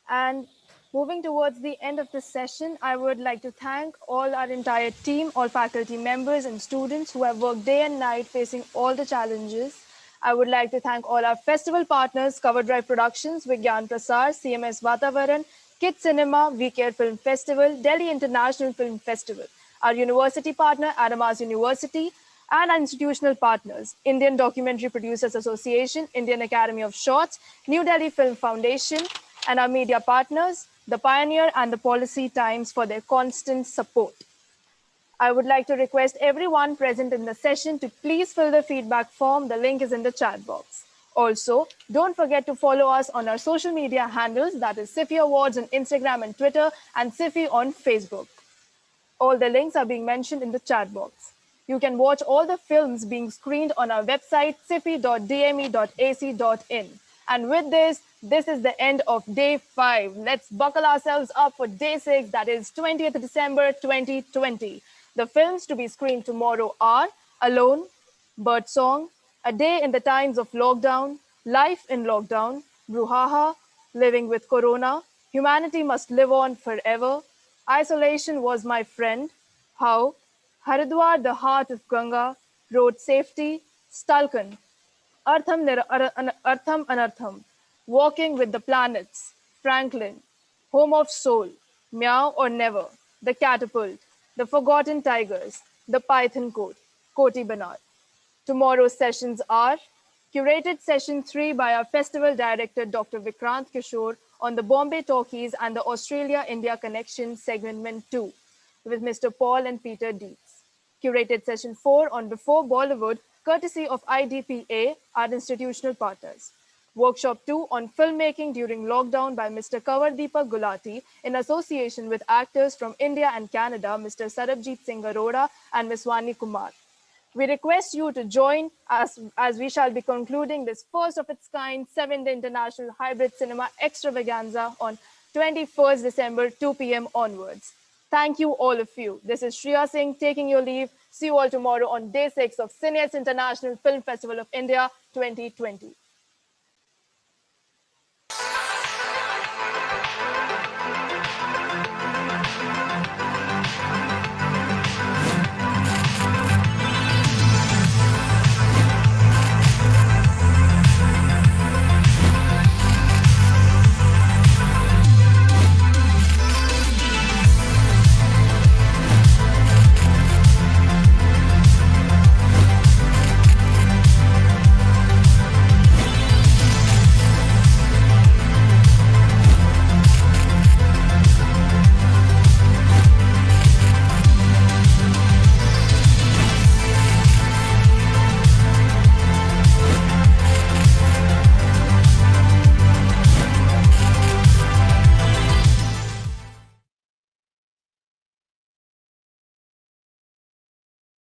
And moving towards the end of this session, I would like to thank all our entire team, all faculty members and students who have worked day and night facing all the challenges. I would like to thank all our festival partners, Cover Drive Productions, Vigyan Prasar, CMS Vatavaran, Kid Cinema, We Care Film Festival, Delhi International Film Festival, our university partner, Adamas University, and our institutional partners, Indian Documentary Producers Association, Indian Academy of Shorts, New Delhi Film Foundation, and our media partners, The Pioneer and The Policy Times, for their constant support. I would like to request everyone present in the session to please fill the feedback form. The link is in the chat box. Also, don't forget to follow us on our social media handles, that is CIFFI Awards on Instagram and Twitter, and CIFFI on Facebook. All the links are being mentioned in the chat box. You can watch all the films being screened on our website, ciffi.dme.ac.in. And with this is the end of day 5. Let's buckle ourselves up for day 6, that is 20th December 2020. The films to be screened tomorrow are Alone, Birdsong, A Day in the Times of Lockdown, Life in Lockdown, Bruhaha, Living with Corona, Humanity Must Live On Forever, Isolation Was My Friend, How, Haridwar, the Heart of Ganga, Road Safety, Stalkan, Artham Anartham, Walking with the Planets, Franklin, Home of Soul, Meow or Never, The Catapult, The Forgotten Tigers, The Python Code, Koti Banar. Tomorrow's sessions are curated session 3 by our festival director, Dr. Vikrant Kishore, on the Bombay Talkies and the Australia-India Connection segment 2 with Mr. Paul and Peter Dietz. Curated session 4 on Before Bollywood, courtesy of IDPA, our institutional partners. Workshop 2 on filmmaking during lockdown by Mr. Kavardeepa Gulati in association with actors from India and Canada, Mr. Sarabjit Singh Arora and Ms. Vani Kumar. We request you to join us as we shall be concluding this first of its kind 7th International Hybrid Cinema Extravaganza on 21st December, 2 p.m. onwards. Thank you, all of you. This is Shreya Singh taking your leave. See you all tomorrow on day 6 of Cineas International Film Festival of India 2020.